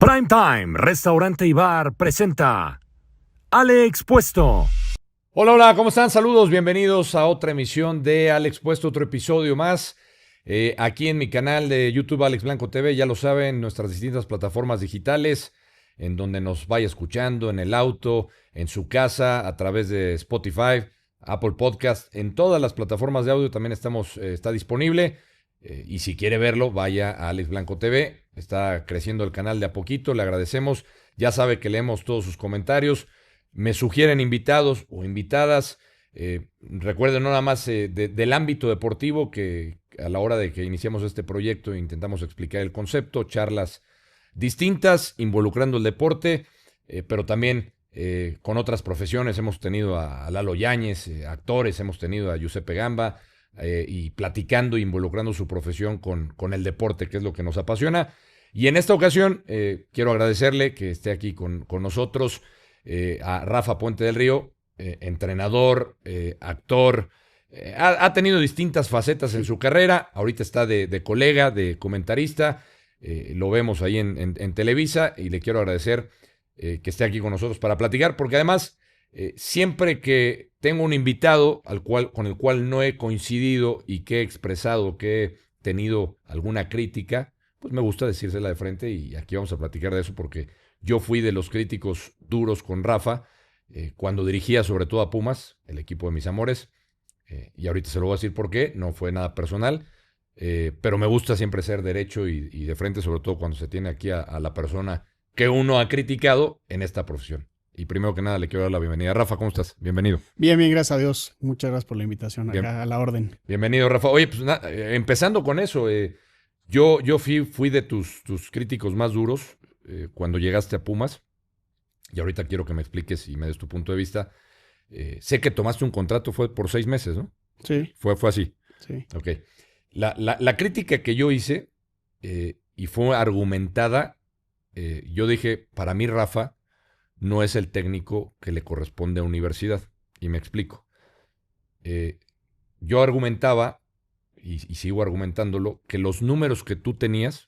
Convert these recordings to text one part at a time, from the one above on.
Prime Time, Restaurante y Bar presenta Ale Expuesto. Hola, ¿cómo están? Saludos, bienvenidos a otra emisión de Ale Expuesto, otro episodio más. Aquí en mi canal de YouTube Alex Blanco TV, ya lo saben, nuestras distintas plataformas digitales, en donde nos vaya escuchando, en el auto, en su casa, a través de Spotify, Apple Podcast, en todas las plataformas de audio también está disponible. Y si quiere verlo, vaya a Alex Blanco TV. Está creciendo el canal de a poquito, le agradecemos. Ya sabe que leemos todos sus comentarios. Me sugieren invitados o invitadas. Recuerden no nada más del ámbito deportivo, que a la hora de que iniciamos este proyecto intentamos explicar el concepto, charlas distintas, involucrando el deporte, pero también con otras profesiones. Hemos tenido a Lalo Yáñez, actores, hemos tenido a Giuseppe Gamba, y platicando, involucrando su profesión con el deporte, que es lo que nos apasiona. Y en esta ocasión quiero agradecerle que esté aquí con nosotros a Rafa Puente del Río, entrenador, actor. Ha tenido distintas facetas en su carrera. Ahorita está de colega, de comentarista. Lo vemos ahí en Televisa, y le quiero agradecer que esté aquí con nosotros para platicar, porque además siempre que tengo un invitado con el cual no he coincidido y que he expresado que he tenido alguna crítica, pues me gusta decírsela de frente, y aquí vamos a platicar de eso, porque yo fui de los críticos duros con Rafa cuando dirigía sobre todo a Pumas, el equipo de mis amores, y ahorita se lo voy a decir por qué. No fue nada personal, pero me gusta siempre ser derecho y de frente, sobre todo cuando se tiene aquí a la persona que uno ha criticado en esta profesión. Y primero que nada le quiero dar la bienvenida. Rafa, ¿cómo estás? Bienvenido. Bien, gracias a Dios. Muchas gracias por la invitación acá, bien, a la orden. Bienvenido, Rafa. Oye, pues empezando con eso, yo fui de tus críticos más duros cuando llegaste a Pumas, y ahorita quiero que me expliques y me des tu punto de vista. Sé que tomaste un contrato, fue por 6 meses, ¿no? Sí. Fue así. Sí. Ok. La crítica que yo hice, y fue argumentada, yo dije, para mí Rafa no es el técnico que le corresponde a Universidad. Y me explico. Yo argumentaba, y sigo argumentándolo, que los números que tú tenías,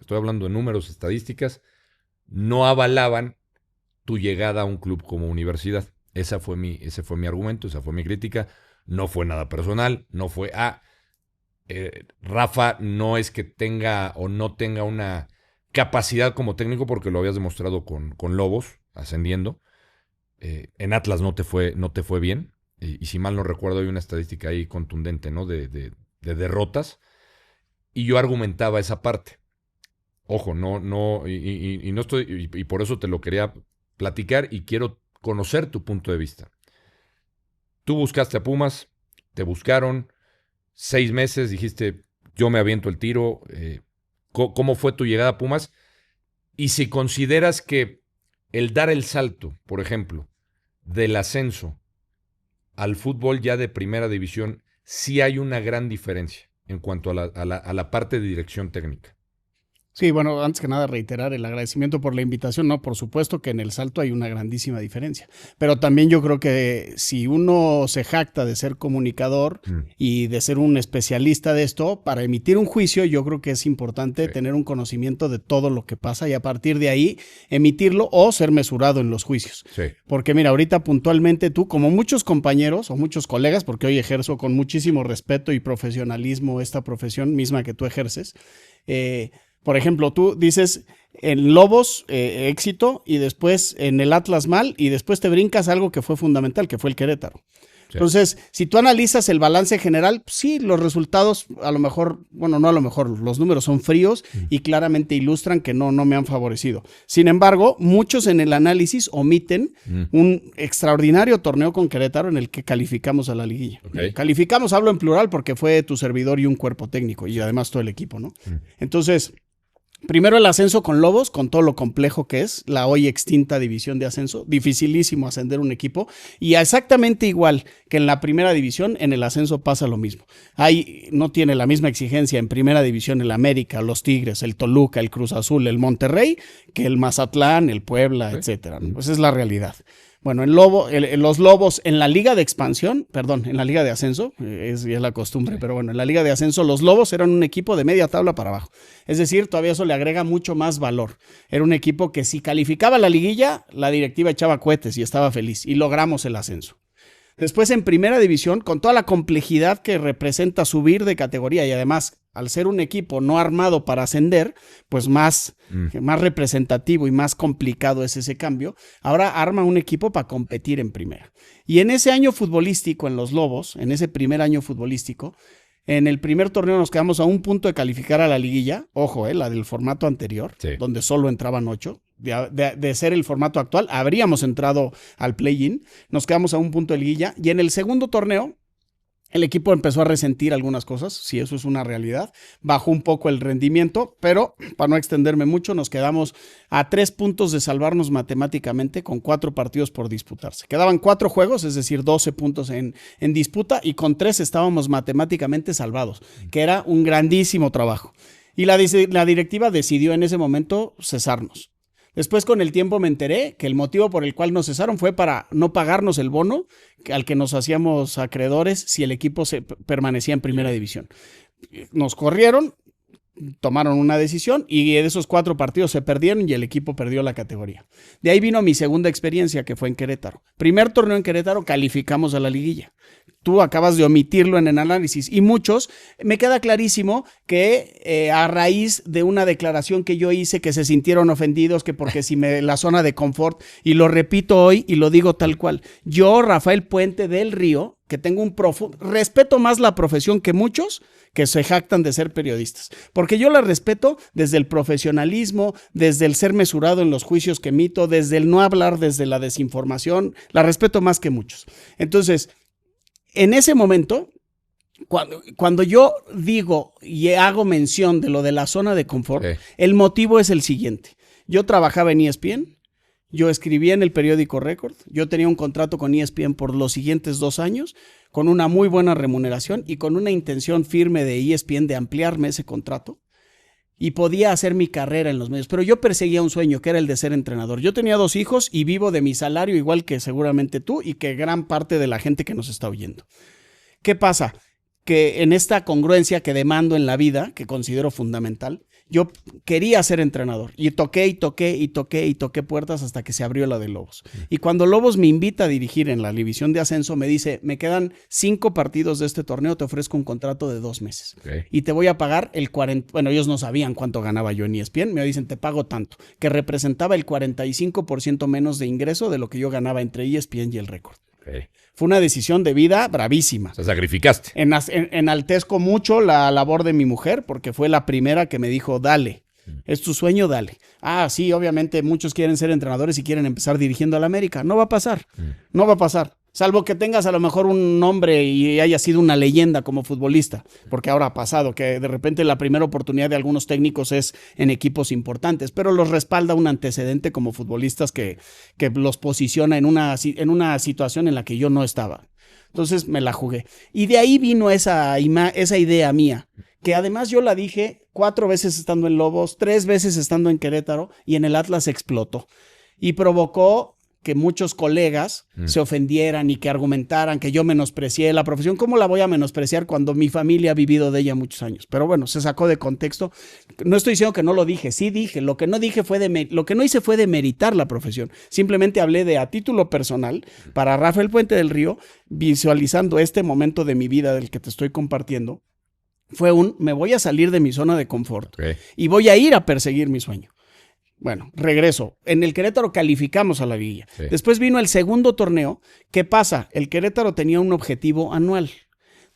estoy hablando de números, estadísticas, no avalaban tu llegada a un club como Universidad. Ese fue mi argumento, esa fue mi crítica. No fue nada personal, no fue, Rafa no es que tenga o no tenga una capacidad como técnico, porque lo habías demostrado con Lobos, ascendiendo. En Atlas no te fue bien, y si mal no recuerdo hay una estadística ahí contundente, ¿no? de derrotas, y yo argumentaba esa parte. Ojo, no estoy, y por eso te lo quería platicar, y quiero conocer tu punto de vista. Tú buscaste a Pumas, te buscaron 6 meses, dijiste, yo me aviento el tiro. ¿Cómo fue tu llegada a Pumas? Y si consideras que el dar el salto, por ejemplo, del ascenso al fútbol ya de primera división, sí hay una gran diferencia en cuanto a la parte de dirección técnica. Sí, bueno, antes que nada reiterar el agradecimiento por la invitación. No, por supuesto que en el salto hay una grandísima diferencia, pero también yo creo que si uno se jacta de ser comunicador y de ser un especialista de esto, para emitir un juicio yo creo que es importante tener un conocimiento de todo lo que pasa, y a partir de ahí emitirlo o ser mesurado en los juicios. Sí. Porque mira, ahorita puntualmente tú, como muchos compañeros o muchos colegas, porque hoy ejerzo con muchísimo respeto y profesionalismo esta profesión misma que tú ejerces, por ejemplo, tú dices en Lobos éxito, y después en el Atlas mal, y después te brincas algo que fue fundamental, que fue el Querétaro. Sí. Entonces, si tú analizas el balance general, sí, los resultados a lo mejor, bueno, no a lo mejor, los números son fríos y claramente ilustran que no me han favorecido. Sin embargo, muchos en el análisis omiten un extraordinario torneo con Querétaro en el que calificamos a la liguilla. Okay. Calificamos, hablo en plural, porque fue tu servidor y un cuerpo técnico, y además todo el equipo, ¿no? Entonces, primero el ascenso con Lobos, con todo lo complejo que es la hoy extinta división de ascenso, dificilísimo ascender un equipo, y exactamente igual que en la primera división, en el ascenso pasa lo mismo. No tiene la misma exigencia en primera división el América, los Tigres, el Toluca, el Cruz Azul, el Monterrey, que el Mazatlán, el Puebla, etcétera, ¿no? Pues es la realidad. Bueno, los Lobos en la Liga de Expansión, perdón, en la Liga de Ascenso, es ya la costumbre, pero bueno, en la Liga de Ascenso los Lobos eran un equipo de media tabla para abajo. Es decir, todavía eso le agrega mucho más valor. Era un equipo que si calificaba la liguilla, la directiva echaba cohetes y estaba feliz y logramos el ascenso. Después en primera división, con toda la complejidad que representa subir de categoría y además al ser un equipo no armado para ascender, pues más representativo y más complicado es ese cambio. Ahora arma un equipo para competir en primera. Y en ese año futbolístico en los Lobos, en ese primer año futbolístico, en el primer torneo nos quedamos a un punto de calificar a la liguilla, ojo, la del formato anterior, sí, donde solo entraban 8. De ser el formato actual, habríamos entrado al play-in, nos quedamos a un punto de liguilla, y en el segundo torneo, el equipo empezó a resentir algunas cosas, si eso es una realidad, bajó un poco el rendimiento, pero para no extenderme mucho, nos quedamos a 3 puntos de salvarnos matemáticamente con 4 partidos por disputarse. Quedaban 4 juegos, es decir, 12 puntos en disputa, y con 3 estábamos matemáticamente salvados, que era un grandísimo trabajo. Y la directiva decidió en ese momento cesarnos. Después, con el tiempo, me enteré que el motivo por el cual nos cesaron fue para no pagarnos el bono al que nos hacíamos acreedores si el equipo permanecía en primera división. Nos corrieron, tomaron una decisión y de esos 4 partidos se perdieron y el equipo perdió la categoría. De ahí vino mi segunda experiencia, que fue en Querétaro. Primer torneo en Querétaro, calificamos a la liguilla. Tú acabas de omitirlo en el análisis y muchos, me queda clarísimo que a raíz de una declaración que yo hice, que se sintieron ofendidos, que porque si la zona de confort, y lo repito hoy y lo digo tal cual, yo, Rafael Puente del Río, que tengo respeto más la profesión que muchos que se jactan de ser periodistas, porque yo la respeto desde el profesionalismo, desde el ser mesurado en los juicios que emito, desde el no hablar desde la desinformación, la respeto más que muchos. Entonces, en ese momento, cuando yo digo y hago mención de lo de la zona de confort, el motivo es el siguiente. Yo trabajaba en ESPN, yo escribía en el periódico Récord, yo tenía un contrato con ESPN por los siguientes 2 años, con una muy buena remuneración y con una intención firme de ESPN de ampliarme ese contrato. Y podía hacer mi carrera en los medios, pero yo perseguía un sueño que era el de ser entrenador. Yo tenía 2 hijos y vivo de mi salario igual que seguramente tú y que gran parte de la gente que nos está oyendo. ¿Qué pasa? Que en esta congruencia que demando en la vida, que considero fundamental, yo quería ser entrenador y toqué puertas hasta que se abrió la de Lobos. Y cuando Lobos me invita a dirigir en la división de ascenso, me dice, me quedan 5 partidos de este torneo, te ofrezco un contrato de 2 meses. Y te voy a pagar el 40%, bueno, ellos no sabían cuánto ganaba yo en ESPN, me dicen, te pago tanto, que representaba el 45% menos de ingreso de lo que yo ganaba entre ESPN y el Récord. Fue una decisión de vida bravísima. Se sacrificaste. Enaltezco mucho la labor de mi mujer porque fue la primera que me dijo, dale, es tu sueño, dale. Ah, sí, obviamente muchos quieren ser entrenadores y quieren empezar dirigiendo a la América. No va a pasar, no va a pasar. Salvo que tengas a lo mejor un nombre y haya sido una leyenda como futbolista, porque ahora ha pasado que de repente la primera oportunidad de algunos técnicos es en equipos importantes, pero los respalda un antecedente como futbolistas que los posiciona en una situación en la que yo no estaba. Entonces me la jugué. Y de ahí vino esa idea mía, que además yo la dije 4 veces estando en Lobos, 3 veces estando en Querétaro y en el Atlas explotó. Y provocó que muchos colegas se ofendieran y que argumentaran que yo menosprecié la profesión. ¿Cómo la voy a menospreciar cuando mi familia ha vivido de ella muchos años? Pero bueno, se sacó de contexto. No estoy diciendo que no lo dije, sí dije. Lo que no hice fue demeritar la profesión. Simplemente hablé a título personal para Rafael Puente del Río, visualizando este momento de mi vida del que te estoy compartiendo. Me voy a salir de mi zona de confort y voy a ir a perseguir mi sueño. Bueno, regreso. En el Querétaro calificamos a la liguilla. Después vino el segundo torneo. ¿Qué pasa? El Querétaro tenía un objetivo anual.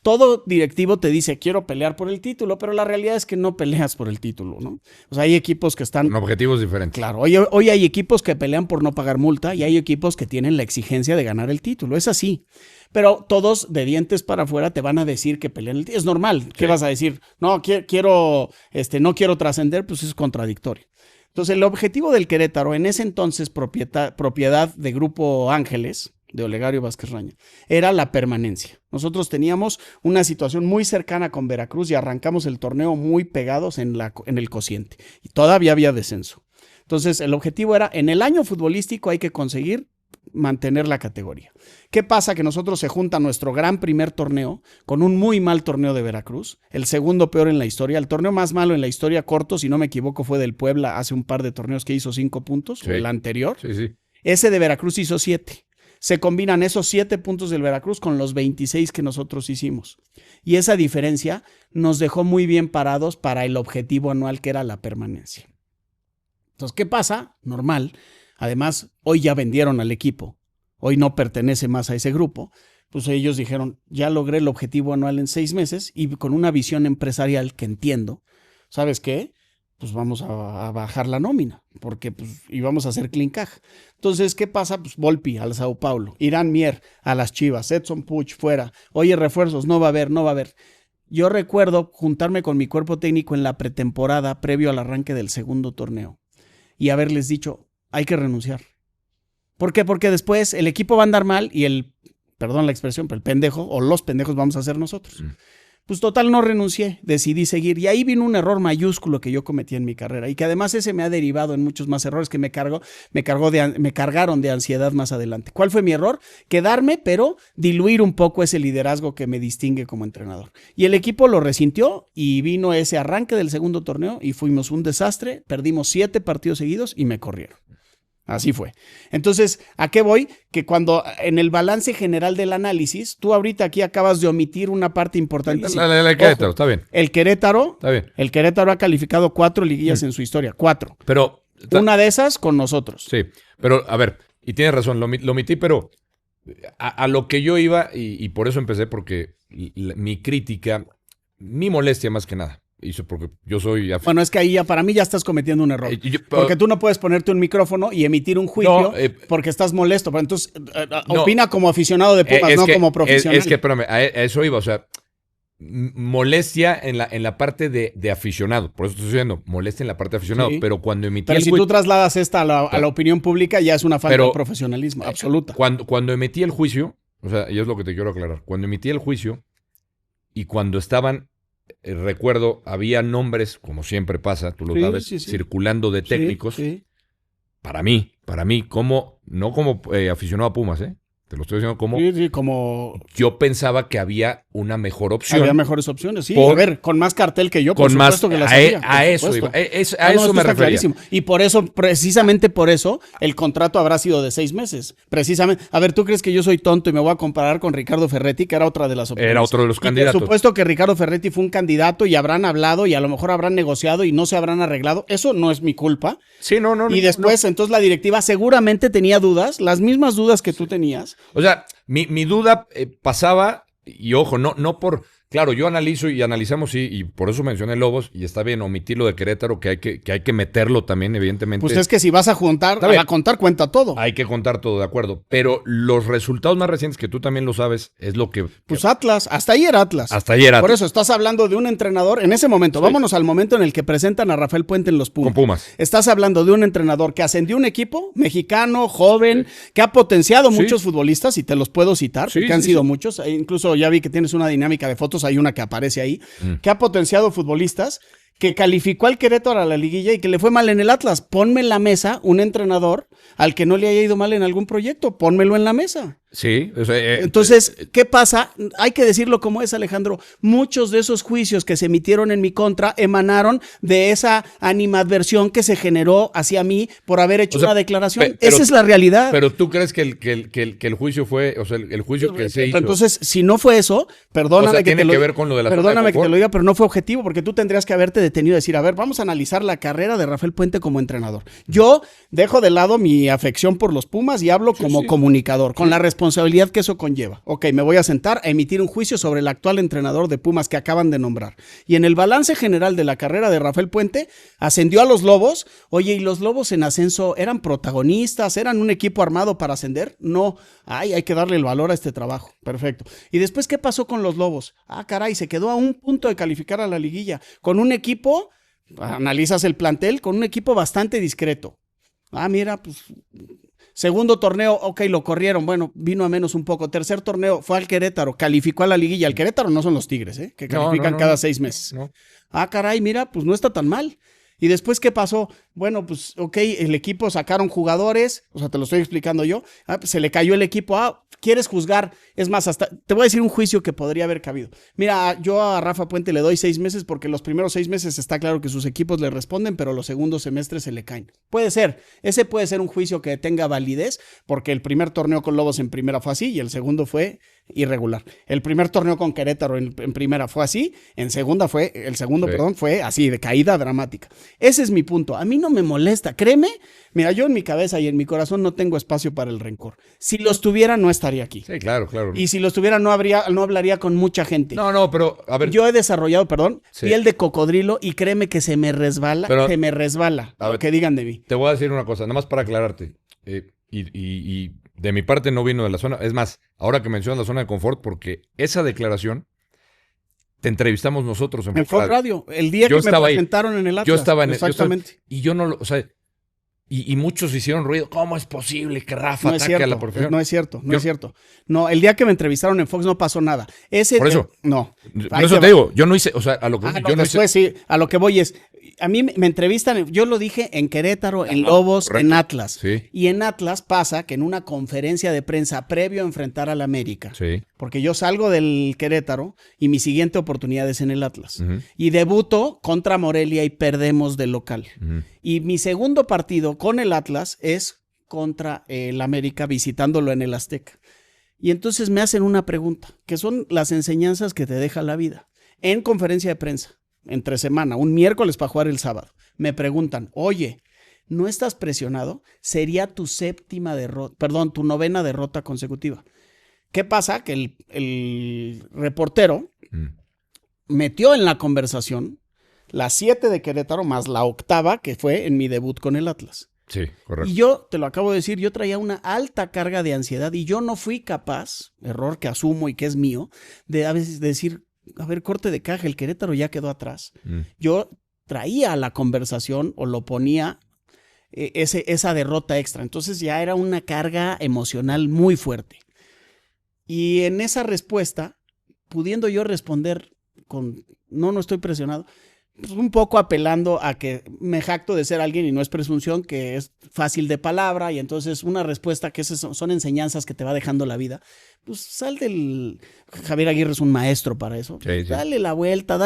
Todo directivo te dice, quiero pelear por el título, pero la realidad es que no peleas por el título, ¿no? O sea, hay equipos que están... Con objetivos diferentes. Claro. Hoy hay equipos que pelean por no pagar multa y hay equipos que tienen la exigencia de ganar el título. Es así. Pero todos de dientes para afuera te van a decir que pelean el título. Es normal. ¿Qué vas a decir? No, no quiero trascender, pues es contradictorio. Entonces, el objetivo del Querétaro, en ese entonces propiedad de Grupo Ángeles, de Olegario Vázquez Raña, era la permanencia. Nosotros teníamos una situación muy cercana con Veracruz y arrancamos el torneo muy pegados en el cociente. Y todavía había descenso. Entonces, el objetivo era, en el año futbolístico hay que conseguir mantener la categoría. ¿Qué pasa? Que nosotros se junta nuestro gran primer torneo con un muy mal torneo de Veracruz, el segundo peor en la historia, el torneo más malo en la historia corto, si no me equivoco, fue del Puebla hace un par de torneos que hizo 5 puntos, Sí. o el anterior. Sí. Ese de Veracruz hizo 7. Se combinan esos 7 puntos del Veracruz con los 26 que nosotros hicimos. Y esa diferencia nos dejó muy bien parados para el objetivo anual que era la permanencia. Entonces, ¿qué pasa? Normal. Además, hoy ya vendieron al equipo. Hoy no pertenece más a ese grupo. Pues ellos dijeron, ya logré el objetivo anual en 6 meses y con una visión empresarial que entiendo. ¿Sabes qué? Pues vamos a bajar la nómina, porque pues íbamos a hacer clean caja. Entonces, ¿qué pasa? Pues Volpi al Sao Paulo, Irán Mier a las Chivas, Edson Puch fuera. Oye, refuerzos, no va a haber. Yo recuerdo juntarme con mi cuerpo técnico en la pretemporada previo al arranque del segundo torneo y haberles dicho, hay que renunciar. ¿Por qué? Porque después el equipo va a andar mal y perdón la expresión, pero el pendejo o los pendejos vamos a ser nosotros. Pues total, no renuncié, decidí seguir. Y ahí vino un error mayúsculo que yo cometí en mi carrera y que además ese me ha derivado en muchos más errores que me cargaron de ansiedad más adelante. ¿Cuál fue mi error? Quedarme, pero diluir un poco ese liderazgo que me distingue como entrenador. Y el equipo lo resintió y vino ese arranque del segundo torneo y fuimos un desastre. Perdimos 7 partidos seguidos y me corrieron. Así fue. Entonces, ¿a qué voy? Que cuando en el balance general del análisis, tú ahorita aquí acabas de omitir una parte importantísima. El Querétaro, está bien. El Querétaro, Está bien. El Querétaro ha calificado 4 liguillas en su historia. 4. Pero... Una de esas con nosotros. Sí, pero a ver, y tienes razón, lo omití, pero a lo que yo iba, y por eso empecé, porque mi crítica, mi molestia más que nada, hizo porque yo soy... Bueno, es que ahí ya para mí ya estás cometiendo un error. Porque tú no puedes ponerte un micrófono y emitir un juicio porque estás molesto. Pero entonces, opina como aficionado de Pumas, no como profesional. Es que, espérame, a eso iba, o sea, molestia en la parte de aficionado. Por eso estoy diciendo, molestia en la parte de aficionado. Sí. Pero cuando emití Pero el si juicio... tú trasladas esta a la opinión pública, ya es una falta de profesionalismo absoluta. Cuando emití el juicio, o sea, y es lo que te quiero aclarar, cuando emití el juicio y cuando estaban... recuerdo, había nombres, como siempre pasa, tú lo sabes, circulando de técnicos. Sí. Para mí, no como aficionado a Pumas, te lo estoy diciendo como yo pensaba que había una mejor opción. Había mejores opciones, sí. A ver, con más cartel que yo, por supuesto que las había. A eso iba, a eso me refería. Clarísimo. Y por eso, precisamente por eso, el contrato habrá sido de 6 meses. Precisamente. A ver, ¿tú crees que yo soy tonto y me voy a comparar con Ricardo Ferretti, que era otra de las opciones? Era otro de los candidatos. Por supuesto que Ricardo Ferretti fue un candidato y habrán hablado y a lo mejor habrán negociado y no se habrán arreglado. Eso no es mi culpa. Sí, no. Y después, entonces la directiva seguramente tenía dudas, las mismas dudas que tú tenías. O sea, mi duda pasaba, y ojo, no por... Claro, yo analizo y analizamos y por eso mencioné Lobos y está bien omitir lo de Querétaro, que hay que meterlo también, evidentemente. Pues es que si vas a contar, cuenta todo. Hay que contar todo, de acuerdo. Pero los resultados más recientes, que tú también lo sabes, es lo que... Pues Atlas, hasta ahí era Atlas. Por eso estás hablando de un entrenador, en ese momento, vámonos al momento en el que presentan a Rafael Puente en los Pumas. Con Pumas. Estás hablando de un entrenador que ascendió un equipo mexicano, joven, que ha potenciado muchos futbolistas, y te los puedo citar, porque han sido muchos. Incluso ya vi que tienes una dinámica de fotos, hay una que aparece ahí, que ha potenciado futbolistas, que calificó al Querétaro a la liguilla y que le fue mal en el Atlas. Ponme en la mesa un entrenador al que no le haya ido mal en algún proyecto, pónmelo en la mesa. Sí. O sea, entonces, ¿qué pasa? Hay que decirlo como es, Alejandro. Muchos de esos juicios que se emitieron en mi contra emanaron de esa animadversión que se generó hacia mí por haber hecho una declaración. Esa es la realidad. Pero tú crees que el juicio fue, o sea, el juicio que se hizo... Entonces, si no fue eso, perdóname, o sea, tiene que ver con lo de la perdóname que te lo diga, pero no fue objetivo, porque tú tendrías que haberte detenido y decir, a ver, vamos a analizar la carrera de Rafael Puente como entrenador. Yo dejo de lado mi afección por los Pumas y hablo como comunicador, con la responsabilidad que eso conlleva. Ok, me voy a sentar a emitir un juicio sobre el actual entrenador de Pumas que acaban de nombrar. Y en el balance general de la carrera de Rafael Puente, ascendió a los Lobos. Oye, ¿y los Lobos en ascenso eran protagonistas? ¿Eran un equipo armado para ascender? No. Hay que darle el valor a este trabajo. Perfecto. ¿Y después qué pasó con los Lobos? Caray, se quedó a un punto de calificar a la liguilla. Con un equipo, analizas el plantel, con un equipo bastante discreto. Mira, pues... Segundo torneo, ok, lo corrieron, bueno, vino a menos un poco. Tercer torneo, fue al Querétaro, calificó a la liguilla. El Querétaro no son los Tigres, que califican cada 6 meses. No. Caray, mira, pues no está tan mal. Y después, ¿qué pasó? Bueno, pues, ok, el equipo sacaron jugadores, o sea, te lo estoy explicando yo, pues, se le cayó el equipo, ¿quieres juzgar? Es más, hasta te voy a decir un juicio que podría haber cabido. Mira, yo a Rafa Puente le doy 6 meses porque los primeros 6 meses está claro que sus equipos le responden, pero los segundos semestres se le caen. Puede ser, ese puede ser un juicio que tenga validez, porque el primer torneo con Lobos en primera fue así y el segundo fue irregular. El primer torneo con Querétaro en primera fue así, el segundo fue así, de caída dramática. Ese es mi punto. A mí no me molesta, créeme. Mira, yo en mi cabeza y en mi corazón no tengo espacio para el rencor. Si los tuviera, no estaría aquí. Sí, claro. Y si los tuviera, no hablaría con mucha gente. No, pero a ver. Yo he desarrollado, piel de cocodrilo y créeme que se me resbala lo que digan de mí. Te voy a decir una cosa, nada más para aclararte. Y de mi parte no vino de la zona. Es más, ahora que mencionas la zona de confort, porque esa declaración te entrevistamos nosotros en Fox Radio. El día que me presentaron en el Atlas. Yo estaba en exactamente. Y yo no lo, o sea, y muchos hicieron ruido. ¿Cómo es posible que Rafa ataque a la profesión? No es cierto. No, el día que me entrevistaron en Fox no pasó nada. Por eso. No. Por eso te digo, yo no hice, o sea, a lo que a lo que voy es, a mí me entrevistan, yo lo dije en Querétaro, en Lobos, correcto. En Atlas. Sí. Y en Atlas pasa que en una conferencia de prensa previo a enfrentar al América, sí. Porque yo salgo del Querétaro y mi siguiente oportunidad es en el Atlas. Y debuto contra Morelia y perdemos de local. Y mi segundo partido con el Atlas es contra el América visitándolo en el Azteca. Y entonces me hacen una pregunta, que son las enseñanzas que te deja la vida. En conferencia de prensa, entre semana, un miércoles para jugar el sábado, me preguntan, oye, ¿no estás presionado? Sería tu tu novena derrota consecutiva. ¿Qué pasa? Que el reportero metió en la conversación las 7 de Querétaro más la 8ª que fue en mi debut con el Atlas. Sí, correcto. Y yo, te lo acabo de decir, yo traía una alta carga de ansiedad y yo no fui capaz, error que asumo y que es mío, de a veces decir, a ver, corte de caja, el Querétaro ya quedó atrás. Yo traía a la conversación o lo ponía esa derrota extra. Entonces ya era una carga emocional muy fuerte. Y en esa respuesta, pudiendo yo responder con, no estoy presionado, pues un poco apelando a que me jacto de ser alguien y no es presunción, que es fácil de palabra y entonces una respuesta que son enseñanzas que te va dejando la vida, pues sal del... Javier Aguirre es un maestro para eso. Sí. Dale la vuelta,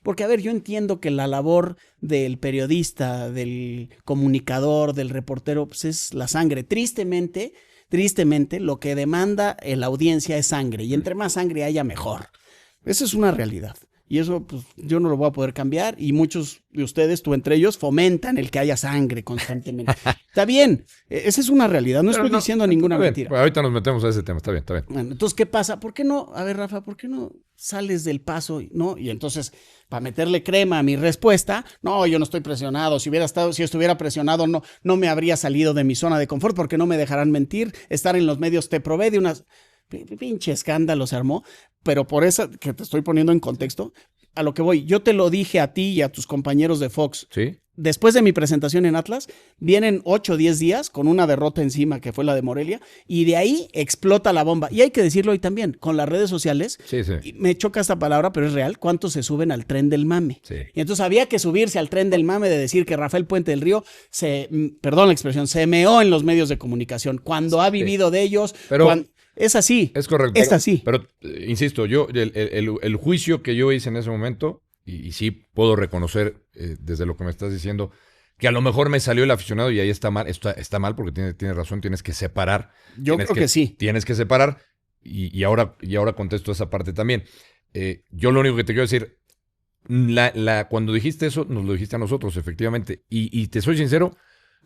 porque a ver, yo entiendo que la labor del periodista, del comunicador, del reportero, pues es la sangre. Tristemente, lo que demanda la audiencia es sangre y entre más sangre haya, mejor. Esa es una realidad. Y eso, pues, yo no lo voy a poder cambiar. Y muchos de ustedes, tú entre ellos, fomentan el que haya sangre constantemente. Está bien. Esa es una realidad. No estoy diciendo ninguna mentira. Bueno, ahorita nos metemos a ese tema. Está bien. Bueno, entonces, ¿qué pasa? ¿Por qué no? A ver, Rafa, ¿por qué no sales del paso? ¿No? Y entonces, para meterle crema a mi respuesta, no, yo no estoy presionado. Si estuviera presionado, no me habría salido de mi zona de confort porque no me dejarán mentir. Estar en los medios te provee de unas... Pinche escándalo se armó, pero por eso que te estoy poniendo en contexto, a lo que voy, yo te lo dije a ti y a tus compañeros de Fox. Sí. Después de mi presentación en Atlas, vienen 8 o 10 días con una derrota encima que fue la de Morelia y de ahí explota la bomba. Y hay que decirlo hoy también, con las redes sociales, sí. Me choca esta palabra, pero es real, ¿cuántos se suben al tren del mame? Sí. Y entonces había que subirse al tren del mame de decir que Rafael Puente del Río perdón la expresión, se meó en los medios de comunicación cuando ha vivido de ellos. Es así. Es correcto. Es así. Pero insisto, yo el juicio que yo hice en ese momento, y sí puedo reconocer desde lo que me estás diciendo, que a lo mejor me salió el aficionado y ahí está mal, está mal porque tienes razón, tienes que separar. Yo creo que sí. Tienes que separar y ahora contesto esa parte también. Yo lo único que te quiero decir, cuando dijiste eso, nos lo dijiste a nosotros, efectivamente. Y te soy sincero,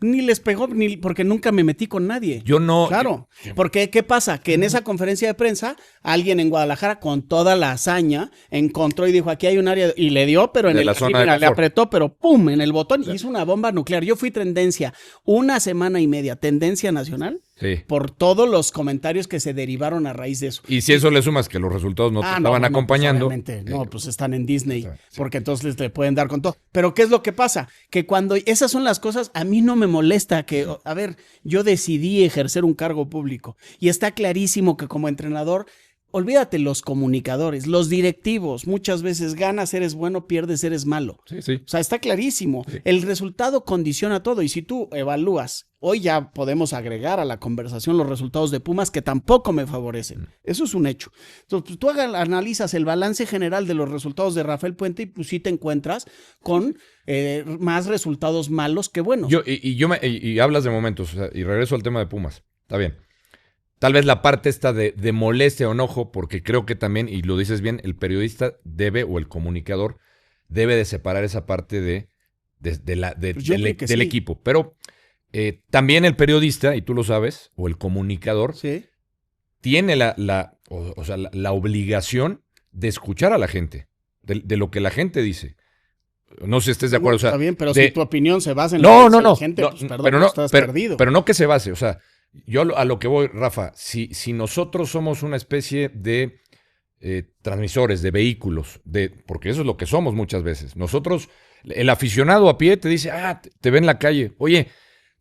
ni les pegó, porque nunca me metí con nadie. Yo no. Claro, porque ¿qué pasa? Que en esa conferencia de prensa, alguien en Guadalajara, con toda la hazaña, encontró y dijo, aquí hay un área, y le dio, pero en la zona le apretó, pero ¡pum!, en el botón, y hizo una bomba nuclear. Yo fui tendencia 1 semana y media, tendencia nacional, sí, por todos los comentarios que se derivaron a raíz de eso. Y si eso le sumas que los resultados no te estaban acompañando. Pues están en Disney, porque entonces le pueden dar con todo. Pero ¿qué es lo que pasa? Que cuando esas son las cosas, a mí no me molesta que, a ver, yo decidí ejercer un cargo público y está clarísimo que como entrenador, olvídate los comunicadores, los directivos, muchas veces ganas, eres bueno, pierdes, eres malo. Sí, sí. O sea, está clarísimo. Sí. El resultado condiciona todo. Y si tú evalúas, hoy ya podemos agregar a la conversación los resultados de Pumas que tampoco me favorecen. Eso es un hecho. Entonces, pues, tú analizas el balance general de los resultados de Rafael Puente y pues sí te encuentras con más resultados malos que buenos. Y hablas de momentos, o sea, y regreso al tema de Pumas. Está bien. Tal vez la parte esta de molestia o enojo, porque creo que también, y lo dices bien, el periodista debe, o el comunicador, debe de separar esa parte del equipo. Pero también el periodista, y tú lo sabes, o el comunicador, ¿Sí? tiene la obligación de escuchar a la gente, de lo que la gente dice. No sé si estés de acuerdo. O sea, está bien, pero si tu opinión se basa en no, la gente, pues perdón, estás perdido. Pero no que se base, o sea, yo a lo que voy, Rafa, si nosotros somos una especie de transmisores, de vehículos, porque eso es lo que somos muchas veces. Nosotros, el aficionado a pie te dice, te ve en la calle, oye,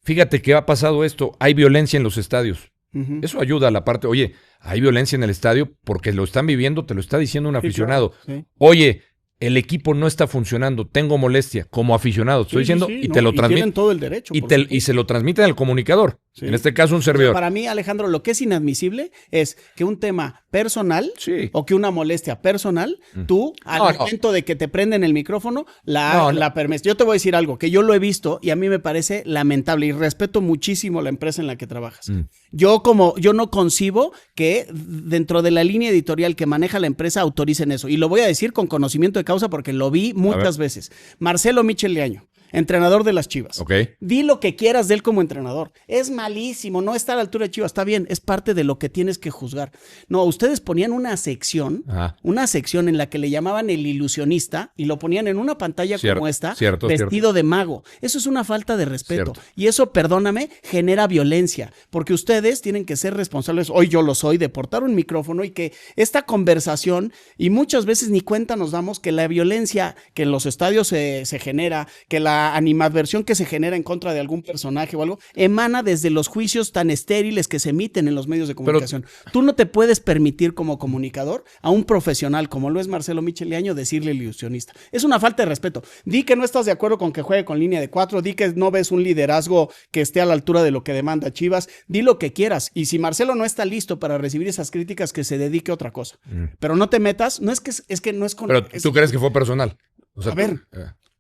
fíjate que ha pasado esto, hay violencia en los estadios. Uh-huh. Eso ayuda a la parte, oye, hay violencia en el estadio porque lo están viviendo, te lo está diciendo un aficionado. Claro, sí. Oye, el equipo no está funcionando, tengo molestia como aficionado, estoy diciendo, y te lo transmiten. Tienen todo el derecho. Y se lo transmiten al comunicador. Sí. En este caso, un servidor. O sea, para mí, Alejandro, lo que es inadmisible es que un tema personal o que una molestia personal, tú, al momento de que te prenden el micrófono, la permites. Yo te voy a decir algo que yo lo he visto y a mí me parece lamentable y respeto muchísimo la empresa en la que trabajas. Yo no concibo que dentro de la línea editorial que maneja la empresa autoricen eso. Y lo voy a decir con conocimiento de causa porque lo vi muchas veces. Marcelo Michel Leaño, entrenador de las Chivas. Okay. Di lo que quieras de él como entrenador. Es malísimo, no está a la altura de Chivas. Está bien, es parte de lo que tienes que juzgar. No, ustedes ponían una sección en la que le llamaban el ilusionista y lo ponían en una pantalla como esta, vestido de mago. Eso es una falta de respeto. Y eso, perdóname, genera violencia. Porque ustedes tienen que ser responsables, hoy yo lo soy, de portar un micrófono y que esta conversación, y muchas veces ni cuenta nos damos que la violencia que en los estadios se genera, que la animadversión que se genera en contra de algún personaje o algo, emana desde los juicios tan estériles que se emiten en los medios de comunicación. Tú no te puedes permitir como comunicador a un profesional como lo es Marcelo Michel Leaño decirle ilusionista. Es una falta de respeto. Di que no estás de acuerdo con que juegue con línea de 4, di que no ves un liderazgo que esté a la altura de lo que demanda Chivas, di lo que quieras. Y si Marcelo no está listo para recibir esas críticas, que se dedique a otra cosa. Pero no te metas, no es que no es con... Pero tú crees que fue personal. O sea, a ver...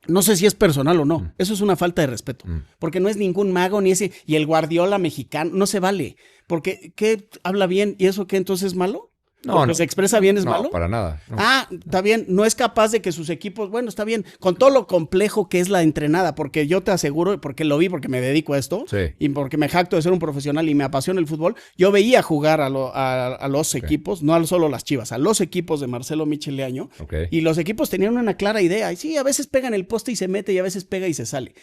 No sé si es personal o no. Eso es una falta de respeto. Porque no es ningún mago ni ese. Y el Guardiola mexicano no se vale. Porque ¿qué habla bien? ¿Y eso qué entonces es malo? No. ¿Se expresa bien es malo? No, para nada. No. Está bien. No es capaz de que sus equipos... Bueno, está bien. Con todo lo complejo que es la entrenada. Porque yo te aseguro, porque lo vi, porque me dedico a esto. Sí. Y porque me jacto de ser un profesional y me apasiona el fútbol. Yo veía jugar a los equipos, no solo las Chivas, a los equipos de Marcelo Michel Leaño. Y los equipos tenían una clara idea. Y sí, a veces pegan el poste y se mete y a veces pega y se sale.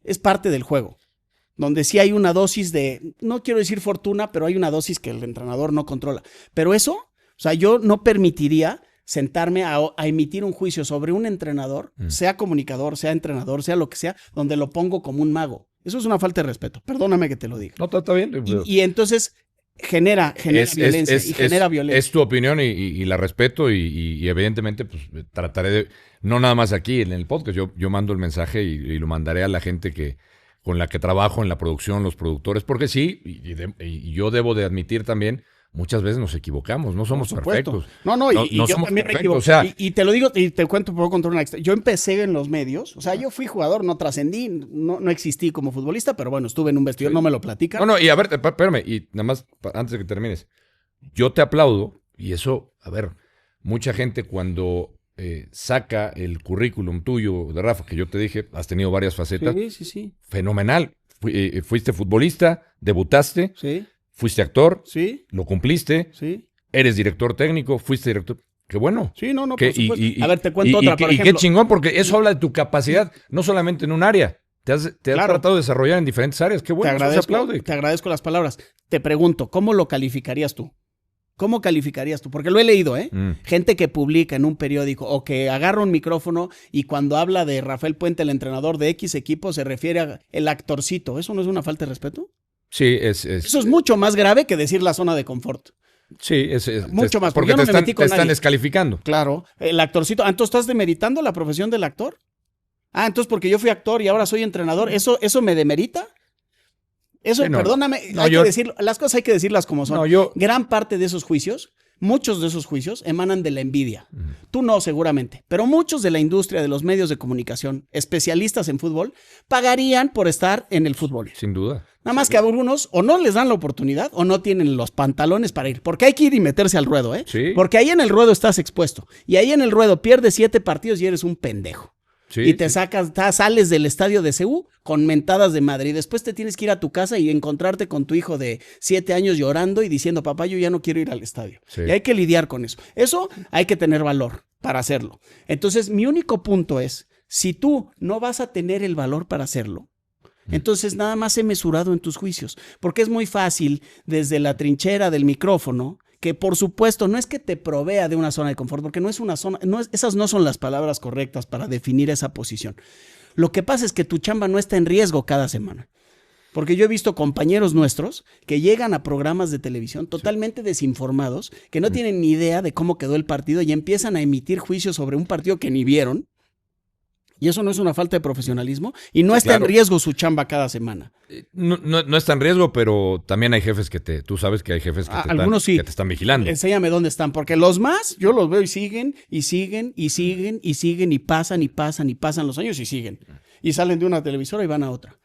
Es parte del juego. Donde sí hay una dosis de... No quiero decir fortuna, pero hay una dosis que el entrenador no controla. Pero eso... O sea, yo no permitiría sentarme a emitir un juicio sobre un entrenador, sea comunicador, sea entrenador, sea lo que sea, donde lo pongo como un mago. Eso es una falta de respeto. Perdóname que te lo diga. No, está bien. Y entonces genera violencia y genera violencia. Es tu opinión y la respeto y evidentemente pues trataré de... No nada más aquí en el podcast. Yo mando el mensaje y lo mandaré a la gente con la que trabajo en la producción, los productores, porque sí, y yo debo de admitir también... Muchas veces nos equivocamos, no somos perfectos. No, yo somos también me equivoco. O sea, y te lo digo, y te cuento, puedo contar una extra. Yo empecé en los medios, o sea, yo fui jugador, no trascendí, no existí como futbolista, pero bueno, estuve en un vestidor, no me lo platican. No, y a ver, espérame, y nada más, antes de que termines, yo te aplaudo, y eso, a ver, mucha gente cuando saca el currículum tuyo de Rafa, que yo te dije, has tenido varias facetas. Sí. Fenomenal. Fuiste futbolista, debutaste. Sí. Fuiste actor, sí, lo cumpliste, sí, eres director técnico, fuiste director. Qué bueno. Sí, no, por supuesto. A ver, te cuento otra, por ejemplo. Y qué chingón, porque eso habla de tu capacidad, no solamente en un área. Te has tratado de desarrollar en diferentes áreas. Qué bueno, se aplaude. Te agradezco las palabras. Te pregunto, ¿cómo lo calificarías tú? ¿Cómo calificarías tú? Porque lo he leído, ¿eh? Gente que publica en un periódico o que agarra un micrófono y cuando habla de Rafael Puente, el entrenador de X equipo, se refiere al actorcito. ¿Eso no es una falta de respeto? Sí, Eso es mucho más grave que decir la zona de confort. Sí, Mucho más, porque yo no te me metí con están nadie. descalificando. Claro, el actorcito. Entonces, ¿estás demeritando la profesión del actor? Entonces porque yo fui actor y ahora soy entrenador, ¿eso me demerita? Eso, Sí, no, perdóname, no, hay que decir, las cosas hay que decirlas como son. No, Gran parte de esos juicios, muchos de esos juicios emanan de la envidia. Tú no, seguramente, pero muchos de la industria de los medios de comunicación, especialistas en fútbol, pagarían por estar en el fútbol. Sin duda. Nada más que a algunos o no les dan la oportunidad o no tienen los pantalones para ir. Porque hay que ir y meterse al ruedo, ¿eh? Sí. Porque ahí en el ruedo estás expuesto. Y ahí en el ruedo pierdes 7 partidos y eres un pendejo. Sí, y te sales del estadio de CU con mentadas de madre. Y después te tienes que ir a tu casa y encontrarte con tu hijo de 7 años llorando y diciendo, papá, yo ya no quiero ir al estadio. Sí. Y hay que lidiar con eso. Eso hay que tener valor para hacerlo. Entonces, mi único punto es, si tú no vas a tener el valor para hacerlo, entonces nada más sé mesurado en tus juicios. Porque es muy fácil desde la trinchera del micrófono, que por supuesto no es que te provea de una zona de confort, porque no es una zona, esas no son las palabras correctas para definir esa posición. Lo que pasa es que tu chamba no está en riesgo cada semana. Porque yo he visto compañeros nuestros que llegan a programas de televisión totalmente desinformados, que no tienen ni idea de cómo quedó el partido y empiezan a emitir juicios sobre un partido que ni vieron. Y eso no es una falta de profesionalismo y no está en riesgo su chamba cada semana. No está en riesgo, pero también hay jefes tú sabes que hay jefes que te están vigilando. Enséñame dónde están, porque los más, yo los veo y siguen, y siguen, y siguen, y siguen, y pasan, y pasan, y pasan los años y siguen. Y salen de una televisora y van a otra.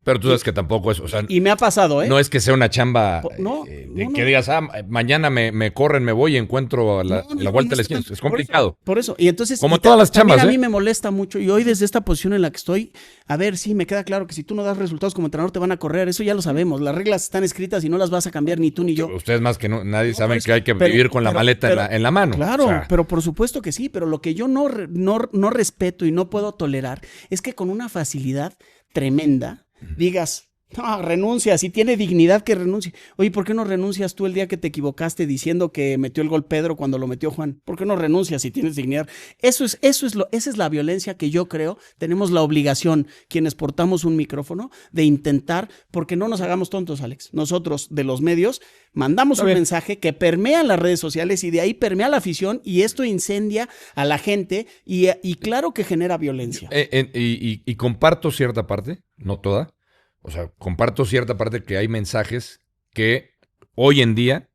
Pero tú sabes que tampoco es, o sea, y me ha pasado, ¿eh? No es que sea una chamba no. que digas, mañana me corren, me voy y encuentro a la vuelta de la esquina. Es complicado. Por eso. Y entonces, como todas las chambas, a mí me molesta mucho. Y hoy desde esta posición en la que estoy, a ver, sí, me queda claro que si tú no das resultados como entrenador te van a correr. Eso ya lo sabemos. Las reglas están escritas y no las vas a cambiar ni tú ni yo. Ustedes más que nadie saben que hay que vivir con la maleta en la mano. Claro, o sea, pero por supuesto que sí. Pero lo que yo no respeto y no puedo tolerar es que con una facilidad tremenda digas, no, renuncia, si tiene dignidad que renuncie. Oye, ¿por qué no renuncias tú el día que te equivocaste diciendo que metió el gol Pedro cuando lo metió Juan? ¿Por qué no renuncias si tienes dignidad? Esa es la violencia que yo creo tenemos la obligación, quienes portamos un micrófono, de intentar, porque no nos hagamos tontos, Alex. Nosotros, de los medios, mandamos un mensaje que permea en las redes sociales y de ahí permea la afición y esto incendia a la gente y claro que genera violencia. Y comparto cierta parte, no toda. O sea, comparto cierta parte que hay mensajes que hoy en día,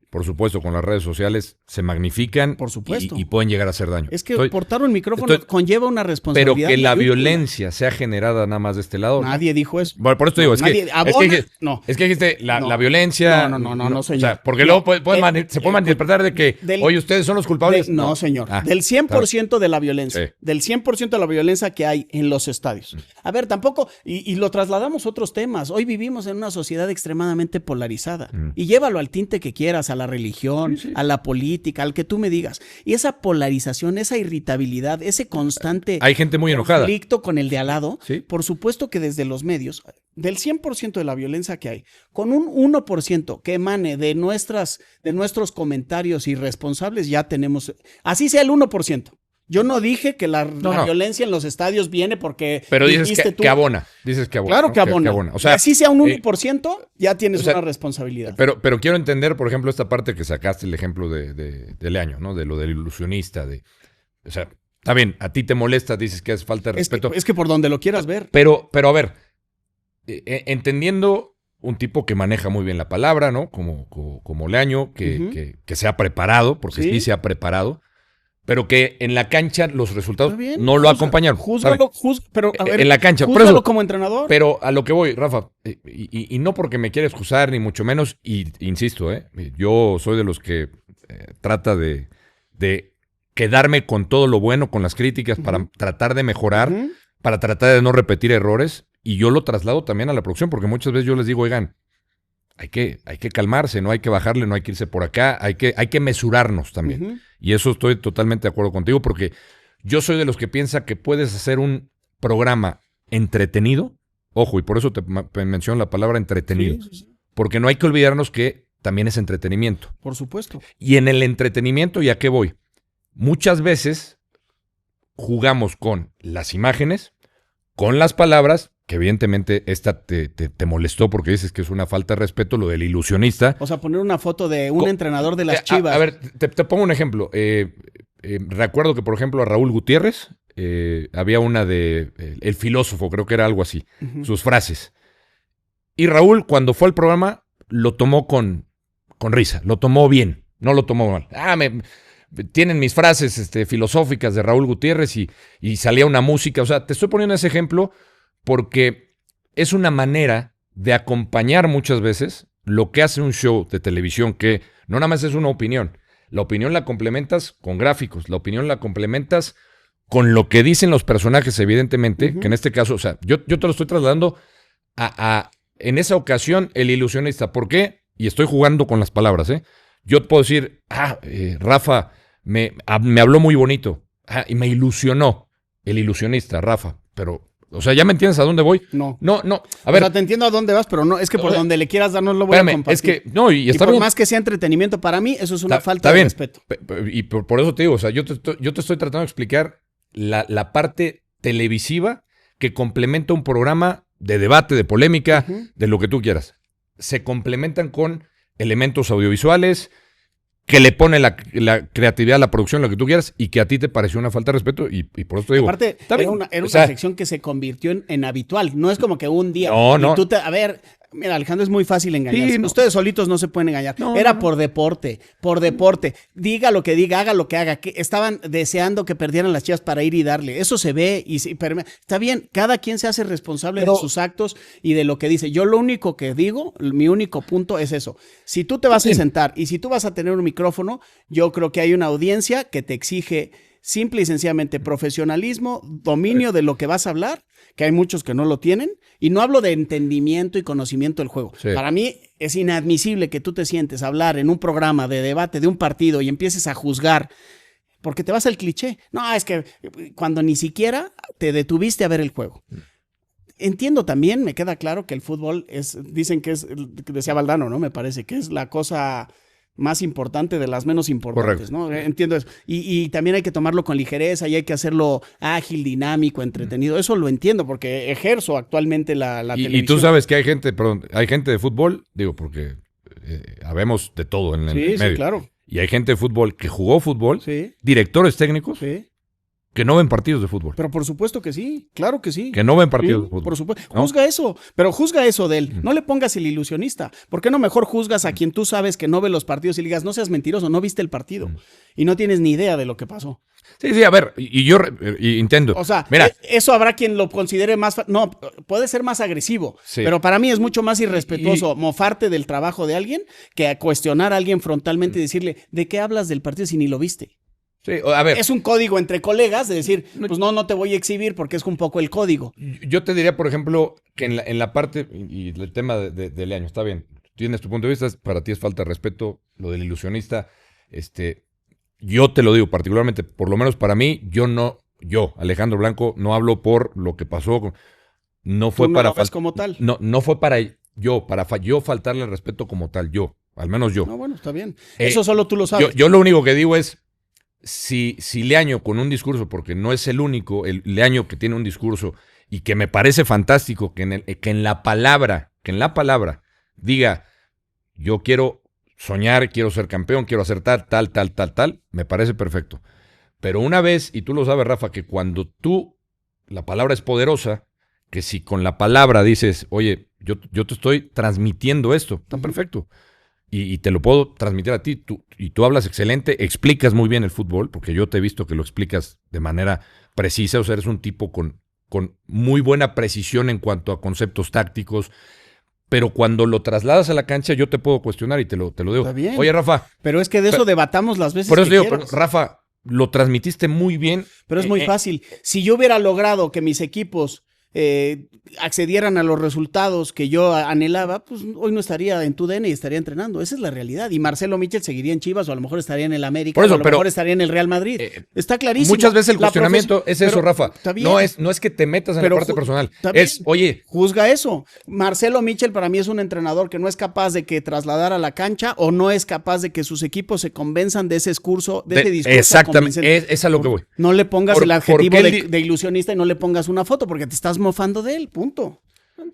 por supuesto, con las redes sociales, se magnifican. Por supuesto. Y pueden llegar a hacer daño. Es que portar un micrófono conlleva una responsabilidad. Pero que la violencia sea generada nada más de este lado. Nadie dijo eso. Bueno, por eso te digo, es que dijiste la violencia. No, señor. O sea, porque luego se puede malinterpretar de que, oye, ustedes son los culpables. No, señor. Del 100% de la violencia. Sí. Del 100% de la violencia que hay en los estadios. A ver, tampoco, y lo trasladamos a otros temas. Hoy vivimos en una sociedad extremadamente polarizada. Y llévalo al tinte que quieras, a la religión, a la política, al que tú me digas. Y esa polarización, esa irritabilidad, ese constante hay gente muy enojada. Conflicto con el de al lado, ¿sí? Por supuesto que desde los medios, del 100% de la violencia que hay, con un 1% que emane de nuestros comentarios irresponsables, ya tenemos, así sea el 1%. Yo no dije que la violencia en los estadios viene porque... Pero dices que abona. Dices que abona. Claro, ¿no? que abona. O sea, así sea un 1%, ya tienes una responsabilidad. Pero quiero entender, por ejemplo, esta parte que sacaste, el ejemplo de Leaño, ¿no? De lo del ilusionista. O sea, está bien, a ti te molesta, dices que es falta de respeto. Es que por donde lo quieras ver. Pero a ver, entendiendo un tipo que maneja muy bien la palabra, ¿no? Como Leaño, que se ha preparado, porque sí se ha preparado. Pero que en la cancha los resultados no lo acompañaron. Júzgalo, pero a ver, en la cancha. Júzgalo como entrenador. Pero a lo que voy, Rafa, y no porque me quiera excusar, ni mucho menos, y insisto, yo soy de los que trata de quedarme con todo lo bueno, con las críticas, para tratar de mejorar, para tratar de no repetir errores, y yo lo traslado también a la producción, porque muchas veces yo les digo, oigan, hay que calmarse, no hay que bajarle, no hay que irse por acá, hay que mesurarnos también. Y eso estoy totalmente de acuerdo contigo, porque yo soy de los que piensa que puedes hacer un programa entretenido, ojo, y por eso te menciono la palabra entretenido, porque no hay que olvidarnos que también es entretenimiento. Por supuesto. Y en el entretenimiento, ¿y a qué voy? Muchas veces jugamos con las imágenes, con las palabras, que evidentemente esta te molestó porque dices que es una falta de respeto, lo del ilusionista. O sea, poner una foto de un entrenador de las Chivas. A ver, te pongo un ejemplo. Recuerdo que, por ejemplo, a Raúl Gutiérrez había una de El filósofo, creo que era algo así, sus frases. Y Raúl, cuando fue al programa, lo tomó con risa, lo tomó bien, no lo tomó mal. Tienen mis frases filosóficas de Raúl Gutiérrez y salía una música. O sea, te estoy poniendo ese ejemplo porque es una manera de acompañar muchas veces lo que hace un show de televisión, que no nada más es una opinión. La opinión la complementas con gráficos, la opinión la complementas con lo que dicen los personajes, evidentemente, que en este caso, o sea, yo te lo estoy trasladando en esa ocasión, el ilusionista. ¿Por qué? Y estoy jugando con las palabras, ¿eh? Yo puedo decir, Rafa me habló muy bonito, y me ilusionó el ilusionista, Rafa, pero... O sea, ¿ya me entiendes a dónde voy? No. A ver. O sea, te entiendo a dónde vas, pero no, es que por donde le quieras dar no lo voy a compartir. Es que, no, y está por bien. más que sea entretenimiento para mí, eso es una falta de respeto. Y por eso te digo, o sea, yo te estoy tratando de explicar la parte televisiva que complementa un programa de debate, de polémica, de lo que tú quieras. Se complementan con elementos audiovisuales, que le pone la creatividad, la producción, lo que tú quieras, y que a ti te pareció una falta de respeto, y por eso te digo. Aparte, era una sección que se convirtió en habitual. No es como que un día. No. A ver, mira, Alejandro, es muy fácil engañarse. Sí, Ustedes solitos no se pueden engañar. Era por deporte. Diga lo que diga, haga lo que haga. Que estaban deseando que perdieran las Chivas para ir y darle. Eso se ve y está bien. Cada quien se hace responsable de sus actos y de lo que dice. Yo lo único que digo, mi único punto es eso. Si tú te vas a sentar y si tú vas a tener un micrófono, yo creo que hay una audiencia que te exige simple y sencillamente profesionalismo, dominio de lo que vas a hablar, que hay muchos que no lo tienen, y no hablo de entendimiento y conocimiento del juego. Sí. Para mí es inadmisible que tú te sientes a hablar en un programa de debate de un partido y empieces a juzgar, porque te vas al cliché. No, es que cuando ni siquiera te detuviste a ver el juego. Entiendo también, me queda claro que el fútbol dicen que decía Valdano, ¿no? Me parece que es la cosa más importante de las menos importantes. Correcto. ¿No? Entiendo eso. Y también hay que tomarlo con ligereza y hay que hacerlo ágil, dinámico, entretenido. Eso lo entiendo porque ejerzo actualmente la televisión. Y tú sabes que hay gente de fútbol, digo, porque habemos de todo en el medio. Sí, claro. Y hay gente de fútbol que jugó fútbol, directores técnicos, que no ven partidos de fútbol. Pero por supuesto que sí, claro que sí. Que no ven partidos de fútbol. Por supuesto. ¿No? Juzga eso, pero juzga eso de él. No le pongas el ilusionista. ¿Por qué no mejor juzgas a quien tú sabes que no ve los partidos y le digas, no seas mentiroso, no viste el partido? Y no tienes ni idea de lo que pasó. Sí, a ver, y yo intento. O sea, mira, eso habrá quien lo considere más... No, puede ser más agresivo, pero para mí es mucho más irrespetuoso mofarte del trabajo de alguien que cuestionar a alguien frontalmente y decirle, ¿de qué hablas del partido si ni lo viste? Sí, a ver. Es un código entre colegas de decir, pues no te voy a exhibir porque es un poco el código. Yo te diría, por ejemplo, que en la parte, y el tema de Leaño, está bien, tienes tu punto de vista, para ti es falta de respeto, lo del ilusionista, yo te lo digo particularmente, por lo menos para mí, yo, Alejandro Blanco, no hablo por lo que pasó, no fue para... como tal. No fue para yo faltarle el respeto como tal, al menos yo. No, bueno, está bien. Eso solo tú lo sabes. Yo lo único que digo es, si Leaño con un discurso, porque no es el único, el Leaño que tiene un discurso y que me parece fantástico que en la palabra diga, yo quiero soñar, quiero ser campeón, quiero hacer tal, me parece perfecto. Pero una vez, y tú lo sabes, Rafa, que cuando la palabra es poderosa, que si con la palabra dices, oye, yo te estoy transmitiendo esto, está perfecto. Y te lo puedo transmitir a ti, y tú hablas excelente, explicas muy bien el fútbol, porque yo te he visto que lo explicas de manera precisa, o sea, eres un tipo con muy buena precisión en cuanto a conceptos tácticos, pero cuando lo trasladas a la cancha yo te puedo cuestionar y te lo digo. Está bien. Oye, Rafa. Pero es que de eso debatamos las veces por eso que digo, quieras. pero, Rafa, lo transmitiste muy bien. Pero es muy fácil. Si yo hubiera logrado que mis equipos accedieran a los resultados que yo anhelaba, pues hoy no estaría en TUDN y estaría entrenando. Esa es la realidad. Y Marcelo Mitchell seguiría en Chivas, o a lo mejor estaría en el América, por eso, o a lo mejor estaría en el Real Madrid. Está clarísimo. Muchas veces el cuestionamiento es eso, Rafa. No es que te metas en la parte personal. Es, oye. Juzga eso. Marcelo Mitchell para mí es un entrenador que no es capaz de que trasladar a la cancha, o no es capaz de que sus equipos se convenzan de ese discurso, ese discurso. Exactamente. Es a lo que voy. No le pongas el adjetivo de ilusionista y no le pongas una foto, porque te estás mofando de él, punto.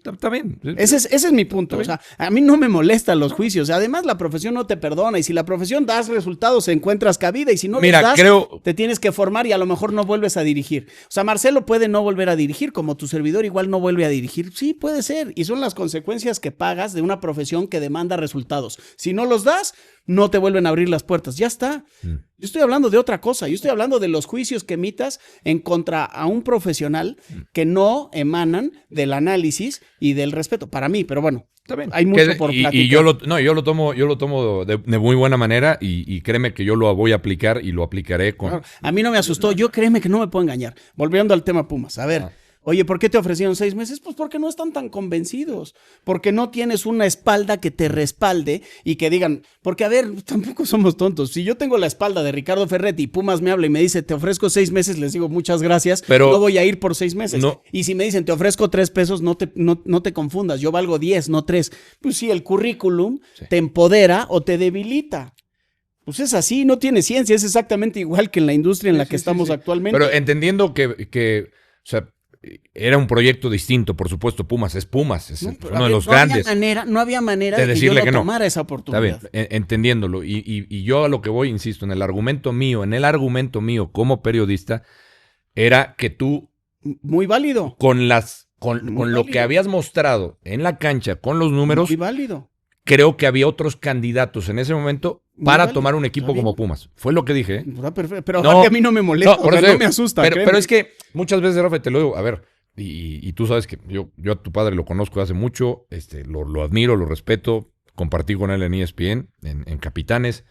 Está bien. Ese es mi punto. O sea, a mí no me molestan los juicios. Además, la profesión no te perdona. Y si la profesión das resultados, encuentras cabida. Y si no los das, te tienes que formar y a lo mejor no vuelves a dirigir. O sea, Marcelo puede no volver a dirigir, como tu servidor igual no vuelve a dirigir. Sí, puede ser. Y son las consecuencias que pagas de una profesión que demanda resultados. Si no los das, no te vuelven a abrir las puertas. Ya está. Yo estoy hablando de otra cosa. Yo estoy hablando de los juicios que emitas en contra a un profesional que no emanan del análisis y del respeto. Para mí, pero bueno, hay mucho por platicar. Y yo lo tomo de muy buena manera y créeme que yo lo voy a aplicar y lo aplicaré con... A mí no me asustó. Yo créeme que no me puedo engañar. Volviendo al tema Pumas. A ver... Oye, ¿por qué te ofrecieron 6 meses? Pues porque no están tan convencidos, porque no tienes una espalda que te respalde y que digan, porque a ver, tampoco somos tontos. Si yo tengo la espalda de Ricardo Ferretti y Pumas me habla y me dice, te ofrezco 6 meses, les digo muchas gracias, pero no voy a ir por 6 meses. No. Y si me dicen, te ofrezco 3 pesos, no te confundas, yo valgo 10, no 3. Pues sí, el currículum te empodera o te debilita. Pues es así, no tiene ciencia, es exactamente igual que en la industria en la que estamos actualmente. Pero entendiendo que o sea, era un proyecto distinto, por supuesto. Pumas es uno de los grandes. No había manera de que yo no tomara esa oportunidad. Está bien, entendiéndolo. Y yo a lo que voy, insisto, en el argumento mío como periodista, era que tú... Muy válido. Con lo que habías mostrado en la cancha, con los números... Muy válido. Creo que había otros candidatos en ese momento para tomar un equipo como Pumas. Fue lo que dije. Pero no, a mí no me molesta, no me asusta. Pero es que muchas veces, Rafa, te lo digo, a ver, y tú sabes que yo a tu padre lo conozco hace mucho, lo admiro, lo respeto, compartí con él en ESPN, en Capitanes.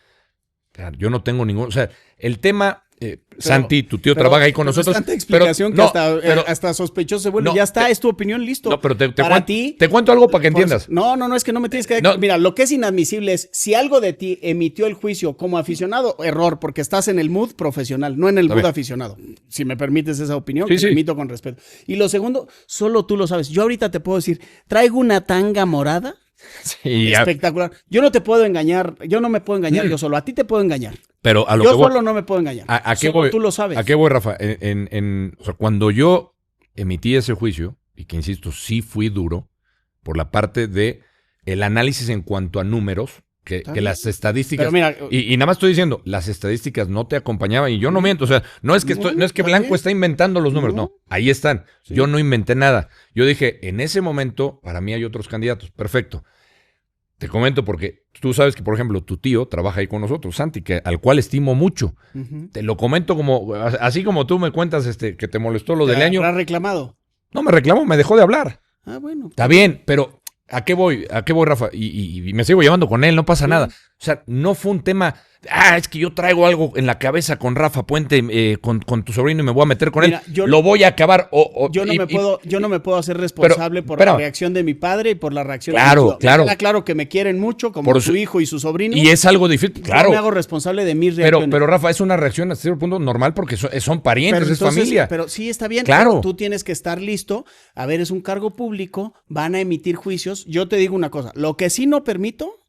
Yo no tengo ningún... O sea, el tema... Santi, tu tío trabaja ahí con nosotros. Tanta explicación que hasta sospechoso se vuelve. Ya está, es tu opinión, listo. No, pero te cuento algo para que entiendas. No, es que no me tienes que... Mira, lo que es inadmisible es, si algo de ti emitió el juicio como aficionado, error, porque estás en el mood profesional, no en el mood aficionado. Si me permites esa opinión, te emito con respeto. Y lo segundo, solo tú lo sabes. Yo ahorita te puedo decir, traigo una tanga morada. Sí, espectacular. Yo no te puedo engañar, yo no me puedo engañar yo solo, a ti te puedo engañar. Pero a lo yo que solo no me puedo engañar. ¿A qué voy? Tú lo sabes. ¿A qué voy, Rafa? O sea, cuando yo emití ese juicio, y que insisto, sí fui duro, por la parte de el análisis en cuanto a números, que las estadísticas... Pero mira, y nada más estoy diciendo, las estadísticas no te acompañaban, y yo no miento, o sea, no es que Blanco está inventando los números, no, ahí están. Sí. Yo no inventé nada. Yo dije, en ese momento, para mí hay otros candidatos, perfecto. Te comento porque tú sabes que, por ejemplo, tu tío trabaja ahí con nosotros, Santi, al cual estimo mucho. Te lo comento así como tú me cuentas que te molestó lo del año. ¿Te has reclamado? No me reclamó, me dejó de hablar. Ah, bueno. Está bien, pero ¿a qué voy, Rafa? Y me sigo llevando con él, no pasa nada. O sea, no fue un tema... es que yo traigo algo en la cabeza con Rafa Puente, con tu sobrino, y me voy a meter con él. Lo voy a acabar. Yo no me puedo hacer responsable por la reacción de mi padre y por la reacción de mi hijo. Claro. Claro que me quieren mucho, como su hijo y su sobrino. Y es algo difícil, claro. Yo me hago responsable de mis reacciones. Pero Rafa, es una reacción hasta cierto punto normal porque son parientes, es familia. Pero sí está bien. Claro. Tú tienes que estar listo. A ver, es un cargo público, van a emitir juicios. Yo te digo una cosa, lo que sí no permito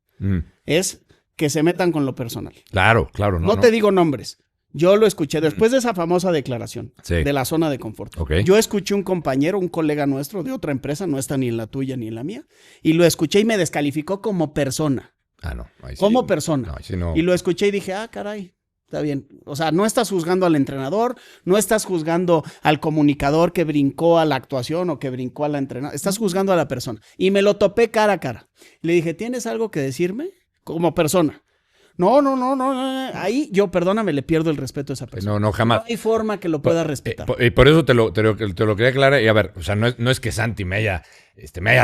es que se metan con lo personal. Claro. No te digo nombres. Yo lo escuché después de esa famosa declaración de la zona de confort. Okay. Yo escuché un compañero, un colega nuestro de otra empresa, no está ni en la tuya ni en la mía, y lo escuché y me descalificó como persona. No. Ahí sí, como persona. No, ahí sí no. Y lo escuché y dije, caray. Está bien. O sea, no estás juzgando al entrenador, no estás juzgando al comunicador que brincó a la actuación o que brincó a la entrenadora. Estás juzgando a la persona. Y me lo topé cara a cara. Le dije, ¿tienes algo que decirme? Como persona. No. Ahí yo, perdóname, le pierdo el respeto a esa persona. No, jamás. No hay forma que lo pueda respetar. Y por eso te lo quería aclarar. Y a ver, o sea, no es que Santi me haya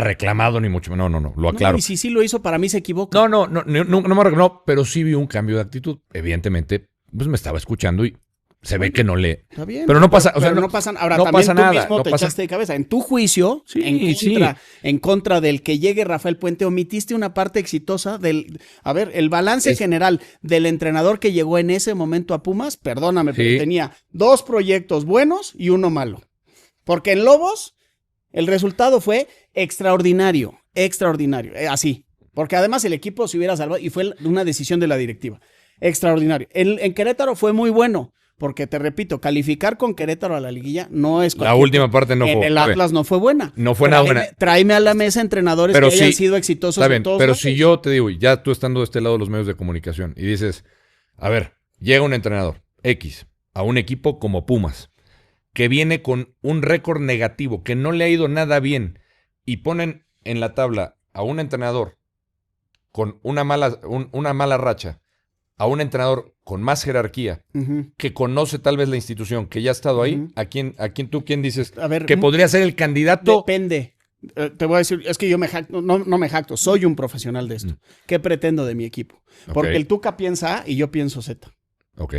reclamado ni mucho. No, lo aclaro. No, y si sí lo hizo, para mí se equivoca. No me reclamó, pero sí vi un cambio de actitud. Evidentemente, pues me estaba escuchando y se ve que no le... Está bien. Pero no pasa... no pasa... Ahora, no también pasa tú nada, mismo te echaste de cabeza. En tu juicio, en contra del que llegue Rafael Puente, omitiste una parte exitosa del... A ver, el balance general del entrenador que llegó en ese momento a Pumas, perdóname, pero tenía 2 proyectos buenos y 1 malo. Porque en Lobos, el resultado fue extraordinario. Así. Porque además el equipo se hubiera salvado y fue una decisión de la directiva. Extraordinario. En Querétaro fue muy bueno, Porque te repito, calificar con Querétaro a la liguilla no es La última parte no fue. El Atlas no fue buena. No fue nada buena. Tráeme a la mesa entrenadores pero que hayan sido exitosos está bien, en todos pero lados. si yo te digo, ya tú estando de este lado de los medios de comunicación y dices, a ver, llega un entrenador X a un equipo como Pumas, que viene con un récord negativo, que no le ha ido nada bien, y ponen en la tabla a un entrenador con una mala racha, a un entrenador con más jerarquía, que conoce tal vez la institución, que ya ha estado ahí, ¿a quién dices A ver, que podría ser el candidato? Depende. Te voy a decir, es que yo me jacto, no me jacto, soy un profesional de esto. ¿Qué pretendo de mi equipo? Porque el Tuca piensa A y yo pienso Z. Ok.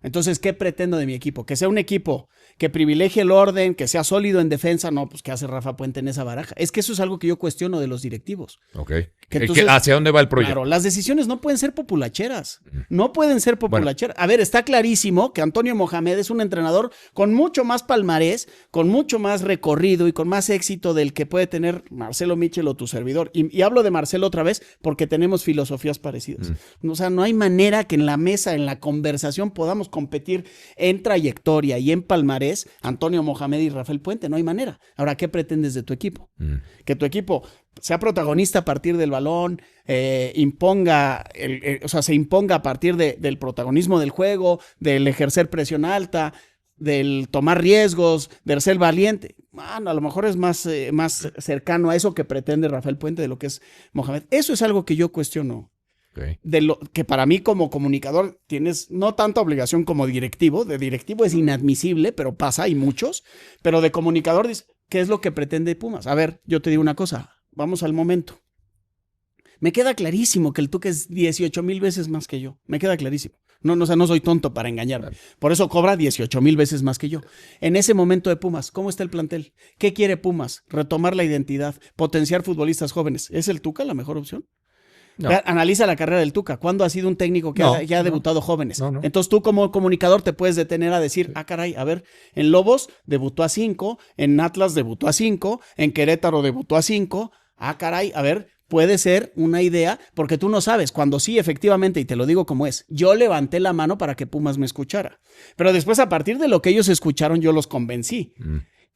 Entonces, ¿qué pretendo de mi equipo? Que sea un equipo que privilegie el orden, que sea sólido en defensa. No, pues ¿qué hace Rafa Puente en esa baraja? Es que eso es algo que yo cuestiono de los directivos. Ok. Entonces, ¿Hacia dónde va el proyecto? Claro, las decisiones no pueden ser populacheras. No pueden ser populacheras. A ver, está clarísimo que Antonio Mohamed es un entrenador con mucho más palmarés, con mucho más recorrido y con más éxito del que puede tener Marcelo Mitchell o tu servidor. Y hablo de Marcelo otra vez porque tenemos filosofías parecidas. O sea, no hay manera que en la mesa, en la conversación, podamos competir en trayectoria y en palmarés Antonio Mohamed y Rafael Puente. No hay manera. Ahora, ¿qué pretendes de tu equipo? Que tu equipo sea protagonista a partir del balón, se imponga a partir del protagonismo del juego, del ejercer presión alta, del tomar riesgos, del ser valiente. Bueno, a lo mejor es más cercano a eso que pretende Rafael Puente de lo que es Mohamed. Eso es algo que yo cuestiono. Okay. De lo que para mí como comunicador tienes no tanta obligación como directivo. De directivo es inadmisible, pero pasa, hay muchos. Pero de comunicador, ¿qué es lo que pretende Pumas? A ver, yo te digo una cosa. Vamos al momento. Me queda clarísimo que el Tuca es 18,000 veces más que yo. Me queda clarísimo. O sea, no soy tonto para engañarme. Claro. Por eso cobra 18,000 veces más que yo. En ese momento de Pumas, ¿cómo está el plantel? ¿Qué quiere Pumas? Retomar la identidad, potenciar futbolistas jóvenes. ¿Es el Tuca la mejor opción? No. Analiza la carrera del Tuca. ¿Cuándo ha sido un técnico que ha debutado jóvenes? No. Entonces tú como comunicador te puedes detener a decir, caray, a ver, en Lobos debutó a 5, en Atlas debutó a 5, en Querétaro debutó a 5. Caray, a ver, puede ser una idea, porque tú no sabes, cuando sí, efectivamente, y te lo digo como es, yo levanté la mano para que Pumas me escuchara. Pero después, a partir de lo que ellos escucharon, yo los convencí.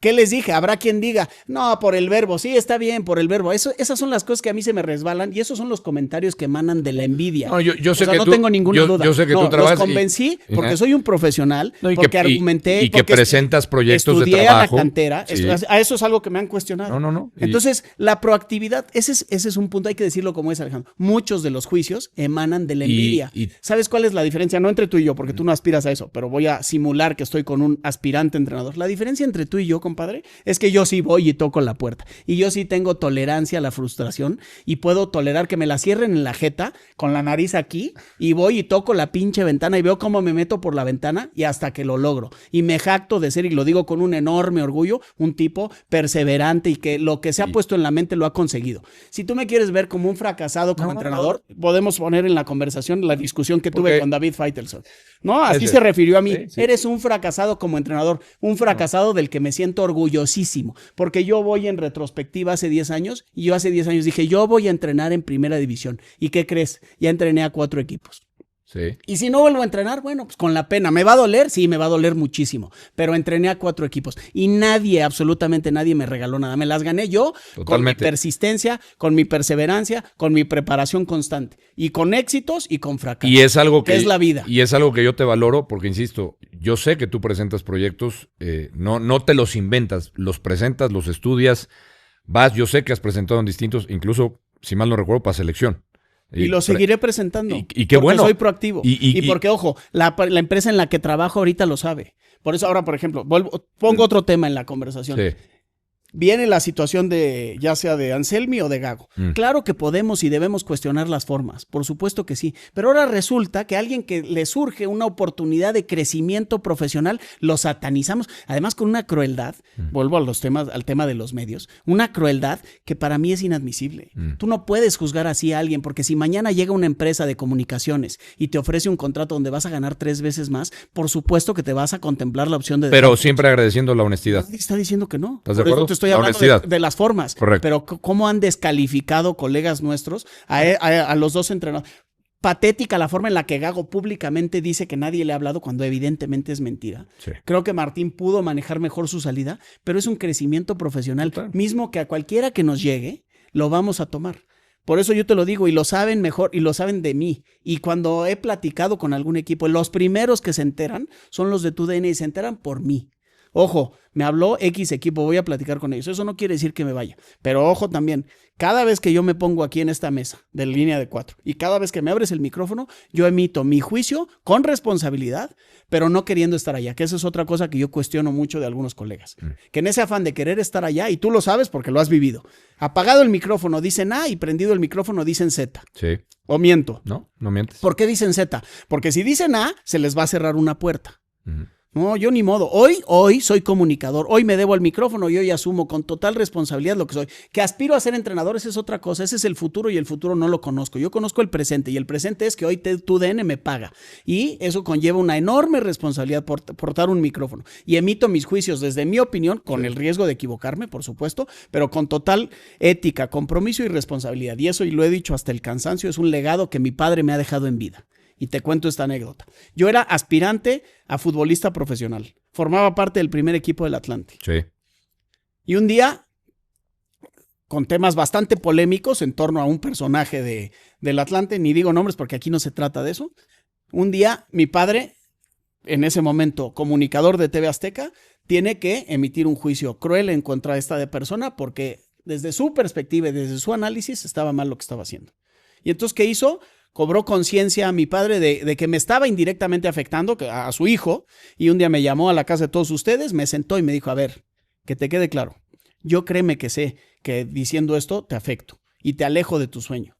¿Qué les dije? Habrá quien diga, no, por el verbo, sí, está bien, por el verbo. Esas son las cosas que a mí se me resbalan y esos son los comentarios que emanan de la envidia. No, yo sé que no tengo ninguna duda. Yo sé que tú trabajas. Los convencí porque soy un profesional, porque argumenté. Y que presentas proyectos de trabajo. Estudié a la cantera. Sí. A eso es algo que me han cuestionado. No. Entonces, la proactividad, ese es un punto, hay que decirlo como es, Alejandro. Muchos de los juicios emanan de la envidia. ¿Sabes cuál es la diferencia? No entre tú y yo, porque tú no aspiras a eso, pero voy a simular que estoy con un aspirante entrenador. La diferencia entre tú y yo, compadre, es que yo sí voy y toco la puerta. Y yo sí tengo tolerancia a la frustración y puedo tolerar que me la cierren en la jeta con la nariz aquí y voy y toco la pinche ventana y veo cómo me meto por la ventana y hasta que lo logro. Y me jacto de ser, y lo digo con un enorme orgullo, un tipo perseverante y que lo que se ha puesto en la mente lo ha conseguido. Si tú me quieres ver como un fracasado como entrenador, podemos poner en la conversación la discusión que tuve con David Feitelson. No, así se refirió a mí. Sí. Eres un fracasado como entrenador, un fracasado del que me siento orgullosísimo, porque yo voy en retrospectiva hace 10 años y yo hace 10 años dije, yo voy a entrenar en primera división. ¿Y qué crees? Ya entrené a 4 equipos. Sí. Y si no vuelvo a entrenar, bueno, pues con la pena. ¿Me va a doler? Sí, me va a doler muchísimo. Pero entrené a 4 equipos y nadie, absolutamente nadie me regaló nada. Me las gané yo. Totalmente. Con mi persistencia, con mi perseverancia, con mi preparación constante. Y con éxitos y con fracasos. Y es algo que es la vida. Y es algo que yo te valoro porque, insisto, yo sé que tú presentas proyectos, no te los inventas, los presentas, los estudias, vas, yo sé que has presentado en distintos, incluso, si mal no recuerdo, para selección. Y lo seguiré presentando. Y qué bueno. Soy proactivo. Y porque, ojo, la empresa en la que trabajo ahorita lo sabe. Por eso ahora, por ejemplo, pongo otro tema en la conversación. Sí. Viene la situación de, ya sea de Anselmi o de Gago. Claro que podemos y debemos cuestionar las formas, por supuesto que sí, pero ahora resulta que a alguien que le surge una oportunidad de crecimiento profesional, lo satanizamos, además con una crueldad, vuelvo al tema de los medios, una crueldad que para mí es inadmisible. Tú no puedes juzgar así a alguien, porque si mañana llega una empresa de comunicaciones y te ofrece un contrato donde vas a ganar 3 veces más, por supuesto que te vas a contemplar la opción de... Pero siempre agradeciendo la honestidad. Nadie está diciendo que no. ¿Estás de acuerdo? Estoy hablando de las formas. Correcto. Pero cómo han descalificado colegas nuestros a los dos entrenadores. patética la forma en la que Gago públicamente dice que nadie le ha hablado cuando evidentemente es mentira. Sí. Creo que Martín pudo manejar mejor su salida, pero es un crecimiento profesional. Total. Mismo que a cualquiera que nos llegue, lo vamos a tomar. Por eso yo te lo digo, y lo saben mejor, y lo saben de mí. Y cuando he platicado con algún equipo, los primeros que se enteran son los de TUDN y se enteran por mí. Ojo, me habló X equipo, voy a platicar con ellos. Eso no quiere decir que me vaya. Pero ojo también, cada vez que yo me pongo aquí en esta mesa de línea de 4 y cada vez que me abres el micrófono, yo emito mi juicio con responsabilidad, pero no queriendo estar allá, que esa es otra cosa que yo cuestiono mucho de algunos colegas. Que en ese afán de querer estar allá, y tú lo sabes porque lo has vivido, apagado el micrófono dicen A y prendido el micrófono dicen Z. Sí. ¿O miento? No mientes. ¿Por qué dicen Z? Porque si dicen A, se les va a cerrar una puerta. Ujú. No, yo ni modo. Hoy soy comunicador. Hoy me debo al micrófono y hoy asumo con total responsabilidad lo que soy. Que aspiro a ser entrenador, esa es otra cosa. Ese es el futuro y el futuro no lo conozco. Yo conozco el presente y el presente es que hoy TUDN me paga. Y eso conlleva una enorme responsabilidad por portar un micrófono. Y emito mis juicios desde mi opinión, con el riesgo de equivocarme, por supuesto, pero con total ética, compromiso y responsabilidad. Y eso, y lo he dicho hasta el cansancio, es un legado que mi padre me ha dejado en vida. Y te cuento esta anécdota. Yo era aspirante a futbolista profesional. Formaba parte del primer equipo del Atlante. Sí. Y un día, con temas bastante polémicos en torno a un personaje del Atlante, ni digo nombres porque aquí no se trata de eso, un día mi padre, en ese momento comunicador de TV Azteca, tiene que emitir un juicio cruel en contra de esta persona porque desde su perspectiva y desde su análisis estaba mal lo que estaba haciendo. Y entonces, ¿qué hizo? Cobró conciencia a mi padre de que me estaba indirectamente afectando a su hijo, y un día me llamó a la casa de todos ustedes, me sentó y me dijo, a ver, que te quede claro, yo créeme que sé que diciendo esto te afecto y te alejo de tu sueño,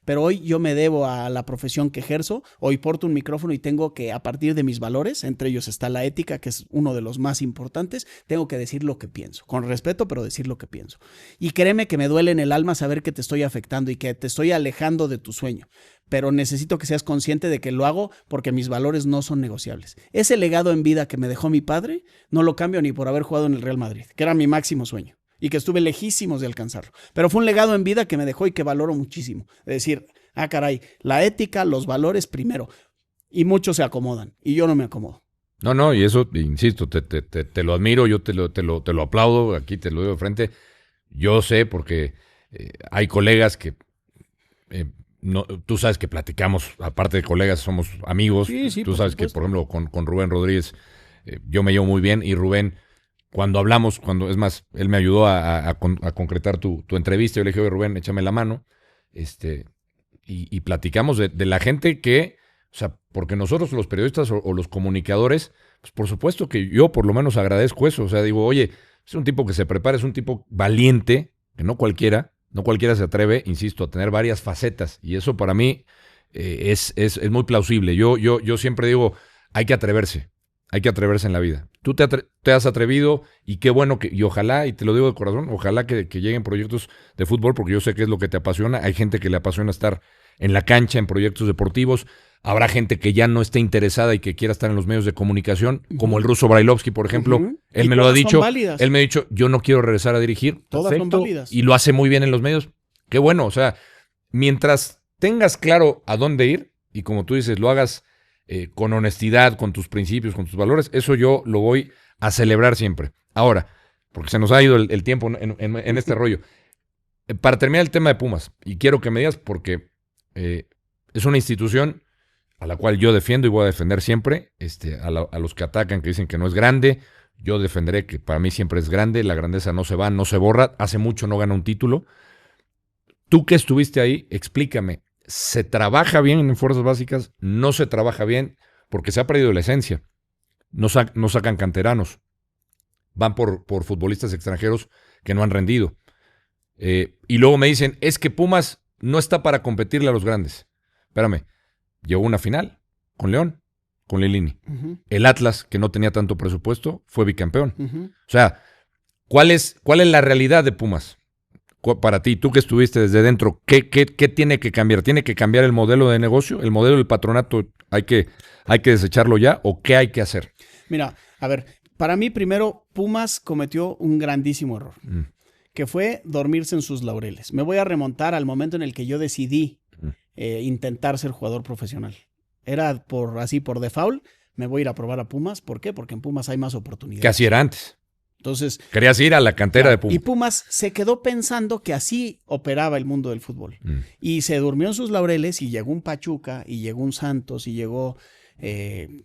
pero hoy yo me debo a la profesión que ejerzo, hoy porto un micrófono y tengo que, a partir de mis valores, entre ellos está la ética, que es uno de los más importantes, tengo que decir lo que pienso, con respeto, pero decir lo que pienso. Y créeme que me duele en el alma saber que te estoy afectando y que te estoy alejando de tu sueño, pero necesito que seas consciente de que lo hago porque mis valores no son negociables. Ese legado en vida que me dejó mi padre, no lo cambio ni por haber jugado en el Real Madrid, que era mi máximo sueño y que estuve lejísimos de alcanzarlo. Pero fue un legado en vida que me dejó y que valoro muchísimo. Es decir, caray, la ética, los valores primero. Y muchos se acomodan y yo no me acomodo. No, y eso, insisto, te lo admiro, yo te lo aplaudo, aquí te lo digo de frente. Yo sé porque hay colegas que... No, tú sabes que platicamos, aparte de colegas, somos amigos. Sí, tú sabes que, por ejemplo, con Rubén Rodríguez, yo me llevo muy bien. Y Rubén, cuando hablamos, es más, él me ayudó a concretar tu entrevista. Yo le dije, oye, Rubén, échame la mano. Y platicamos de la gente que, o sea, porque nosotros los periodistas o los comunicadores, pues por supuesto que yo por lo menos agradezco eso. O sea, digo, oye, es un tipo que se prepara, es un tipo valiente, que no cualquiera se atreve, insisto, a tener varias facetas. Y eso para mí es muy plausible. Yo siempre digo, hay que atreverse en la vida. Tú te has atrevido y qué bueno y ojalá, y te lo digo de corazón, ojalá que lleguen proyectos de fútbol, porque yo sé que es lo que te apasiona. Hay gente que le apasiona estar en la cancha, en proyectos deportivos. Habrá gente que ya no esté interesada y que quiera estar en los medios de comunicación, como el ruso Brailovsky, por ejemplo. Él me lo ha dicho. Él me ha dicho, yo no quiero regresar a dirigir. Todas son válidas. Y lo hace muy bien en los medios. Qué bueno, o sea, mientras tengas claro a dónde ir y como tú dices, lo hagas con honestidad, con tus principios, con tus valores, eso yo lo voy a celebrar siempre. Ahora, porque se nos ha ido el tiempo en este rollo. Para terminar el tema de Pumas, y quiero que me digas porque es una institución a la cual yo defiendo y voy a defender siempre, a los que atacan, que dicen que no es grande, yo defenderé que para mí siempre es grande, la grandeza no se va, no se borra, hace mucho no gana un título. Tú que estuviste ahí, explícame, ¿se trabaja bien en fuerzas básicas? ¿No se trabaja bien? Porque se ha perdido la esencia, no sacan canteranos, van por futbolistas extranjeros que no han rendido. Y luego me dicen, es que Pumas no está para competirle a los grandes. Espérame. Llegó una final con León, con Lilini. El Atlas, que no tenía tanto presupuesto, fue bicampeón. O sea, ¿cuál es la realidad de Pumas? Para ti, tú que estuviste desde dentro, ¿qué tiene que cambiar? ¿Tiene que cambiar el modelo de negocio? ¿El modelo del patronato hay que desecharlo ya? ¿O qué hay que hacer? Mira, a ver, para mí primero Pumas cometió un grandísimo error, que fue dormirse en sus laureles. Me voy a remontar al momento en el que yo decidí intentar ser jugador profesional. Era por default, me voy a ir a probar a Pumas. ¿Por qué? Porque en Pumas hay más oportunidades. Que así era antes. Entonces, querías ir a la cantera de Pumas. Y Pumas se quedó pensando que así operaba el mundo del fútbol. Y se durmió en sus laureles y llegó un Pachuca, y llegó un Santos, y llegó,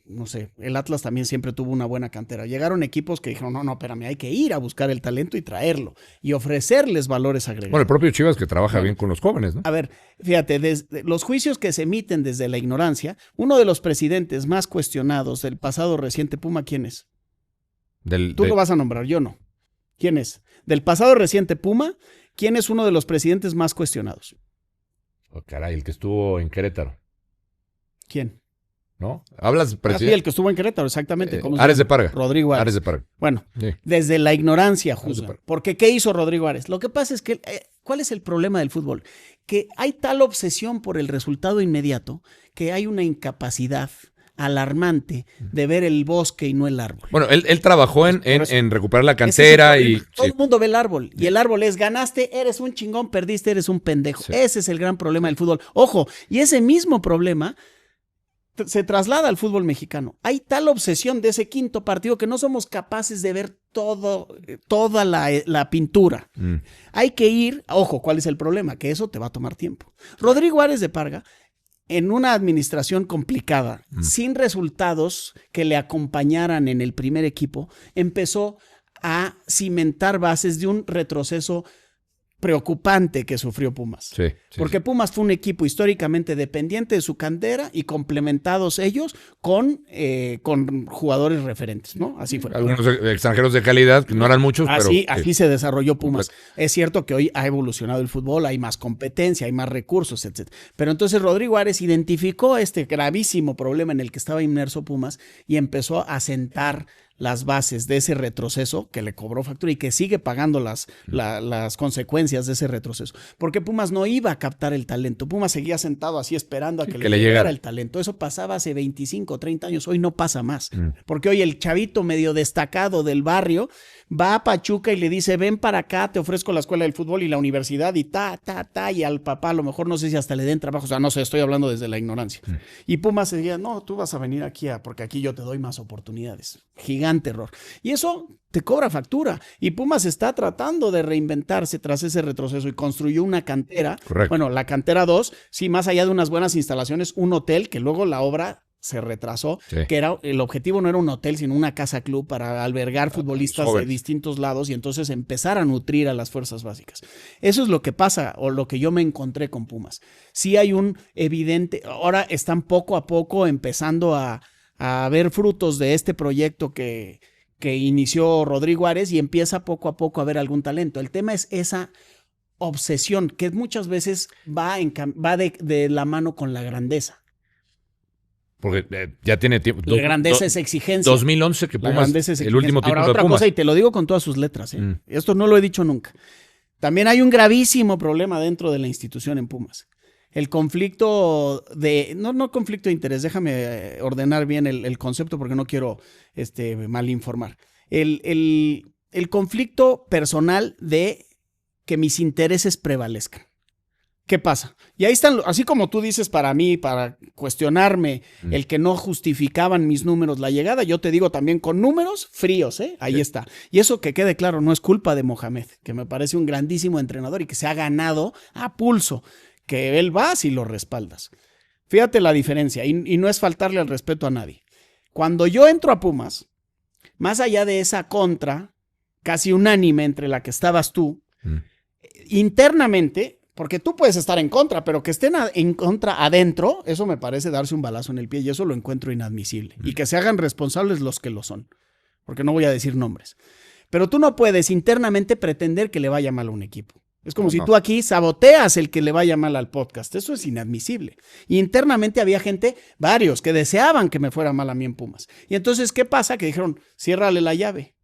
no sé, el Atlas también siempre tuvo una buena cantera. Llegaron equipos que dijeron, no, espérame, hay que ir a buscar el talento y traerlo y ofrecerles valores agregados. Bueno, el propio Chivas que trabaja bien con los jóvenes, ¿no? A ver, fíjate, desde los juicios que se emiten desde la ignorancia, uno de los presidentes más cuestionados del pasado reciente Puma, ¿quién es? Tú lo vas a nombrar, yo no. ¿Quién es? Del pasado reciente Puma, ¿quién es uno de los presidentes más cuestionados? Oh, caray, el que estuvo en Querétaro. ¿Quién? ¿No? Hablas presidente. Sí, el que estuvo en Querétaro, exactamente. Ares de Parga. Rodrigo Ares. Ares de Parga. Bueno, sí. Desde la ignorancia juzgan. Porque ¿qué hizo Rodrigo Ares? Lo que pasa es que, ¿cuál es el problema del fútbol? Que hay tal obsesión por el resultado inmediato que hay una incapacidad alarmante de ver el bosque y no el árbol. Bueno, él trabajó en recuperar la cantera y... Todo el mundo ve el árbol y el árbol es ganaste, eres un chingón, perdiste, eres un pendejo. Sí. Ese es el gran problema del fútbol. Ojo, y ese mismo problema se traslada al fútbol mexicano. Hay tal obsesión de ese quinto partido que no somos capaces de ver toda la pintura. Hay que ir, ojo, ¿cuál es el problema? Que eso te va a tomar tiempo. Rodrigo Ares de Parga, en una administración complicada, sin resultados que le acompañaran en el primer equipo, empezó a cimentar bases de un retroceso preocupante que sufrió Pumas. Sí, porque Pumas fue un equipo históricamente dependiente de su cantera y complementados ellos con jugadores referentes, ¿no? Así fue. Algunos extranjeros de calidad, que no eran muchos, pero... Así se desarrolló Pumas. Es cierto que hoy ha evolucionado el fútbol, hay más competencia, hay más recursos, etc. Pero entonces Rodrigo Ares identificó este gravísimo problema en el que estaba inmerso Pumas y empezó a sentar las bases de ese retroceso que le cobró factura y que sigue pagando las consecuencias de ese retroceso. Porque Pumas no iba a captar el talento. Pumas seguía sentado así esperando a que le llegara el talento. Eso pasaba hace 25, 30 años. Hoy no pasa más. Porque hoy el chavito medio destacado del barrio va a Pachuca y le dice, ven para acá, te ofrezco la escuela del fútbol y la universidad y y al papá a lo mejor no sé si hasta le den trabajo. O sea, no sé, estoy hablando desde la ignorancia. Y Pumas decía, no, tú vas a venir aquí porque aquí yo te doy más oportunidades. Gigante error. Y eso te cobra factura. Y Pumas está tratando de reinventarse tras ese retroceso y construyó una cantera. Correcto. Bueno, la cantera 2, sí, más allá de unas buenas instalaciones, un hotel que luego la obra se retrasó, que el objetivo no era un hotel, sino una casa club para albergar futbolistas de distintos lados y entonces empezar a nutrir a las fuerzas básicas. Eso es lo que pasa o lo que yo me encontré con Pumas. Sí hay un evidente, ahora están poco a poco empezando a ver frutos de este proyecto que inició Rodrigo Ares y empieza poco a poco a ver algún talento. El tema es esa obsesión que muchas veces va de la mano con la grandeza. Porque ya tiene tiempo. La grandeza es exigencia. 2011 que Pumas, el último título de Pumas. Otra cosa, y te lo digo con todas sus letras, esto no lo he dicho nunca. También hay un gravísimo problema dentro de la institución en Pumas. El conflicto no conflicto de interés, déjame ordenar bien el concepto porque no quiero mal informar. El conflicto personal de que mis intereses prevalezcan. ¿Qué pasa? Y ahí están, así como tú dices para mí, para cuestionarme el que no justificaban mis números la llegada, yo te digo también con números fríos, ahí está. Y eso que quede claro, no es culpa de Mohamed, que me parece un grandísimo entrenador y que se ha ganado a pulso, que él va si lo respaldas. Fíjate la diferencia, y no es faltarle al respeto a nadie. Cuando yo entro a Pumas, más allá de esa contra, casi unánime entre la que estabas tú, internamente, porque tú puedes estar en contra, pero que estén en contra adentro, eso me parece darse un balazo en el pie y eso lo encuentro inadmisible. Y que se hagan responsables los que lo son, porque no voy a decir nombres. Pero tú no puedes internamente pretender que le vaya mal a un equipo. Es como si tú aquí saboteas el que le vaya mal al podcast. Eso es inadmisible. Y internamente había gente, varios, que deseaban que me fuera mal a mí en Pumas. Y entonces, ¿qué pasa? Que dijeron, ciérrale la llave.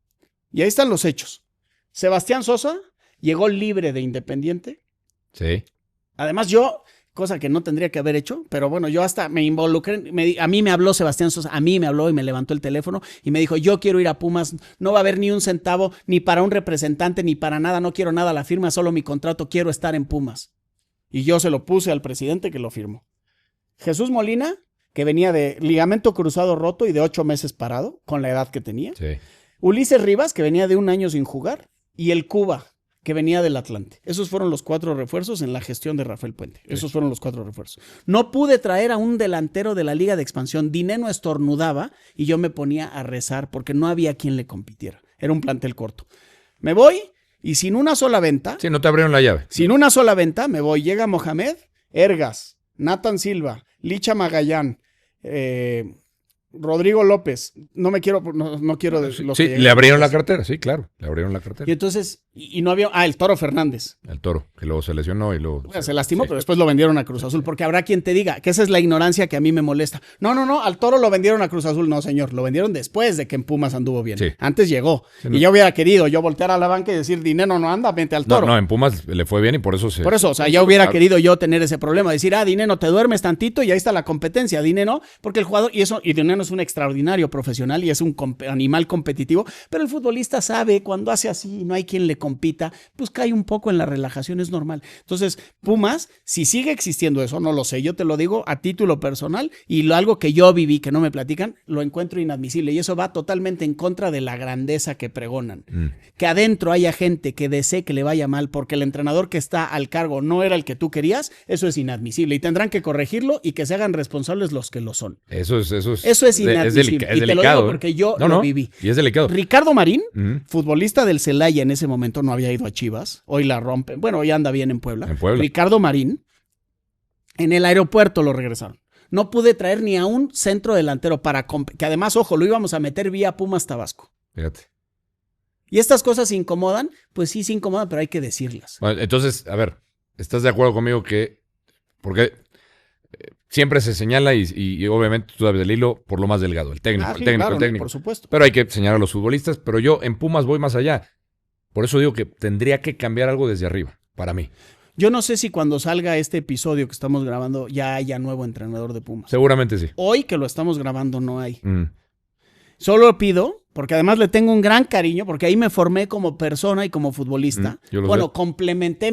Y ahí están los hechos. Sebastián Sosa llegó libre de Independiente. Sí. Además yo, cosa que no tendría que haber hecho, pero bueno, yo hasta me involucré, a mí me habló Sebastián Sosa, a mí me habló y me levantó el teléfono y me dijo, yo quiero ir a Pumas, no va a haber ni un centavo, ni para un representante, ni para nada, no quiero nada, la firma, solo mi contrato, quiero estar en Pumas. Y yo se lo puse al presidente que lo firmó. Jesús Molina, que venía de ligamento cruzado roto y de 8 meses parado, con la edad que tenía. Sí. Ulises Rivas, que venía de 1 año sin jugar. Y el Cuba, que venía del Atlante. Esos fueron los 4 refuerzos en la gestión de Rafael Puente. Esos fueron los 4 refuerzos. No pude traer a un delantero de la Liga de Expansión. Dineno estornudaba y yo me ponía a rezar porque no había quien le compitiera. Era un plantel corto. Me voy y sin una sola venta. Sí, no te abrieron la llave. Sin una sola venta me voy. Llega Mohamed, Ergas, Nathan Silva, Licha Magallán, Rodrigo López. No quiero decir los Sí, que le abrieron la cartera, sí, claro. Le abrieron la cartera. Y entonces, y no había. El Toro Fernández. El Toro, que luego se lesionó y luego. Bueno, se lastimó, sí. pero después lo vendieron a Cruz Azul, porque habrá quien te diga que esa es la ignorancia que a mí me molesta. No, al Toro lo vendieron a Cruz Azul. No, señor, lo vendieron después de que en Pumas anduvo bien. Sí. Antes llegó. Sí, no. Y yo hubiera querido voltear a la banca y decir, Dineno no anda, vente al Toro. No, en Pumas le fue bien y por eso se. Por eso, o sea, ya hubiera querido yo tener ese problema, decir, Dineno, te duermes tantito y ahí está la competencia. Dineno, porque el jugador, y Dineno es un extraordinario profesional y es un animal competitivo, pero el futbolista sabe cuando hace así y no hay quien le compita, pues cae un poco en la relajación, es normal. Entonces, Pumas, si sigue existiendo eso, no lo sé, yo te lo digo a título personal y algo que yo viví, que no me platican, lo encuentro inadmisible y eso va totalmente en contra de la grandeza que pregonan. Que adentro haya gente que desee que le vaya mal porque el entrenador que está al cargo no era el que tú querías, eso es inadmisible y tendrán que corregirlo y que se hagan responsables los que lo son. Eso es inadmisible. Es y te delicado. lo digo porque yo lo viví. Y es delicado. Ricardo Marín, futbolista del Celaya en ese momento, no había ido a Chivas. Hoy la rompe. Bueno, hoy anda bien en Puebla. Ricardo Marín, en el aeropuerto lo regresaron. No pude traer ni a un centro delantero que además, ojo, lo íbamos a meter vía Pumas Tabasco. Fíjate. ¿Y estas cosas se incomodan? Pues sí, se incomodan, pero hay que decirlas. Bueno, entonces, a ver, ¿estás de acuerdo conmigo que... Porque siempre se señala y obviamente tú sabes del hilo por lo más delgado, el técnico, Sí, el técnico, claro, el técnico. por supuesto. Pero hay que señalar a los futbolistas, pero yo en Pumas voy más allá. Por eso digo que tendría que cambiar algo desde arriba, para mí. Yo no sé si cuando salga este episodio que estamos grabando ya haya nuevo entrenador de Pumas. Seguramente sí. Hoy que lo estamos grabando no hay. Solo pido, porque además le tengo un gran cariño, porque ahí me formé como persona y como futbolista. Complementé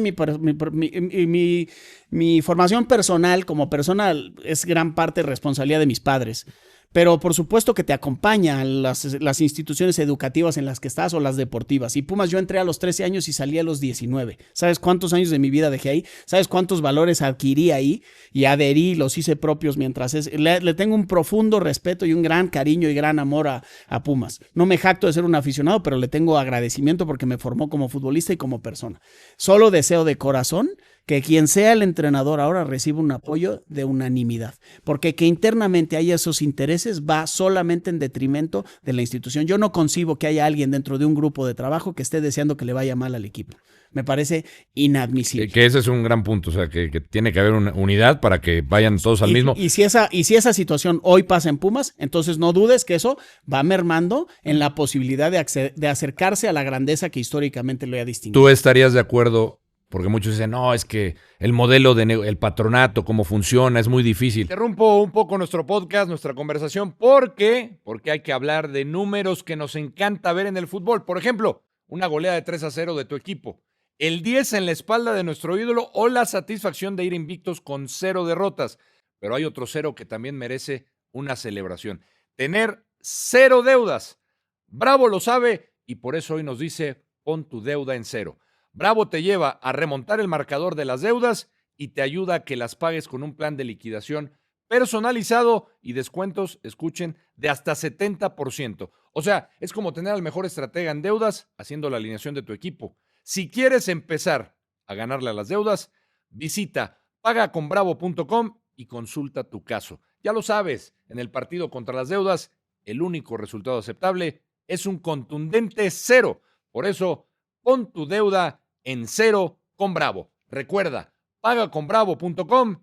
mi formación personal como persona, es gran parte responsabilidad de mis padres. Pero por supuesto que te acompañan las instituciones educativas en las que estás o las deportivas. Y Pumas, yo entré a los 13 años y salí a los 19. ¿Sabes cuántos años de mi vida dejé ahí? ¿Sabes cuántos valores adquirí ahí? Y adherí, los hice propios mientras le tengo un profundo respeto y un gran cariño y gran amor a Pumas. No me jacto de ser un aficionado, pero le tengo agradecimiento porque me formó como futbolista y como persona. Solo deseo de corazón que quien sea el entrenador ahora reciba un apoyo de unanimidad, porque que internamente haya esos intereses va solamente en detrimento de la institución. Yo no concibo que haya alguien dentro de un grupo de trabajo que esté deseando que le vaya mal al equipo. Me parece inadmisible. Que ese es un gran punto, o sea, que tiene que haber una unidad para que vayan todos al mismo. Y si esa situación hoy pasa en Pumas, entonces no dudes que eso va mermando en la posibilidad de acercarse a la grandeza que históricamente lo haya distinguido. ¿Tú estarías de acuerdo? Porque muchos dicen, no, es que el modelo el patronato, cómo funciona, es muy difícil. Interrumpo un poco nuestro podcast, nuestra conversación, porque hay que hablar de números que nos encanta ver en el fútbol. Por ejemplo, una goleada de 3-0 de tu equipo, el 10 en la espalda de nuestro ídolo o la satisfacción de ir invictos con 0 derrotas. Pero hay otro 0 que también merece una celebración. Tener 0 deudas. Bravo lo sabe y por eso hoy nos dice, pon tu deuda en 0. Bravo te lleva a remontar el marcador de las deudas y te ayuda a que las pagues con un plan de liquidación personalizado y descuentos, escuchen, de hasta 70%. O sea, es como tener al mejor estratega en deudas haciendo la alineación de tu equipo. Si quieres empezar a ganarle a las deudas, visita pagaconbravo.com y consulta tu caso. Ya lo sabes, en el partido contra las deudas, el único resultado aceptable es un contundente 0. Por eso, pon tu deuda en 0 con Bravo. Recuerda, pagaconbravo.com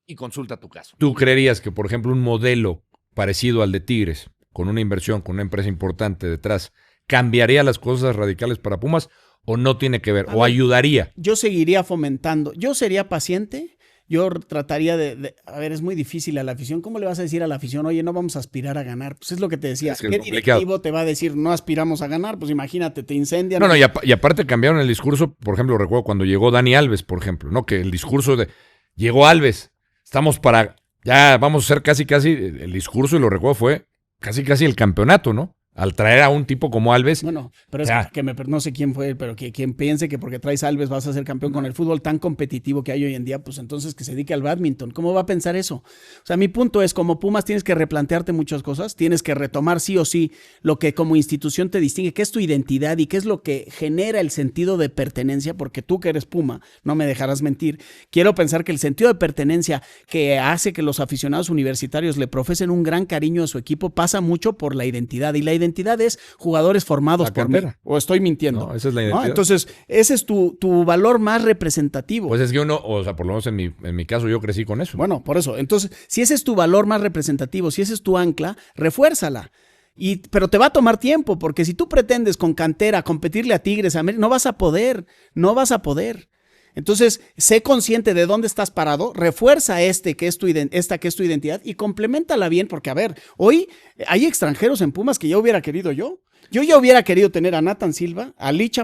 y consulta tu caso. ¿Tú creerías que, por ejemplo, un modelo parecido al de Tigres, con una inversión, con una empresa importante detrás, cambiaría las cosas radicales para Pumas o no tiene que ver? ¿O ayudaría? Yo seguiría fomentando. Yo sería paciente. yo trataría a ver, es muy difícil a la afición. ¿Cómo le vas a decir a la afición, oye, no vamos a aspirar a ganar? Pues es lo que te decía. Es que es ¿Qué complicado. directivo te va a decir, no aspiramos a ganar? Pues imagínate, te incendian. No, y aparte cambiaron el discurso, por ejemplo, recuerdo cuando llegó Dani Alves, por ejemplo, ¿no? Que el discurso llegó Alves, ya vamos a hacer casi, el discurso, y lo recuerdo, fue casi el campeonato, ¿no? Al traer a un tipo como Alves. Bueno, pero es que no sé quién fue, pero que quien piense que porque traes a Alves vas a ser campeón con el fútbol tan competitivo que hay hoy en día, pues entonces que se dedique al bádminton. ¿Cómo va a pensar eso? O sea, mi punto es, como Pumas tienes que replantearte muchas cosas, tienes que retomar sí o sí lo que como institución te distingue, qué es tu identidad y qué es lo que genera el sentido de pertenencia, porque tú que eres Puma, no me dejarás mentir, quiero pensar que el sentido de pertenencia que hace que los aficionados universitarios le profesen un gran cariño a su equipo pasa mucho por la identidad, y la identidad es jugadores formados La por mí. cantera. ¿O estoy mintiendo? No, esa es la identidad. Entonces, ese es tu valor más representativo. Pues es que o sea, por lo menos en mi caso yo crecí con eso. Bueno, por eso. Entonces, si ese es tu valor más representativo, si ese es tu ancla, refuérzala. Pero te va a tomar tiempo, porque si tú pretendes con cantera competirle a Tigres, no vas a poder. Entonces, sé consciente de dónde estás parado, refuerza que es tu identidad, y compleméntala bien, porque a ver, hoy hay extranjeros en Pumas que ya hubiera querido yo. Yo ya hubiera querido tener a Nathan Silva, a Licha,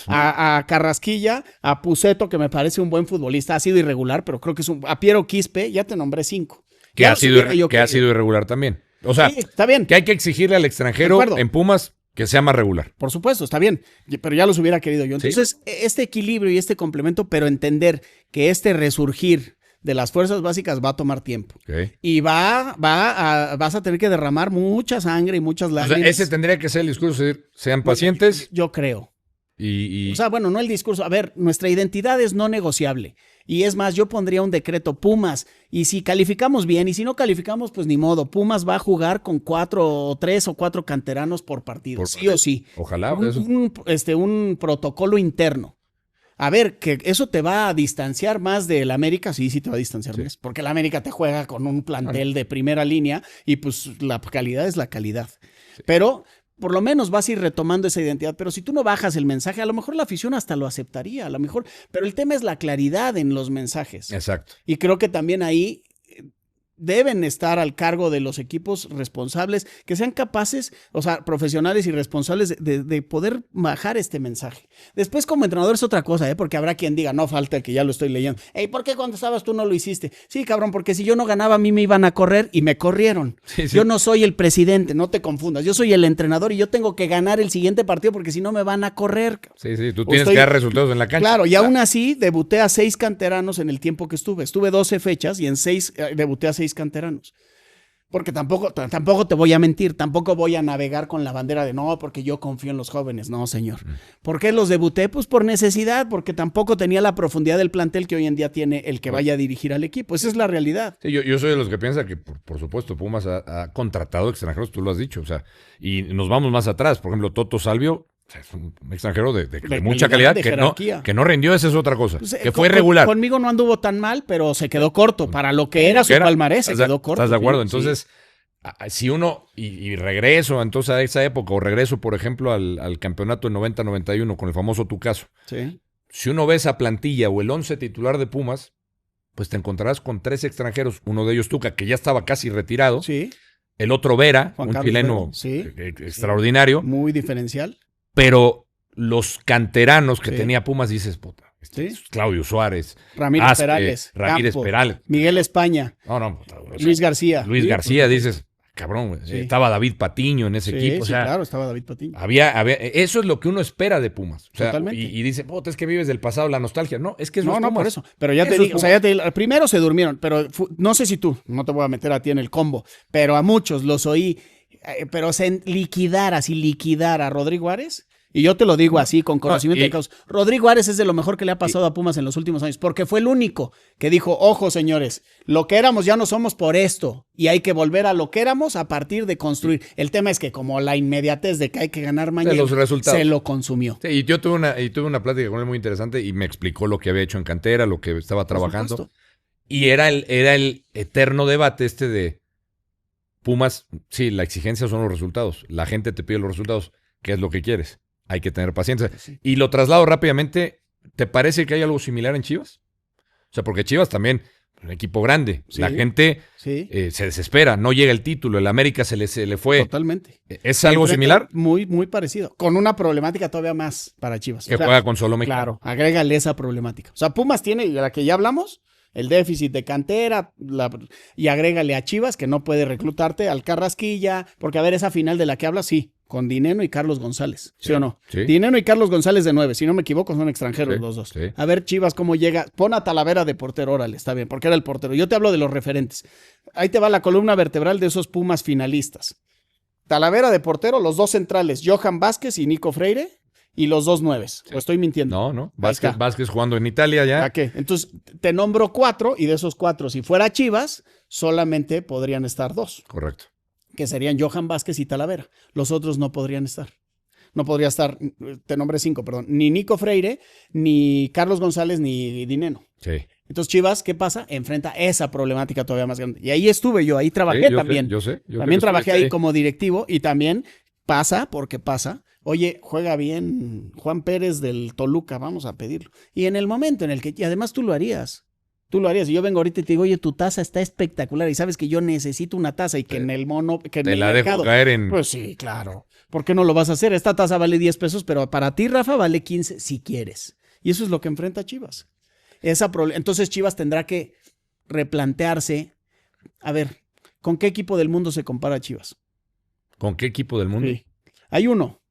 a Carrasquilla, a Puceto, que me parece un buen futbolista, ha sido irregular, pero creo que a Piero Quispe, ya te nombré 5. Que ha sido irregular también. O sea, sí, está bien. Que hay que exigirle al extranjero en Pumas que sea más regular. Por supuesto, está bien, pero ya los hubiera querido yo. Entonces, ¿sí? Este equilibrio y este complemento, pero entender que este resurgir de las fuerzas básicas va a tomar tiempo. Okay. Y vas a tener que derramar mucha sangre y muchas lágrimas. O sea, ese tendría que ser el discurso, sean pacientes. Yo creo. O sea, bueno, no el discurso. A ver, nuestra identidad es no negociable. Y es más, yo pondría un decreto, Pumas, y si calificamos bien, y si no calificamos, pues ni modo. Pumas va a jugar con 3 o 4 canteranos por partido, sí o sí. Ojalá. Un protocolo interno. A ver, que eso te va a distanciar más del América, sí te va a distanciar más, porque el América te juega con un plantel de primera línea y pues la calidad es la calidad. Sí. Pero por lo menos vas a ir retomando esa identidad, pero si tú no bajas el mensaje, a lo mejor la afición hasta lo aceptaría, a lo mejor, pero el tema es la claridad en los mensajes. Exacto. Y creo que también ahí deben estar al cargo de los equipos responsables, que sean capaces, o sea, profesionales y responsables de poder bajar este mensaje. Después, como entrenador es otra cosa, porque habrá quien diga, no falta el que ya lo estoy leyendo. Hey, ¿por qué cuando estabas tú no lo hiciste? Sí, cabrón, porque si yo no ganaba, a mí me iban a correr y me corrieron. Sí. Yo no soy el presidente, no te confundas. Yo soy el entrenador y yo tengo que ganar el siguiente partido porque si no me van a correr. Sí, tú tienes que dar resultados en la cancha. Claro, y aún así debuté a 6 canteranos en el tiempo que estuve. Estuve 12 fechas y en 6 debuté a 6 canteranos. Porque tampoco te voy a mentir, tampoco voy a navegar con la bandera de no, porque yo confío en los jóvenes. No, señor. ¿Por qué los debuté? Pues por necesidad, porque tampoco tenía la profundidad del plantel que hoy en día tiene el que vaya a dirigir al equipo. Esa es la realidad. Sí, yo soy de los que piensa que, por supuesto, Pumas ha contratado extranjeros, tú lo has dicho, o sea, y nos vamos más atrás. Por ejemplo, Toto Salvio es un extranjero de mucha calidad, que no rindió, esa es otra cosa, que fue irregular. Conmigo no anduvo tan mal, pero se quedó corto. Para lo que era su palmarés, se quedó corto. ¿Estás de acuerdo? Entonces, si uno, y regreso entonces a esa época, o regreso, por ejemplo, al campeonato del 90-91 con el famoso Tucaso. Sí. Si uno ve esa plantilla o el 11 titular de Pumas, pues te encontrarás con 3 extranjeros, uno de ellos Tuca, que ya estaba casi retirado. Sí. El otro Vera, Juan un Carlos chileno Vera. extraordinario. Muy diferencial. Pero los canteranos que tenía Pumas, dices, puta, Claudio Suárez, Ramírez Perales, Miguel España, Luis García, dices, cabrón, estaba David Patiño en ese equipo. Sí, claro, estaba David Patiño. Eso es lo que uno espera de Pumas. O sea, totalmente. Y dice, puta, es que vives del pasado, la nostalgia. No, es que es no, por eso. Pero ya te digo, primero se durmieron, pero no sé si tú, no te voy a meter a ti en el combo, pero a muchos los oí, pero liquidar a Rodrigo Árez. Y yo te lo digo así, con conocimiento de causa. Rodrigo Árez es de lo mejor que le ha pasado a Pumas en los últimos años, porque fue el único que dijo, ojo, señores, lo que éramos ya no somos por esto, y hay que volver a lo que éramos a partir de construir. El tema es que como la inmediatez de que hay que ganar mañana, los resultados, se lo consumió. Sí, y yo tuve una plática con él muy interesante y me explicó lo que había hecho en cantera, lo que estaba trabajando. Y era el eterno debate de Pumas, sí, la exigencia son los resultados. La gente te pide los resultados. ¿Qué es lo que quieres? Hay que tener paciencia. Sí. Y lo traslado rápidamente. ¿Te parece que hay algo similar en Chivas? O sea, porque Chivas también, un equipo grande. Sí. La gente Sí, se desespera, no llega el título. El América se le fue. totalmente. ¿Es algo similar? Muy, muy parecido. Con una problemática todavía más para Chivas. Que O sea, juega con solo mexicano. claro, agrégale esa problemática. O sea, Pumas tiene, de la que ya hablamos, el déficit de cantera, y agrégale a Chivas, que no puede reclutarte, al Carrasquilla, porque a ver, esa final de la que hablas, sí, con Dineno y Carlos González, ¿sí o no? Sí. Dineno y Carlos González de 9, si no me equivoco, son extranjeros Sí, los dos. sí. A ver, Chivas, cómo llega. Pon a Talavera de portero, órale, está bien, porque era el portero. Yo te hablo de los referentes. Ahí te va la columna vertebral de esos Pumas finalistas. Talavera de portero, los dos centrales, Johan Vázquez y Nico Freire, y los dos nueves. ¿O estoy mintiendo? No. Ahí está. Vázquez jugando en Italia ya. ¿A qué? Entonces, te nombro 4 y de esos 4, si fuera Chivas, solamente podrían estar 2, Correcto. que serían Johan Vázquez y Talavera. Los otros no podrían estar. No podría estar, te nombré 5, perdón, ni Nico Freire, ni Carlos González, ni Dineno. Sí. Entonces, Chivas, ¿qué pasa? Enfrenta esa problemática todavía más grande. Y ahí estuve yo, ahí trabajé Sí, yo también. sé, yo sé. También trabajé ahí como... como directivo y también pasa, porque pasa. Oye, juega bien Juan Pérez del Toluca, vamos a pedirlo. Y en el momento en el que, y además tú lo harías. Tú lo harías. Y yo vengo ahorita y te digo, oye, tu taza está espectacular y sabes que yo necesito una taza y que en el mono, que en Te el la mercado. dejo caer en... Pues sí, claro. ¿Por qué no lo vas a hacer? Esta taza vale 10 pesos, pero para ti, Rafa, vale 15 si quieres. Y eso es lo que enfrenta Chivas. Entonces Chivas tendrá que replantearse. A ver, ¿con qué equipo del mundo se compara Chivas? ¿Con qué equipo del mundo? Sí. Hay uno.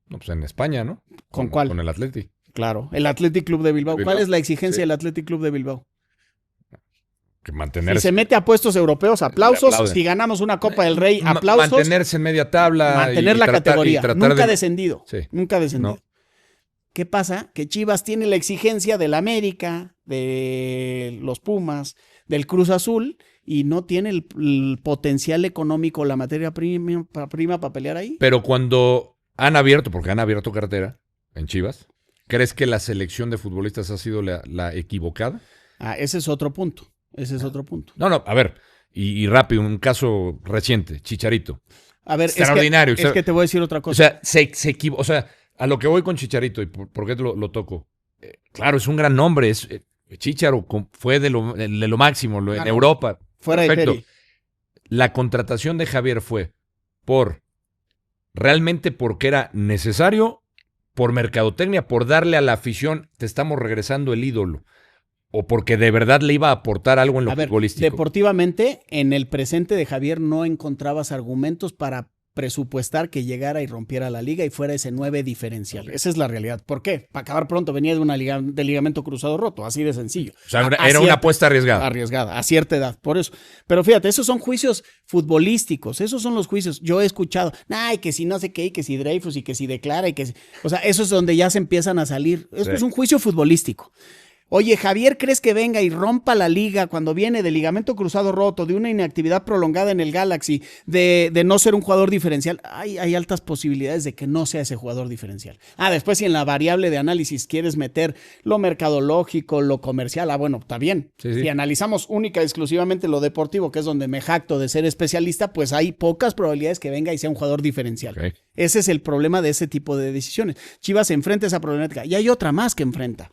No, pues en España, ¿no? ¿Con cuál? Con el Atleti. Claro, el Athletic Club de Bilbao. Bilbao. ¿Cuál es la exigencia Sí. del Athletic Club de Bilbao? Que Si mantenerse... se mete a puestos europeos, aplausos. aplauden. Si ganamos una Copa del Rey, aplausos. Mantenerse en media tabla. Mantener y la tratar- categoría. y tratar Nunca de- descendido. Sí. Nunca descendido. No. ¿Qué pasa? Que Chivas tiene la exigencia del América, de los Pumas, del Cruz Azul y no tiene el potencial económico, la materia prima para pelear ahí. Pero cuando han abierto, porque han abierto cartera en Chivas, ¿crees que la selección de futbolistas ha sido la equivocada? Ah, ese es otro punto. Ese es otro punto. No, a ver, y rápido, un caso reciente, Chicharito. A ver, Extraordinario. Es que te voy a decir otra O cosa. sea, se equivocó. O sea, a lo que voy con Chicharito, y por qué lo toco. Claro, es un gran nombre. Chicharo fue de lo máximo en Claro. Europa. Fuera de Perfecto. serie. La contratación de Javier fue realmente porque era necesario, por mercadotecnia, por darle a la afición, te estamos regresando el ídolo, o porque de verdad le iba a aportar algo en lo A ver, futbolístico. deportivamente, en el presente de Javier no encontrabas argumentos para presupuestar que llegara y rompiera la liga y fuera ese 9 diferencial. Ok. Esa es la realidad. ¿Por qué? Para acabar pronto venía de ligamento cruzado roto, así de sencillo. O sea, A era cierta- una apuesta arriesgada. Arriesgada, a cierta edad, por eso. Pero fíjate, esos son juicios futbolísticos, esos son los juicios. Yo he escuchado, y que si no sé qué, y que si Dreyfus, y que si declara, y que si... O sea, eso es donde ya se empiezan a salir. Esto Sí. es un juicio futbolístico. Oye, Javier, ¿crees que venga y rompa la liga cuando viene de ligamento cruzado roto, de una inactividad prolongada en el Galaxy, de no ser un jugador diferencial? Hay altas posibilidades de que no sea ese jugador diferencial. Después si en la variable de análisis quieres meter lo mercadológico, lo comercial, bueno, está bien. Sí, sí. Si analizamos única y exclusivamente lo deportivo, que es donde me jacto de ser especialista, pues hay pocas probabilidades que venga y sea un jugador diferencial. Ok. Ese es el problema de ese tipo de decisiones. Chivas enfrenta esa problemática. Y hay otra más que enfrenta.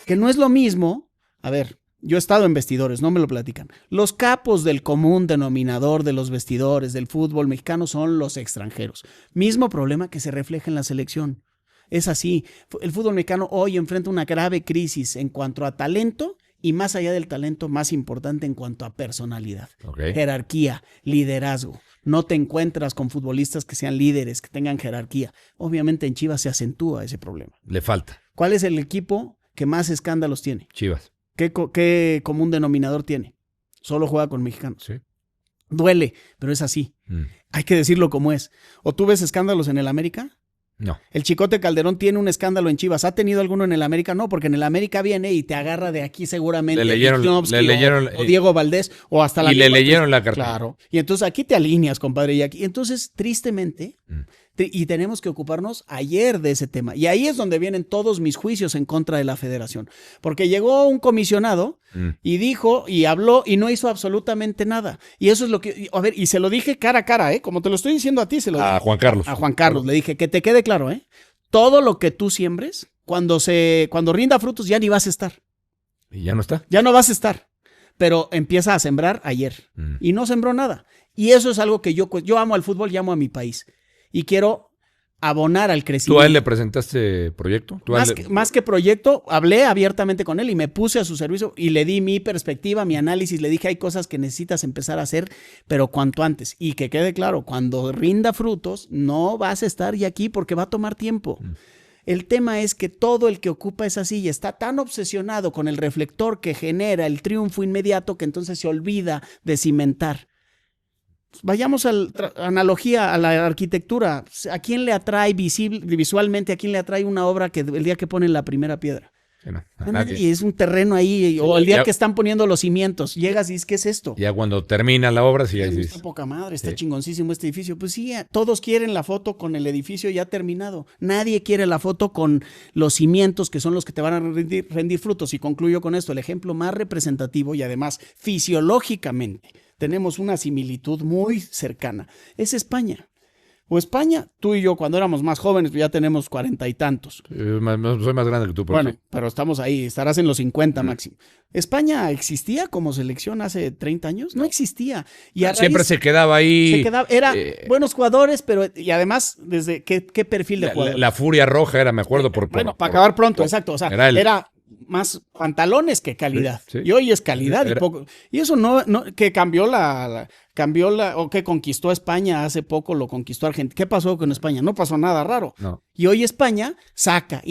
Que no es lo mismo. A ver, yo he estado en vestidores, no me lo platican. Los capos del común denominador de los vestidores del fútbol mexicano son los extranjeros. Mismo problema que se refleja en la selección. Es así. El fútbol mexicano hoy enfrenta una grave crisis en cuanto a talento y más allá del talento, más importante en cuanto a personalidad. Ok. Jerarquía, liderazgo. No te encuentras con futbolistas que sean líderes, que tengan jerarquía. Obviamente en Chivas se acentúa ese problema. Le falta. ¿Cuál es el equipo que más escándalos tiene? Chivas. ¿Qué común denominador tiene? Solo juega con mexicanos. Sí. Duele, pero es así. Hay que decirlo como es. ¿O tú ves escándalos en el América? No. El Chicote Calderón tiene un escándalo en Chivas. ¿Ha tenido alguno en el América? No, porque en el América viene y te agarra de aquí seguramente. Le leyeron- o Diego Valdés o hasta la Y le misma- leyeron la carta. Claro. Y entonces aquí te alineas, compadre. Y aquí, entonces, tristemente, y tenemos que ocuparnos ayer de ese tema. Y ahí es donde vienen todos mis juicios en contra de la federación. Porque llegó un comisionado y dijo y habló y no hizo absolutamente nada. Y eso es lo que, a ver, y se lo dije cara a cara, como te lo estoy diciendo a ti, se lo dije. A Juan Carlos. A Juan Carlos, le dije, que te quede claro, todo lo que tú siembres, cuando rinda frutos ya ni vas a estar. Y ya no está. Ya no vas a estar, pero empieza a sembrar ayer y no sembró nada. Y eso es algo que yo amo al fútbol y amo a mi país. Y quiero abonar al crecimiento. ¿Tú a él le presentaste proyecto? Más que proyecto, hablé abiertamente con él y me puse a su servicio y le di mi perspectiva, mi análisis, le dije hay cosas que necesitas empezar a hacer, pero cuanto antes. Y que quede claro, cuando rinda frutos, no vas a estar ya aquí porque va a tomar tiempo. El tema es que todo el que ocupa esa silla está tan obsesionado con el reflector que genera el triunfo inmediato que entonces se olvida de cimentar. Vayamos a la analogía a la arquitectura. ¿A quién le atrae visualmente, a quién le atrae una obra que el día que ponen la primera piedra? Y es un terreno ahí, o el día que están poniendo los cimientos, llegas y dices, ¿qué es esto? Ya cuando termina la obra, sí, ahí está poca madre, está chingoncísimo este edificio. Pues sí, todos quieren la foto con el edificio ya terminado. Nadie quiere la foto con los cimientos que son los que te van a rendir frutos. Y concluyo con esto, el ejemplo más representativo y además fisiológicamente tenemos una similitud muy cercana. Es España. O España, tú y yo cuando éramos más jóvenes, ya tenemos 40 y tantos. Soy más grande que tú. Bueno, sí. Pero estamos ahí, estarás en los 50 máximo. ¿España existía como selección hace 30 años? No existía. Y siempre se quedaba ahí. Era buenos jugadores, pero y además, ¿desde qué perfil de jugador? La Furia Roja era, me acuerdo. Para acabar pronto, exacto. O sea, era más pantalones que calidad. Sí. Y hoy es calidad y poco. Y eso no que cambió o que conquistó a España hace poco, lo conquistó Argentina. ¿Qué pasó con España? No pasó nada raro. No. Y hoy España saca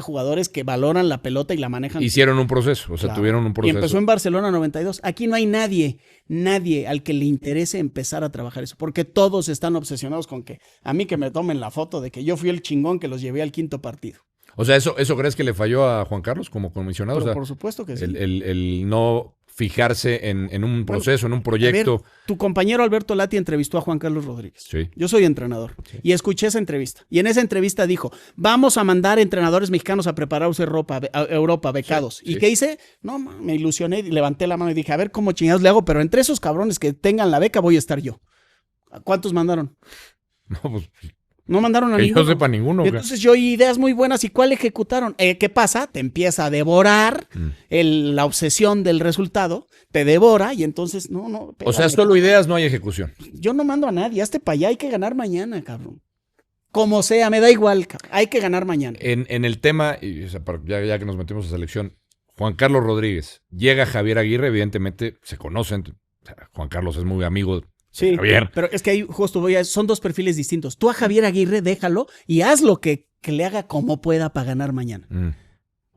jugadores que valoran la pelota y la manejan. Hicieron un proceso, o sea, tuvieron un proceso. Y empezó en Barcelona 92. Aquí no hay nadie al que le interese empezar a trabajar eso, porque todos están obsesionados con que a mí que me tomen la foto de que yo fui el chingón que los llevé al quinto partido. O sea, ¿eso crees que le falló a Juan Carlos como comisionado? Pero o sea, por supuesto que sí. El no fijarse en un proceso, en un proyecto. A ver, tu compañero Alberto Lati entrevistó a Juan Carlos Rodríguez. Sí. Yo soy entrenador y escuché esa entrevista. Y en esa entrevista dijo, vamos a mandar entrenadores mexicanos a prepararse a Europa, becados. Sí. ¿Y qué hice? No, me ilusioné y levanté la mano y dije, a ver cómo chingados le hago, pero entre esos cabrones que tengan la beca voy a estar yo. ¿Cuántos mandaron? No, pues... No mandaron a que ninguno. yo sepa ninguno. Entonces yo oí ideas muy buenas. ¿Y cuál ejecutaron? ¿Qué pasa? Te empieza a devorar la obsesión del resultado. Te devora y entonces no. Espérame. O sea, solo ideas, no hay ejecución. Yo no mando a nadie. Hazte para allá. Hay que ganar mañana, cabrón. Como sea, me da igual, cabrón. Hay que ganar mañana. En el tema, y, o sea, ya que nos metemos a selección, Juan Carlos Rodríguez, llega Javier Aguirre, evidentemente se conocen. O sea, Juan Carlos es muy amigo. Sí, Javier. Pero es que ahí justo son dos perfiles distintos. Tú a Javier Aguirre déjalo y haz lo que le haga como pueda para ganar mañana.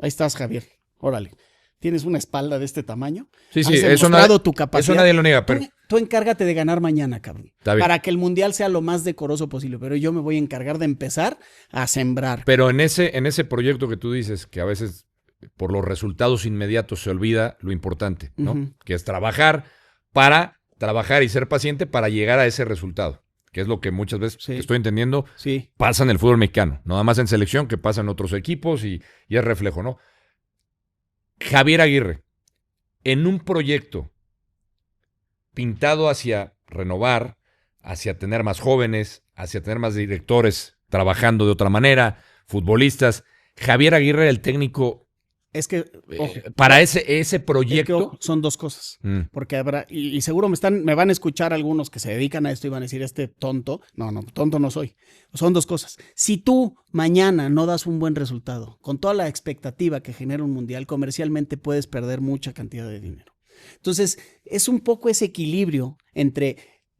Ahí estás, Javier. Órale. Tienes una espalda de este tamaño. Sí, has demostrado tu capacidad. Eso nadie lo niega. Pero... Tú encárgate de ganar mañana, cabrón. Para que el mundial sea lo más decoroso posible. Pero yo me voy a encargar de empezar a sembrar. Pero en ese proyecto que tú dices, que a veces por los resultados inmediatos se olvida lo importante, ¿no? Que es trabajar y ser paciente para llegar a ese resultado, que es lo que muchas veces, que estoy entendiendo, pasa en el fútbol mexicano, no nada más en selección, que pasa en otros equipos y es reflejo, ¿no? Javier Aguirre, en un proyecto pintado hacia renovar, hacia tener más jóvenes, hacia tener más directores trabajando de otra manera, futbolistas, Javier Aguirre era el técnico. Es que para ese proyecto. Es que, son dos cosas. Porque habrá, y seguro me van a escuchar algunos que se dedican a esto y van a decir, este tonto. No, tonto no soy. Son dos cosas. Si tú mañana no das un buen resultado, con toda la expectativa que genera un mundial, comercialmente puedes perder mucha cantidad de dinero. Entonces, es un poco ese equilibrio entre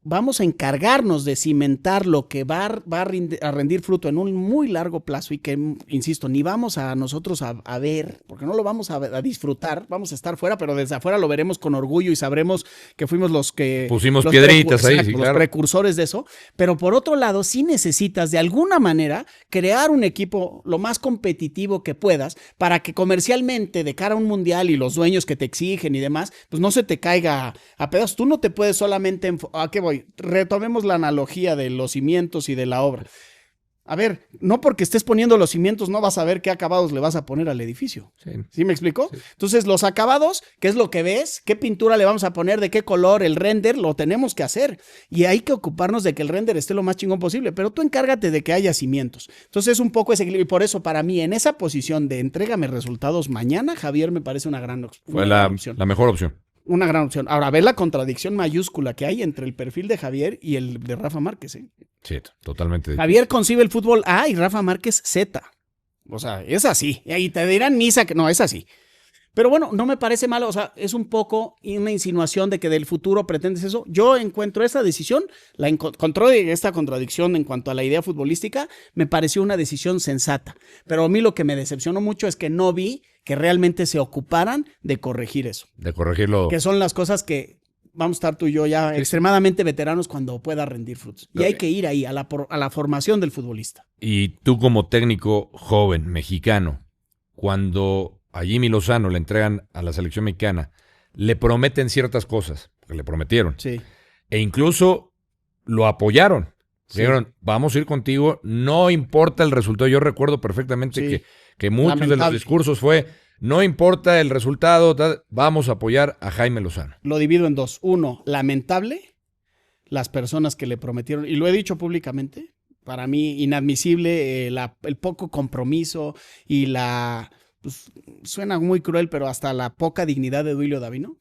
vamos a encargarnos de cimentar lo que va a rendir fruto en un muy largo plazo y que, insisto, ni vamos a nosotros a ver, porque no lo vamos a disfrutar, vamos a estar fuera, pero desde afuera lo veremos con orgullo y sabremos que fuimos los que... Pusimos piedritas ahí, sí, los precursores de eso, pero por otro lado, sí necesitas de alguna manera crear un equipo lo más competitivo que puedas para que comercialmente, de cara a un mundial y los dueños que te exigen y demás, pues no se te caiga a pedazos. Tú no te puedes solamente... ¿A qué voy? Retomemos la analogía de los cimientos y de la obra. A ver, no porque estés poniendo los cimientos no vas a ver qué acabados le vas a poner al edificio. Sí. ¿Sí me explico? Sí. Entonces, los acabados, ¿qué es lo que ves? ¿Qué pintura le vamos a poner? ¿De qué color? El render lo tenemos que hacer. Y hay que ocuparnos de que el render esté lo más chingón posible. Pero tú encárgate de que haya cimientos. Entonces, es un poco ese equilibrio. Y por eso, para mí, en esa posición de entrégame resultados mañana, Javier me parece una gran Fue gran opción. la mejor opción. Una gran opción. Ahora, ve la contradicción mayúscula que hay entre el perfil de Javier y el de Rafa Márquez, ¿eh? Sí, totalmente. Javier concibe el fútbol A y Rafa Márquez Z. O sea, es así. Y te dirán misa que no, es así. Pero bueno, no me parece malo. O sea, es un poco una insinuación de que del futuro pretendes eso. Yo encuentro esta decisión, encontró esta contradicción en cuanto a la idea futbolística, me pareció una decisión sensata. Pero a mí lo que me decepcionó mucho es que no vi que realmente se ocuparan de corregir eso. De corregirlo. Que son las cosas que vamos a estar tú y yo ya extremadamente veteranos cuando pueda rendir frutos. Y hay que ir ahí, a la formación del futbolista. Y tú como técnico joven, mexicano, cuando a Jimmy Lozano le entregan a la selección mexicana, le prometen ciertas cosas, porque le prometieron. Sí. E incluso lo apoyaron. Sí. Dijeron, vamos a ir contigo, no importa el resultado. Yo recuerdo perfectamente Sí. que muchos de los Lamentable. discursos fue, no importa el resultado, vamos a apoyar a Jaime Lozano. Lo divido en dos. Uno, lamentable, las personas que le prometieron, y lo he dicho públicamente, para mí inadmisible el poco compromiso y pues, suena muy cruel, pero hasta la poca dignidad de Duilio Davino.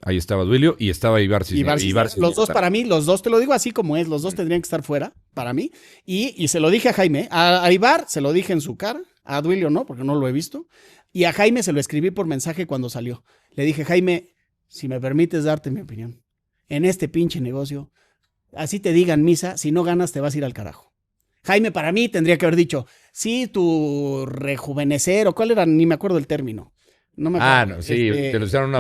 Ahí estaba Duilio y estaba Ibar Cisneros. Los dos para mí, los dos, te lo digo así como es, los dos tendrían que estar fuera, para mí. Y se lo dije a Jaime, a Ibar se lo dije en su cara, a Duilio no, porque no lo he visto. Y a Jaime se lo escribí por mensaje cuando salió. Le dije, Jaime, si me permites darte mi opinión, en este pinche negocio, así te digan misa, si no ganas te vas a ir al carajo. Jaime para mí tendría que haber dicho, sí, tu rejuvenecer, o cuál era, ni me acuerdo el término. No me acuerdo. No, sí, te lo usaron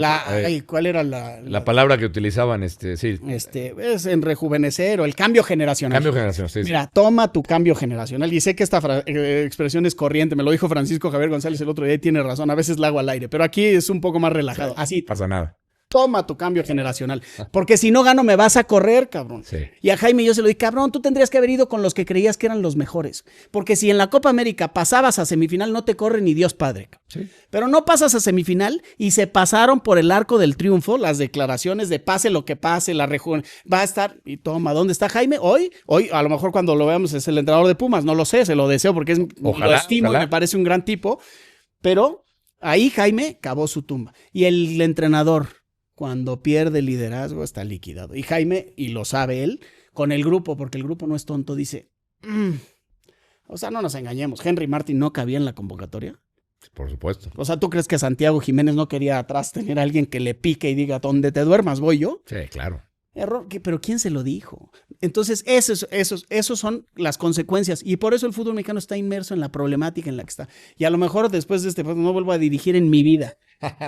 ¿cuál era la palabra que utilizaban? Sí. Es en rejuvenecer o el cambio generacional. Cambio generacional, sí. Mira, toma tu cambio generacional. Y sé que esta expresión es corriente, me lo dijo Francisco Javier González el otro día y tiene razón, a veces la hago al aire, pero aquí es un poco más relajado. Así, No pasa nada. toma tu cambio generacional, porque si no gano me vas a correr, cabrón. Sí. Y a Jaime yo se lo dije, cabrón, tú tendrías que haber ido con los que creías que eran los mejores, porque si en la Copa América pasabas a semifinal no te corre ni Dios Padre. Sí. Pero no pasas a semifinal y se pasaron por el arco del triunfo las declaraciones de pase lo que pase, va a estar, y toma, ¿dónde está Jaime? Hoy, a lo mejor cuando lo veamos es el entrenador de Pumas, no lo sé, se lo deseo porque lo estimo y me parece un gran tipo, pero ahí Jaime cavó su tumba. Y el entrenador, cuando pierde el liderazgo, está liquidado. Y Jaime, y lo sabe él, con el grupo, porque el grupo no es tonto, dice, o sea, no nos engañemos, Henry Martin no cabía en la convocatoria. Por supuesto. O sea, ¿tú crees que Santiago Jiménez no quería atrás tener a alguien que le pique y diga, donde te duermas voy yo? Sí, claro. Error, pero ¿quién se lo dijo? Entonces, esos son las consecuencias. Y por eso el fútbol mexicano está inmerso en la problemática en la que está. Y a lo mejor después de este no vuelvo a dirigir en mi vida.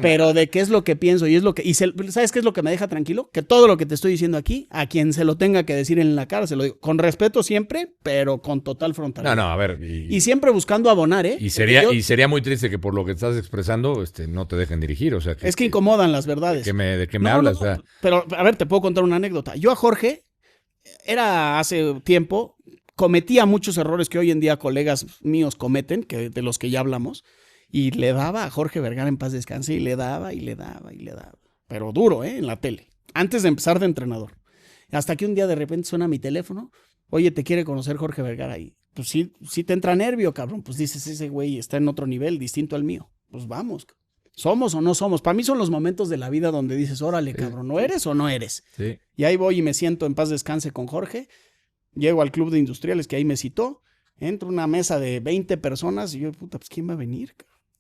Pero de qué es lo que pienso y es lo que... ¿sabes qué es lo que me deja tranquilo? Que todo lo que te estoy diciendo aquí, a quien se lo tenga que decir en la cara, se lo digo. Con respeto siempre, pero con total frontalidad. No, a ver. Y siempre buscando abonar, ¿eh? Y sería muy triste que por lo que estás expresando no te dejen dirigir. O sea, es que incomodan las verdades. ¿De qué me hablas? No. O sea, pero, a ver, te puedo contar una anécdota. Yo a Jorge, era hace tiempo, cometía muchos errores que hoy en día colegas míos cometen, de los que ya hablamos, y le daba a Jorge Vergara en paz descanse, y le daba. Pero duro, en la tele, antes de empezar de entrenador. Hasta que un día de repente suena mi teléfono, oye, te quiere conocer Jorge Vergara, y pues sí te entra nervio, cabrón, pues dices, ese güey está en otro nivel, distinto al mío, pues vamos, ¿somos o no somos? Para mí son los momentos de la vida donde dices, órale, cabrón, ¿no eres o no eres? Sí. Y ahí voy y me siento en paz descanse con Jorge, llego al club de industriales que ahí me citó, entro a una mesa de 20 personas y yo, puta, pues ¿quién va a venir?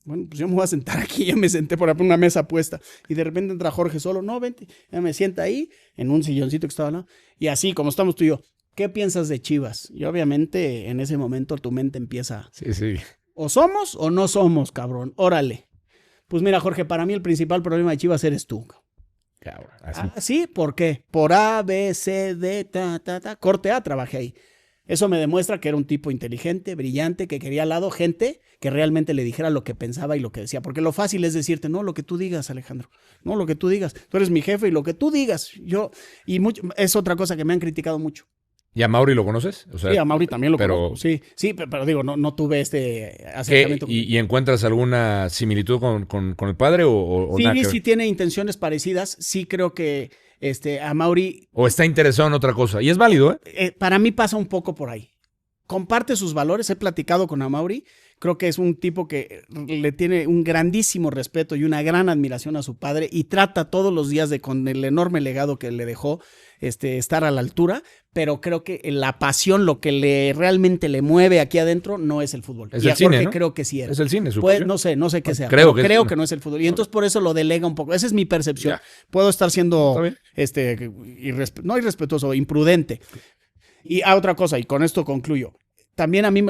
Bueno, pues yo me voy a sentar aquí, ya me senté por una mesa puesta y de repente entra Jorge solo, no, vente, ya me sienta ahí en un silloncito que estaba al lado y así como estamos tú y yo, ¿qué piensas de Chivas? Y obviamente en ese momento tu mente empieza, sí. O somos o no somos, cabrón, órale. Pues mira, Jorge, para mí el principal problema de Chivas eres tú. Cabrón, así. ¿Sí? ¿Por qué? Por A, B, C, D, corte A, trabajé ahí. Eso me demuestra que era un tipo inteligente, brillante, que quería al lado gente que realmente le dijera lo que pensaba y lo que decía. Porque lo fácil es decirte, no, lo que tú digas, Alejandro. No, lo que tú digas. Tú eres mi jefe y lo que tú digas. Es otra cosa que me han criticado mucho. ¿Y a Mauri lo conoces? O sea, Sí, a Mauri también lo pero- conozco. Sí, pero digo, no tuve este ¿qué? acercamiento. ¿Y encuentras alguna similitud con el padre o Sí, nada que sí ver? tiene intenciones parecidas. Sí creo que a Mauri, ¿O está interesado en otra cosa? Y es válido, ¿eh? para mí pasa un poco por ahí. Comparte sus valores, he platicado con Amaury, creo que es un tipo que le tiene un grandísimo respeto y una gran admiración a su padre y trata todos los días de, con el enorme legado que le dejó, estar a la altura, pero creo que la pasión, lo que realmente le mueve aquí adentro no es el fútbol. Es y el a cine, Jorge ¿no? creo que sí era. Es el cine, su Pues, pasión. no sé qué sea, creo pero que creo es- que no es el fútbol. Y entonces por eso lo delega un poco. Esa es mi percepción. Ya. Puedo estar siendo Está bien. no irrespetuoso, imprudente. Y otra cosa, y con esto concluyo. También a mí,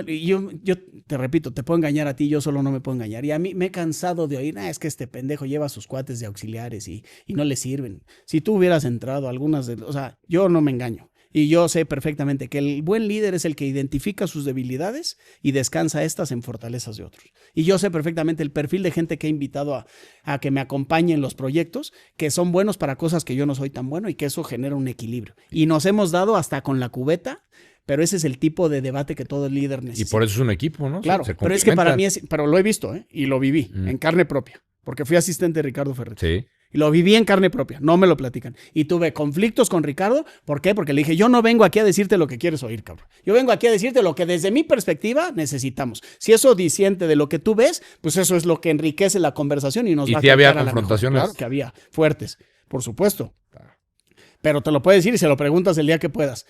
yo te repito, te puedo engañar a ti, yo solo no me puedo engañar. Y a mí me he cansado de oír, es que este pendejo lleva a sus cuates de auxiliares y no le sirven. Si tú hubieras entrado algunas de... O sea, yo no me engaño. Y yo sé perfectamente que el buen líder es el que identifica sus debilidades y descansa estas en fortalezas de otros. Y yo sé perfectamente el perfil de gente que he invitado a que me acompañe en los proyectos, que son buenos para cosas que yo no soy tan bueno y que eso genera un equilibrio. Y nos hemos dado hasta con la cubeta, pero ese es el tipo de debate que todo líder Y necesita. por eso es un equipo, ¿no? Claro, Se pero es que para complementan. mí pero lo he visto, y lo viví en carne propia, porque fui asistente de Ricardo Ferretti. Sí. Y lo viví en carne propia, no me lo platican. Y tuve conflictos con Ricardo, ¿por qué? Porque le dije, yo no vengo aquí a decirte lo que quieres oír, cabrón. Yo vengo aquí a decirte lo que desde mi perspectiva necesitamos. Si eso disiente de lo que tú ves, pues eso es lo que enriquece la conversación y nos ¿Y va a si había acercar a la mejor. confrontaciones? Claro que había, fuertes, por supuesto. Pero te lo puedes decir y se lo preguntas el día que puedas.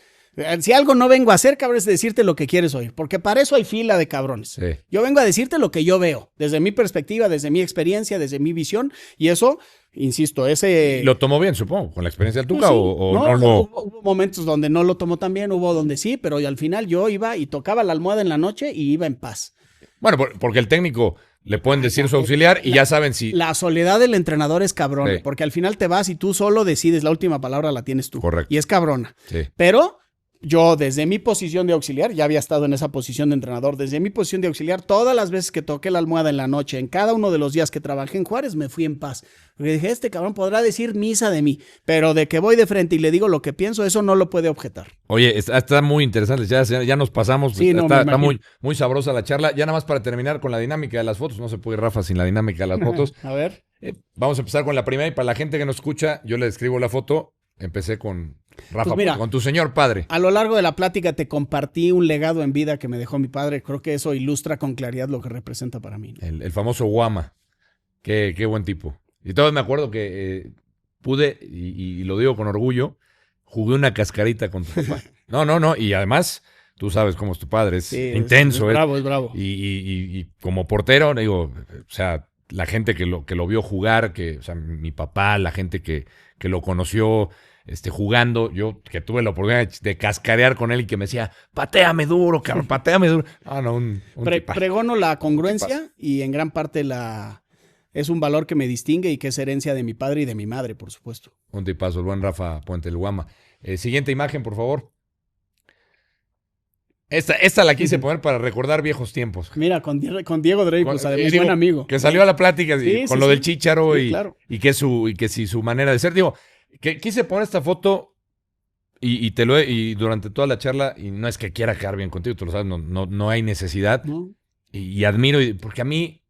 Si algo no vengo a hacer, cabrón, es decirte lo que quieres oír, porque para eso hay fila de cabrones. Sí. Yo vengo a decirte lo que yo veo, desde mi perspectiva, desde mi experiencia, desde mi visión, y eso, insisto, ese... Lo tomó bien, supongo, con la experiencia del Tuca Sí. o No, no lo... hubo momentos donde no lo tomó tan bien, hubo donde sí, pero al final yo iba y tocaba la almohada en la noche y iba en paz. Bueno, porque el técnico le pueden decir su auxiliar y ya saben si... La soledad del entrenador es cabrona, Sí. porque al final te vas y tú solo decides, la última palabra la tienes tú. Correcto. Y es cabrona. Sí. Pero yo desde mi posición de auxiliar, ya había estado en esa posición de entrenador, desde mi posición de auxiliar, todas las veces que toqué la almohada en la noche, en cada uno de los días que trabajé en Juárez, me fui en paz. Porque dije, este cabrón podrá decir misa de mí, pero de que voy de frente y le digo lo que pienso, eso no lo puede objetar. Oye, está muy interesante, ya nos pasamos, Sí, no, me está imagino. muy sabrosa la charla. Ya nada más para terminar con la dinámica de las fotos, no se puede ir, Rafa, sin la dinámica de las fotos. A ver. Vamos a empezar con la primera y para la gente que nos escucha, yo le describo la foto. Empecé con Rafa, Pues mira, con tu señor padre. A lo largo de la plática te compartí un legado en vida que me dejó mi padre. Creo que eso ilustra con claridad lo que representa para mí, ¿no? El famoso Guama. Qué buen tipo. Y todavía me acuerdo que pude, y lo digo con orgullo, jugué una cascarita con tu papá. No. Y además, tú sabes cómo es tu padre, es Sí, intenso. Es bravo, es bravo. Y como portero, digo, o sea, la gente que lo vio jugar, o sea, mi papá, la gente que lo conoció jugando, yo que tuve la oportunidad de cascarear con él y que me decía, pateame duro, cabrón, pateame duro. Ah, no, un tipazo. Pregono la congruencia y en gran parte es un valor que me distingue y que es herencia de mi padre y de mi madre, por supuesto. Un tipazo, el buen Rafa Puente el Guama. Siguiente imagen, por favor. Esta la quise poner para recordar viejos tiempos. Mira, con Diego Dreyfus, además, Digo, buen amigo. Que salió a la plática Sí, con sí, lo sí. del Chícharo Sí, claro. y que su manera de ser. Digo, que quise poner esta foto y durante toda la charla, y no es que quiera quedar bien contigo, tú lo sabes, no hay necesidad. ¿No? Y admiro, porque a mí,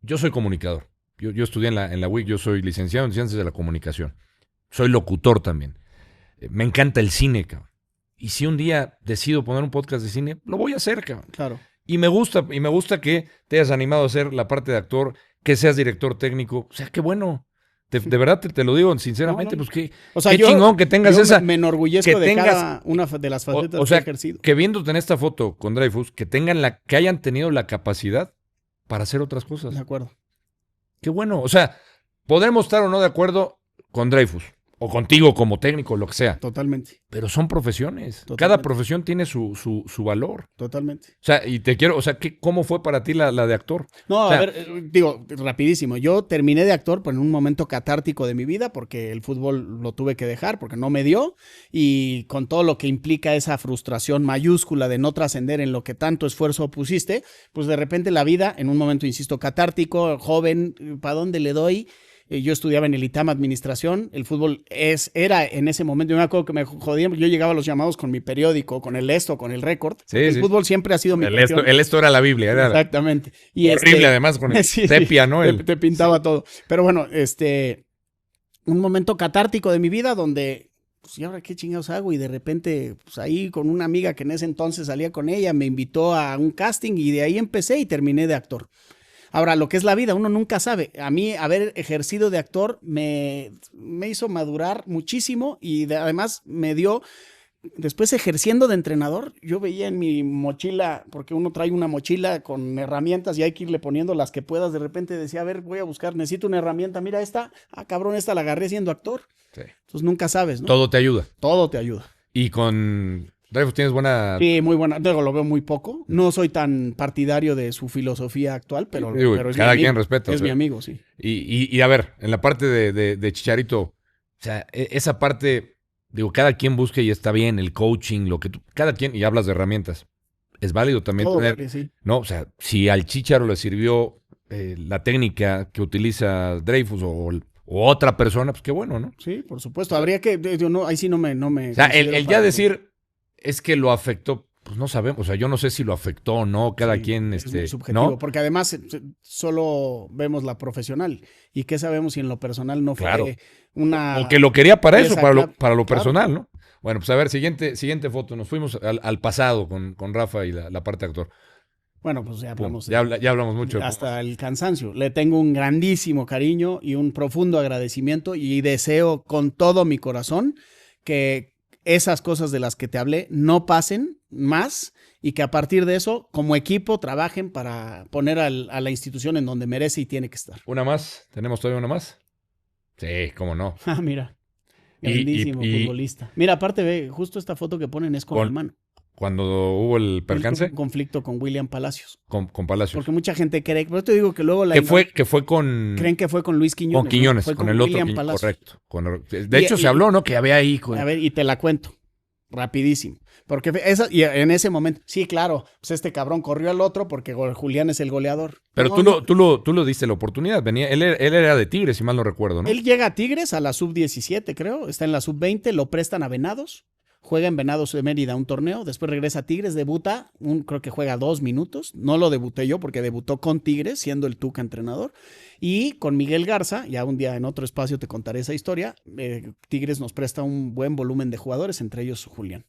yo soy comunicador. Yo estudié en la UIC, yo soy licenciado en Ciencias de la Comunicación. Soy locutor también. Me encanta el cine, cabrón. Y si un día decido poner un podcast de cine, lo voy a hacer, cabrón. Claro. Y me gusta que te hayas animado a hacer la parte de actor, que seas director técnico. O sea, qué bueno. De verdad te lo digo sinceramente, No. pues qué, O sea, qué chingón que tengas yo esa. me enorgullezco que de tengas- cada una de las facetas o sea, que he ejercido. que viéndote en esta foto con Dreyfus, que hayan tenido la capacidad para hacer otras cosas. De acuerdo. Qué bueno. O sea, podremos estar o no de acuerdo con Dreyfus, o contigo como técnico, lo que sea. Totalmente. Pero son profesiones. Totalmente. Cada profesión tiene su valor. Totalmente. O sea, y te quiero, o sea, ¿cómo fue para ti la de actor? No, O sea, a ver, digo, rapidísimo. Yo terminé de actor pues, en un momento catártico de mi vida porque el fútbol lo tuve que dejar porque no me dio y con todo lo que implica esa frustración mayúscula de no trascender en lo que tanto esfuerzo pusiste, pues de repente la vida, en un momento, insisto, catártico, joven, ¿para dónde le doy? Yo estudiaba en el ITAM Administración. El fútbol era en ese momento, yo me acuerdo que me jodían, yo llegaba a los llamados con mi periódico, con el Esto, con el Récord. Sí, el sí. fútbol siempre ha sido mi pasión. El esto era la Biblia. Era Exactamente. Y horrible además con el sepia, ¿no? Te pintaba todo. Pero bueno, un momento catártico de mi vida donde, pues, ¿y ahora qué chingados hago? Y de repente, pues ahí con una amiga que en ese entonces salía con ella, me invitó a un casting y de ahí empecé y terminé de actor. Ahora, lo que es la vida, uno nunca sabe. A mí haber ejercido de actor me hizo madurar muchísimo y además me dio... Después ejerciendo de entrenador, yo veía en mi mochila, porque uno trae una mochila con herramientas y hay que irle poniendo las que puedas. De repente decía, a ver, voy a buscar, necesito una herramienta. Mira esta, cabrón, esta la agarré siendo actor. Sí. Entonces nunca sabes, ¿no? Todo te ayuda. Todo te ayuda. Y con Dreyfus tienes buena... Sí, muy buena. Luego lo veo muy poco. No soy tan partidario de su filosofía actual, pero, Digo, pero es cada mi amigo. quien respeta. Es mi amigo, sí. Y a ver, en la parte de Chicharito, o sea, esa parte... Digo, cada quien busque y está bien, el coaching, lo que tú, cada quien, y hablas de herramientas. Es válido también Todo tener, vale, sí. ¿no? O sea, si al Chícharo le sirvió la técnica que utiliza Dreyfus o otra persona, pues qué bueno, ¿no? Sí, por supuesto. Habría que, yo no, ahí sí no me O sea, el considero ya para- decir es que lo afectó, pues no sabemos. O sea, yo no sé si lo afectó o no, cada Sí, quien, es muy subjetivo, ¿no? porque además solo vemos la profesional. ¿Y qué sabemos si en lo personal no fue Claro. una... O que lo quería para eso, Esa, para claro, lo claro. personal, ¿no? Bueno, pues a ver, siguiente foto. Nos fuimos al pasado con Rafa y la parte de actor. Bueno, pues ya Pum, hablamos. ya hablamos mucho. Hasta el cansancio. Le tengo un grandísimo cariño y un profundo agradecimiento y deseo con todo mi corazón que esas cosas de las que te hablé no pasen más y que a partir de eso, como equipo, trabajen para poner a la institución en donde merece y tiene que estar. Una más. ¿Tenemos todavía una más? Sí, cómo no. Ah, mira. Y- Grandísimo y- futbolista. Mira, aparte ve, justo esta foto que ponen es con Con- hermano. Cuando hubo el Él percance tuvo un conflicto con William Palacios. con Palacios. Porque mucha gente cree, pero te digo que luego Que fue con creen que fue con Luis Quiñones. con Quiñones, ¿no? Fue con el otro William Quiñones, Palacios. correcto. De Y- hecho, y- se habló, ¿no? Que había ahí. A ver, y te la cuento. Rapidísimo. Porque y en ese momento, sí, claro, pues este cabrón corrió al otro porque Julián es el goleador. Pero No, tú lo diste la oportunidad. Él era de Tigres, si mal no recuerdo, ¿no? Él llega a Tigres a la sub-17, creo. Está en la sub-20, lo prestan a Venados. Juega en Venados de Mérida un torneo. Después regresa a Tigres, debuta. Creo que juega 2 minutos. No lo debuté yo porque debutó con Tigres, siendo el Tuca entrenador. Y con Miguel Garza, ya un día en otro espacio te contaré esa historia. Tigres nos presta un buen volumen de jugadores, entre ellos Julián.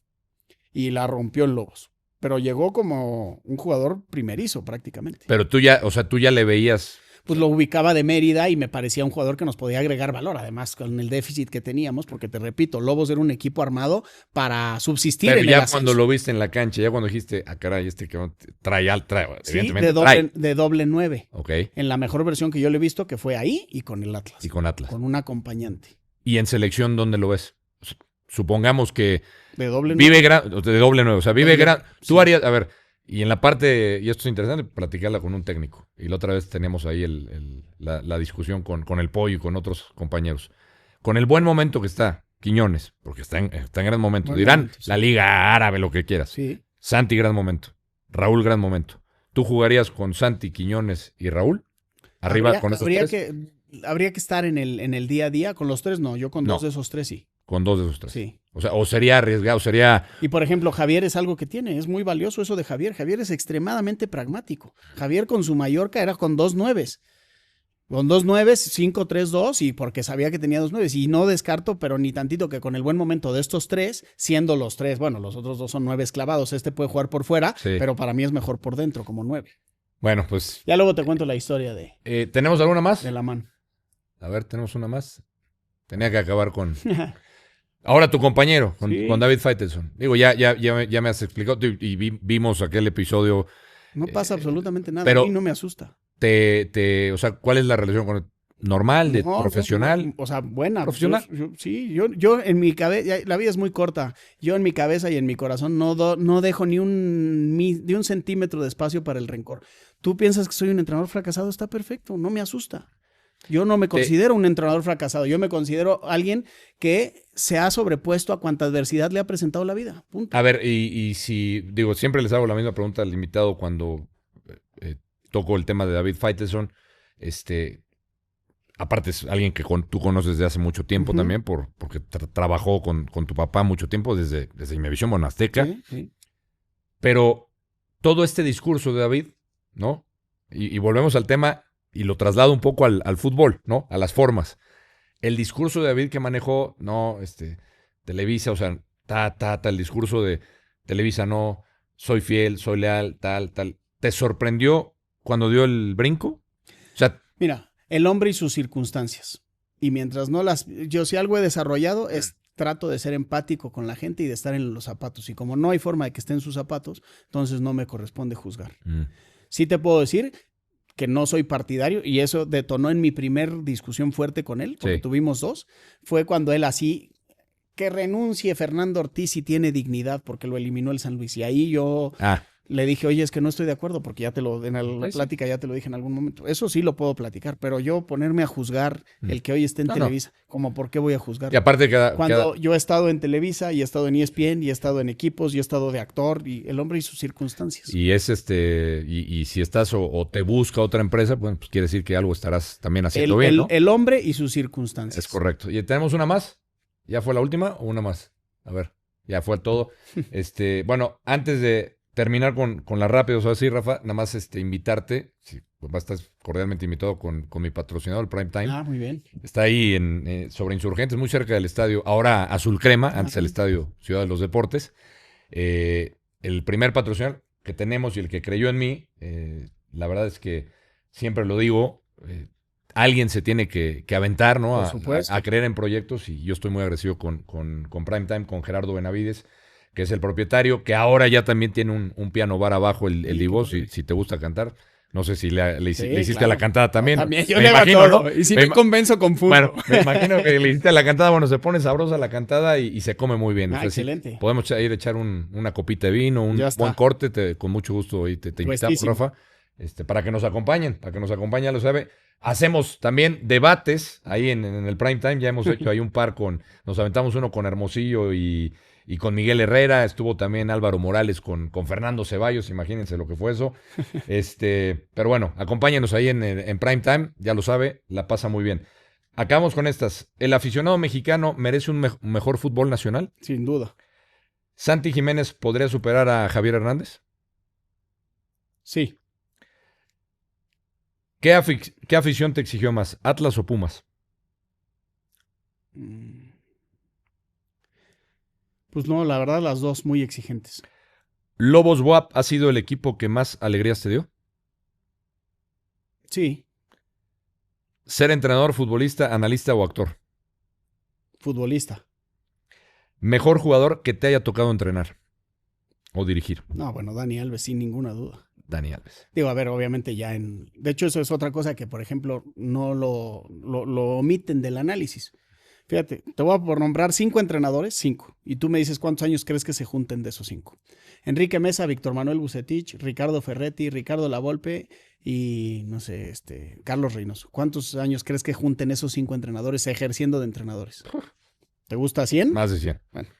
Y la rompió en Lobos. Pero llegó como un jugador primerizo prácticamente. Pero tú ya le veías. Pues lo ubicaba de Mérida y me parecía un jugador que nos podía agregar valor, además con el déficit que teníamos, porque te repito, Lobos era un equipo armado para subsistir Pero en ya el ascenso. cuando lo viste en la cancha, ya cuando dijiste, caray, que trae, Sí, evidentemente de doble 9, Ok. en la mejor versión que yo le he visto, que fue ahí y con el Atlas, Y con Atlas. con un acompañante. ¿Y en selección dónde lo ves? Supongamos que De doble 9. vive de doble 9, o sea, vive Doble- gran. Tú sí. harías, a ver, y en la parte, y esto es interesante, platicarla con un técnico. Y la otra vez teníamos ahí la discusión con el Pollo y con otros compañeros. Con el buen momento que está Quiñones, porque está en gran momento. Buen Dirán, momento, sí. la Liga Árabe, lo que quieras. Sí. Santi, gran momento. Raúl, gran momento. ¿Tú jugarías con Santi, Quiñones y Raúl? Arriba con esos tres. Habría que estar en el día a día. Con los tres no, yo con No. 2 de esos 3 sí. Con 2 de esos 3. Sí. O sea, o sería arriesgado, sería. Y por ejemplo, Javier es algo que tiene, es muy valioso eso de Javier. Javier es extremadamente pragmático. Javier con su Mallorca era con 2 nueves. Con 2 nueves, 5-3-2, y porque sabía que tenía 2 nueves. Y no descarto, pero ni tantito, que con el buen momento de estos 3, siendo los 3, bueno, los otros 2 son 9 clavados. Este puede jugar por fuera, Sí. pero para mí es mejor por dentro, como 9. Bueno, pues. Ya luego te cuento la historia de ¿Tenemos alguna más? la mano. A ver, tenemos una más. Tenía que acabar con. Ahora tu compañero, Sí. con David Faitelson. Digo, ya me has explicado y vimos aquel episodio. No pasa absolutamente nada. pero- a mí no me asusta. O sea, ¿cuál es la relación con él? ¿Normal, No, profesional? O sea, buena. ¿Profesional? Yo en mi cabeza, la vida es muy corta. Yo en mi cabeza y en mi corazón no dejo ni un centímetro de espacio para el rencor. Tú piensas que soy un entrenador fracasado, está perfecto, no me asusta. Yo no me considero un entrenador fracasado, yo me considero alguien que se ha sobrepuesto a cuanta adversidad le ha presentado la vida. Punto. A ver, y si, digo, siempre les hago la misma pregunta al invitado cuando toco el tema de David Faitelson. aparte es alguien que tú conoces desde hace mucho tiempo también, porque trabajó con tu papá mucho tiempo, desde mi visión Azteca. Sí, sí. Pero todo este discurso de David, ¿no? Y volvemos al tema y lo traslado un poco al fútbol, ¿no? A las formas. El discurso de David que manejó, no, Televisa, o sea, el discurso de Televisa, no, soy fiel, soy leal, tal. ¿Te sorprendió cuando dio el brinco? O sea, Mira, el hombre y sus circunstancias. Y mientras no las... Yo si algo he desarrollado es trato de ser empático con la gente y de estar en los zapatos. Y como no hay forma de que esté en sus zapatos, entonces no me corresponde juzgar. Sí te puedo decir que no soy partidario y eso detonó en mi primer discusión fuerte con él, porque tuvimos dos. Fue cuando él así, que renuncie Fernando Ortiz si tiene dignidad, porque lo eliminó el San Luis. Y ahí yo... Le dije, oye, es que no estoy de acuerdo porque ya en la plática ya te lo dije en algún momento. Eso sí lo puedo platicar, pero yo ponerme a juzgar el que hoy esté en Televisa, como por qué voy a juzgar. Y aparte cuando yo he estado en Televisa y he estado en ESPN y he estado en equipos y he estado de actor y el hombre y sus circunstancias. Y es y si estás o te busca otra empresa, bueno, pues quiere decir que algo estarás también haciendo bien, ¿no? El hombre y sus circunstancias. Es correcto. ¿Y tenemos una más? ¿Ya fue la última o una más? A ver, ya fue todo. Bueno, antes de terminar con las rápidas, o así, Rafa, nada más invitarte, pues vas a estar cordialmente invitado con mi patrocinador, el Prime Time. Ah, muy bien. Está ahí sobre Insurgentes, muy cerca del estadio, ahora Azul Crema, antes el estadio Ciudad de los Deportes. El primer patrocinador que tenemos y el que creyó en mí, la verdad es que siempre lo digo, alguien se tiene que aventar, ¿no? A creer en proyectos, y yo estoy muy agradecido con Prime Time, con Gerardo Benavides, que es el propietario, que ahora ya también tiene un piano bar abajo, el Divo, si te gusta cantar. No sé si le hiciste claro. a la cantada también. No, también yo me le imagino, todo, ¿no? Y si me convenzo con fútbol. Bueno, me imagino que le hiciste a la cantada, bueno, se pone sabrosa la cantada y se come muy bien. Entonces, excelente. Sí, podemos ir a echar una copita de vino, un buen corte, con mucho gusto ahí te invitamos, Rafa, para que nos acompañen, ya lo sabe. Hacemos también debates ahí en el Prime Time, ya hemos hecho ahí un par nos aventamos uno con Hermosillo y con Miguel Herrera, estuvo también Álvaro Morales con Fernando Ceballos, imagínense lo que fue eso. Pero bueno, acompáñenos ahí en Prime Time, ya lo sabe, la pasa muy bien. Acabamos con estas. ¿El aficionado mexicano merece un mejor fútbol nacional? Sin duda. ¿Santi Jiménez podría superar a Javier Hernández? Sí. ¿Qué afición te exigió más, Atlas o Pumas? Pues no, la verdad, las dos muy exigentes. ¿Lobos WAP ha sido el equipo que más alegrías te dio? Sí. ¿Ser entrenador, futbolista, analista o actor? Futbolista. ¿Mejor jugador que te haya tocado entrenar o dirigir? No, bueno, Dani Alves, sin ninguna duda. Dani Alves. Digo, a ver, obviamente de hecho, eso es otra cosa que, por ejemplo, no lo omiten del análisis. Fíjate, te voy a por nombrar 5 entrenadores, 5. Y tú me dices cuántos años crees que se junten de esos 5. Enrique Mesa, Víctor Manuel Bucetich, Ricardo Ferretti, Ricardo Lavolpe y, no sé, Carlos Reynoso. ¿Cuántos años crees que junten esos 5 entrenadores ejerciendo de entrenadores? ¿Te gusta 100? Más de 100. Bueno.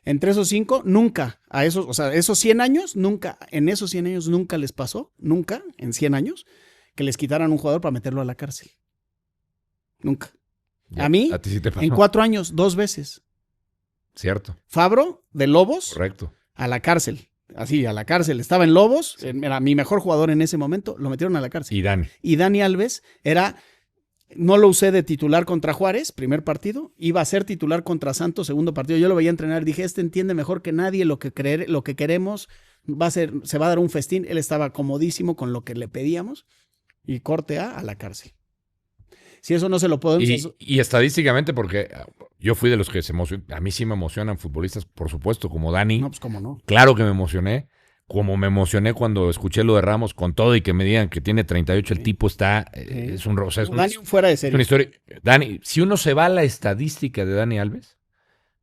Entre esos 5, nunca, esos 100 años, nunca, en esos 100 años nunca les pasó, nunca, en 100 años, que les quitaran un jugador para meterlo a la cárcel. Nunca. Ya, a mí, ¿a ti sí te pasó? en 4 años, 2 veces. Cierto. Fabro, de Lobos, correcto, a la cárcel. Así, a la cárcel. Estaba en Lobos, era mi mejor jugador en ese momento, lo metieron a la cárcel. Y Dani Alves no lo usé de titular contra Juárez, primer partido, iba a ser titular contra Santos, segundo partido. Yo lo veía entrenar, dije, entiende mejor que nadie lo que queremos, se va a dar un festín. Él estaba comodísimo con lo que le pedíamos y corte a la cárcel. Si eso no se lo podemos... Y estadísticamente, porque yo fui de los que se emocionan, a mí sí me emocionan futbolistas, por supuesto, como Dani. No, pues cómo no. Claro que me emocioné. Como me emocioné cuando escuché lo de Ramos con todo y que me digan que tiene 38, el tipo está, es un rosa. Dani fuera de serie. Es una historia. Dani, si uno se va a la estadística de Dani Alves,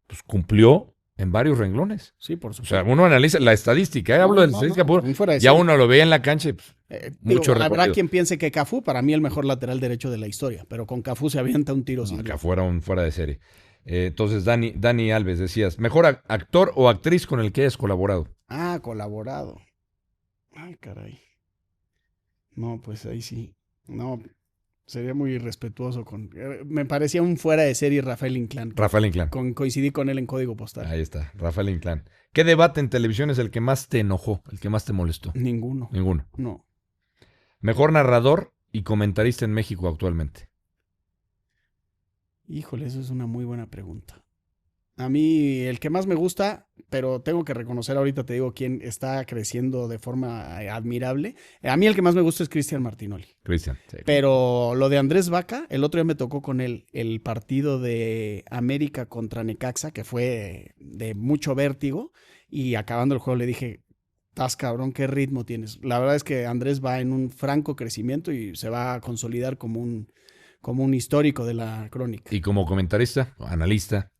pues cumplió en varios renglones. Sí, por supuesto. O sea, uno analiza la estadística, hablo de la estadística pura. Ya uno lo veía en la cancha, pues, mucho recorrido. Habrá quien piense que Cafú, para mí el mejor lateral derecho de la historia, pero con Cafú se avienta un tiro. No, Cafú era un fuera de serie. Entonces, Dani Alves, decías, ¿mejor actor o actriz con el que hayas colaborado? Ah, colaborado. Ay, caray. No, pues ahí sí. No. Sería muy irrespetuoso me parecía un fuera de serie Rafael Inclán. Rafael Inclán. Coincidí con él en Código Postal. Ahí está, Rafael Inclán. ¿Qué debate en televisión es el que más te enojó, el que más te molestó? Ninguno. Ninguno. No. Mejor narrador y comentarista en México actualmente. Híjole, eso es una muy buena pregunta. A mí el que más me gusta, pero tengo que reconocer ahorita, te digo, quién está creciendo de forma admirable. A mí el que más me gusta es Cristian Martinoli. Cristian. Sí. Pero lo de Andrés Vaca, el otro día me tocó con él el partido de América contra Necaxa, que fue de mucho vértigo, y acabando el juego le dije, estás cabrón, ¿qué ritmo tienes? La verdad es que Andrés va en un franco crecimiento y se va a consolidar como un histórico de la crónica. Y como comentarista, analista.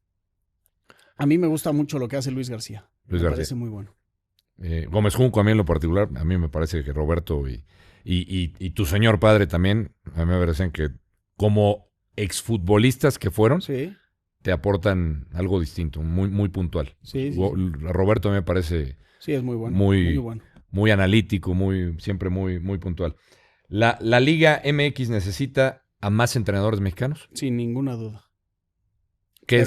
A mí me gusta mucho lo que hace Luis García. Me parece muy bueno. Gómez Junco, a mí en lo particular, a mí me parece que Roberto y tu señor padre también, a mí me parecen que como exfutbolistas que fueron, Sí, te aportan algo distinto, muy, muy puntual. sí. Roberto me parece Sí, es muy bueno. muy bueno. muy analítico, siempre muy, muy puntual. ¿La Liga MX necesita a más entrenadores mexicanos? Sin ninguna duda. ¿Qué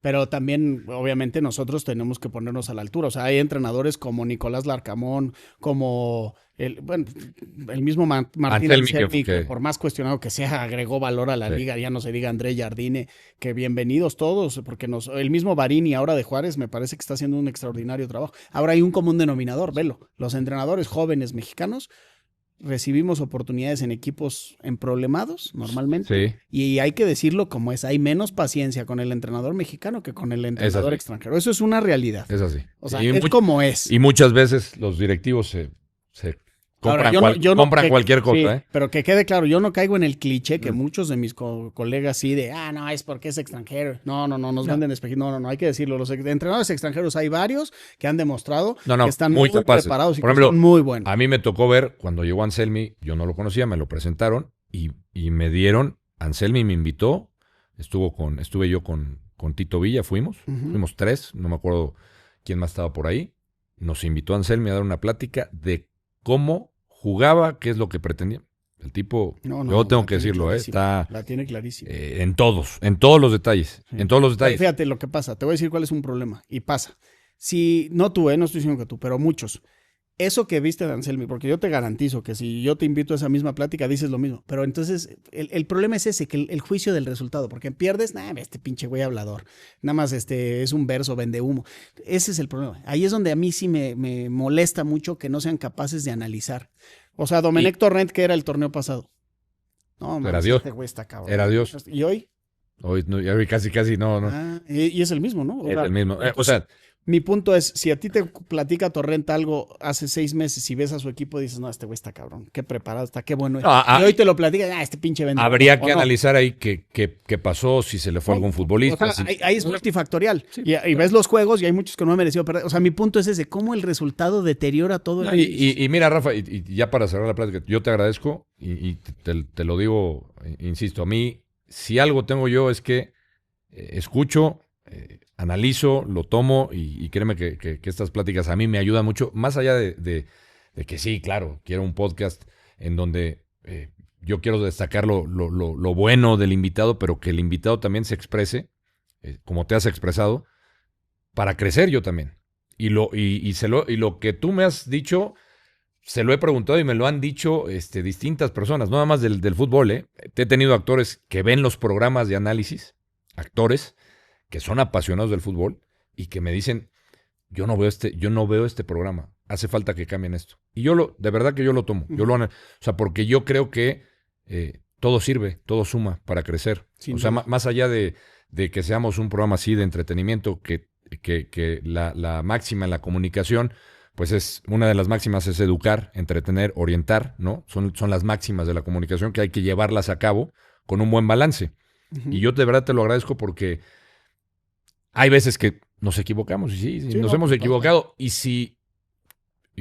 Pero también, obviamente, nosotros tenemos que ponernos a la altura. O sea, hay entrenadores como Nicolás Larcamón, como el mismo Martín Anselmi, que por más cuestionado que sea, agregó valor a la liga. Ya no se diga André Jardine, que bienvenidos todos, porque el mismo Barini ahora de Juárez me parece que está haciendo un extraordinario trabajo. Ahora hay un común denominador, velo. Los entrenadores jóvenes mexicanos recibimos oportunidades en equipos emproblemados normalmente, Sí. Y hay que decirlo como es, hay menos paciencia con el entrenador mexicano que con el entrenador extranjero. Eso es una realidad. Es así. O sea, es como es. Y muchas veces los directivos se compran, compran cualquier cosa. Sí, pero que quede claro, yo no caigo en el cliché que muchos de mis colegas sí de, no, es porque es extranjero. No, nos venden espejitos. No, hay que decirlo. Los entrenadores extranjeros hay varios que han demostrado que están muy preparados y por ejemplo, que son muy buenos. A mí me tocó ver cuando llegó Anselmi, yo no lo conocía, me lo presentaron y me dieron, Anselmi me invitó, estuve yo con Tito Villa, fuimos 3, no me acuerdo quién más estaba por ahí. Nos invitó Anselmi a dar una plática de cómo jugaba, qué es lo que pretendía. El tipo, yo tengo que decirlo, está... La tiene clarísima. En todos los detalles. Sí. En todos los detalles. Fíjate lo que pasa, te voy a decir cuál es un problema. Y pasa. Si, no tú, no estoy diciendo que tú, pero muchos. Eso que viste de Anselmi, porque yo te garantizo que si yo te invito a esa misma plática, dices lo mismo. Pero entonces, el problema es ese, que el juicio del resultado, porque pierdes, este pinche güey hablador. Nada más es un verso, vende humo. Ese es el problema. Ahí es donde a mí sí me molesta mucho que no sean capaces de analizar. O sea, Domenech Torrent, que era el torneo pasado. No, era Dios. Este güey está cabrón. Era Dios. ¿Y hoy? Hoy casi no. Y es el mismo, ¿no? Es el mismo. O sea, mi punto es, si a ti te platica Torrent algo hace 6 meses y ves a su equipo, dices, no, este güey está cabrón, qué preparado está, qué bueno es. Y hoy te lo platica, este pinche vendedor. Habría que analizar ahí qué pasó, si se le fue algún futbolista. O sea, ahí es multifactorial. Sí, y ves los juegos y hay muchos que no han merecido perder. O sea, mi punto es ese, cómo el resultado deteriora todo el y mira, Rafa, y ya para cerrar la plática, yo te agradezco y te lo digo, insisto, a mí, si algo tengo yo es que escucho, analizo, lo tomo y créeme que estas pláticas a mí me ayudan mucho, más allá de que sí, claro, quiero un podcast en donde yo quiero destacar lo bueno del invitado, pero que el invitado también se exprese, como te has expresado, para crecer yo también. Y lo que tú me has dicho, se lo he preguntado y me lo han dicho distintas personas, no nada más del fútbol. He tenido actores que ven los programas de análisis, actores que son apasionados del fútbol y que me dicen, yo no veo este programa, hace falta que cambien esto. Y de verdad que yo lo tomo, o sea, porque yo creo que todo sirve, todo suma para crecer. O sea, más allá de que seamos un programa así de entretenimiento, que la máxima en la comunicación, pues es una de las máximas es educar, entretener, orientar, ¿no? Son las máximas de la comunicación que hay que llevarlas a cabo con un buen balance. Y yo de verdad te lo agradezco porque hay veces que nos equivocamos, y sí, nos hemos equivocado. Y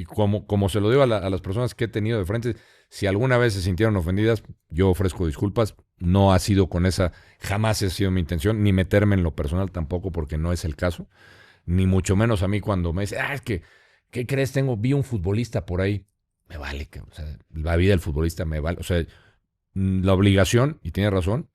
como se lo digo a las personas que he tenido de frente, si alguna vez se sintieron ofendidas, yo ofrezco disculpas. No ha sido con esa, jamás ha sido mi intención, ni meterme en lo personal tampoco, porque no es el caso. Ni mucho menos a mí cuando me dice, es que, ¿qué crees? Vi un futbolista por ahí. Me vale, o sea, la vida del futbolista me vale. O sea, la obligación, y tiene razón,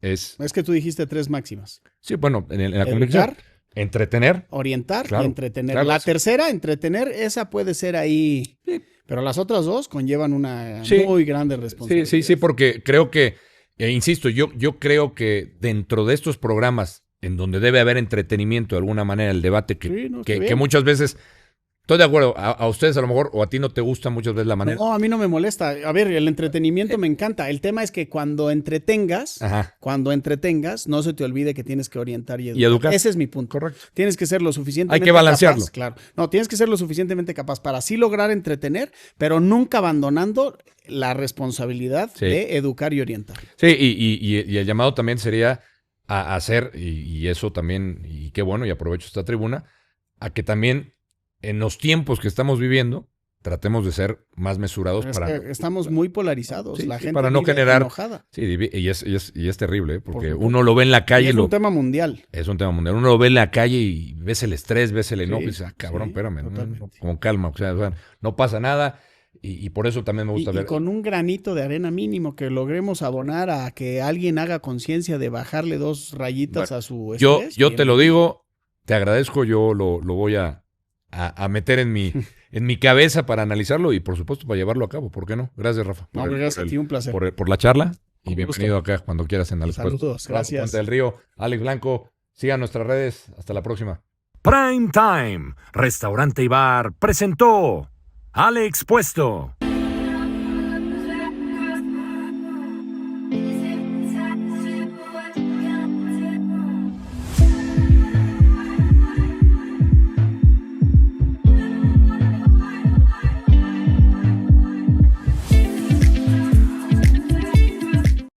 es... Es que tú dijiste 3 máximas. Sí, bueno, en la Educar, comunicación, entretener. orientar Claro, y entretener. claro. La tercera, entretener, esa puede ser ahí. Sí. Pero las otras 2 conllevan una Sí. muy grande Sí, responsabilidad. sí, porque creo que, insisto, yo creo que dentro de estos programas en donde debe haber entretenimiento de alguna manera, el debate Sí, no, está que bien. muchas veces, estoy de acuerdo, a ustedes a lo mejor, o a ti no te gusta muchas veces la manera. No, a mí no me molesta. A ver, el entretenimiento me encanta. El tema es que cuando entretengas, Ajá, no se te olvide que tienes que orientar y educar. Y educar. Ese es mi punto. correcto. Tienes que ser lo suficientemente Hay que balancearlo. capaz, claro. No, tienes que ser lo suficientemente capaz para así lograr entretener, pero nunca abandonando la responsabilidad Sí. de educar y orientar. Sí, y el llamado también sería a hacer, y eso también, y qué bueno, y aprovecho esta tribuna, a que también en los tiempos que estamos viviendo tratemos de ser más mesurados Es para... que estamos muy polarizados. Sí, la sí, gente para no vive generar... enojada. Sí, y es terrible, porque Por uno lo ve en la Y calle, es un tema mundial. es un tema mundial, uno lo ve en la calle y ves el estrés, ves el enojo, Sí, y dices, cabrón, sí, espérame, ¿no? totalmente. Con calma, o sea, no pasa nada, y por eso también me gusta Y ver... con un granito de arena mínimo que logremos abonar a que alguien haga conciencia de bajarle 2 rayitas Bueno, a su Yo estrés. te lo digo, te agradezco, yo lo voy a meter en mi cabeza para analizarlo y por supuesto para llevarlo a cabo, ¿por qué no? Gracias, Rafa. No, gracias a ti, un placer. Por la charla y Con bienvenido acá cuando quieras en Alex Puesto. Saludos, Rafa gracias. Puente del Río, Alex Blanco, sigan nuestras redes, hasta la próxima. Prime Time, Restaurante y Bar presentó Alex Puesto.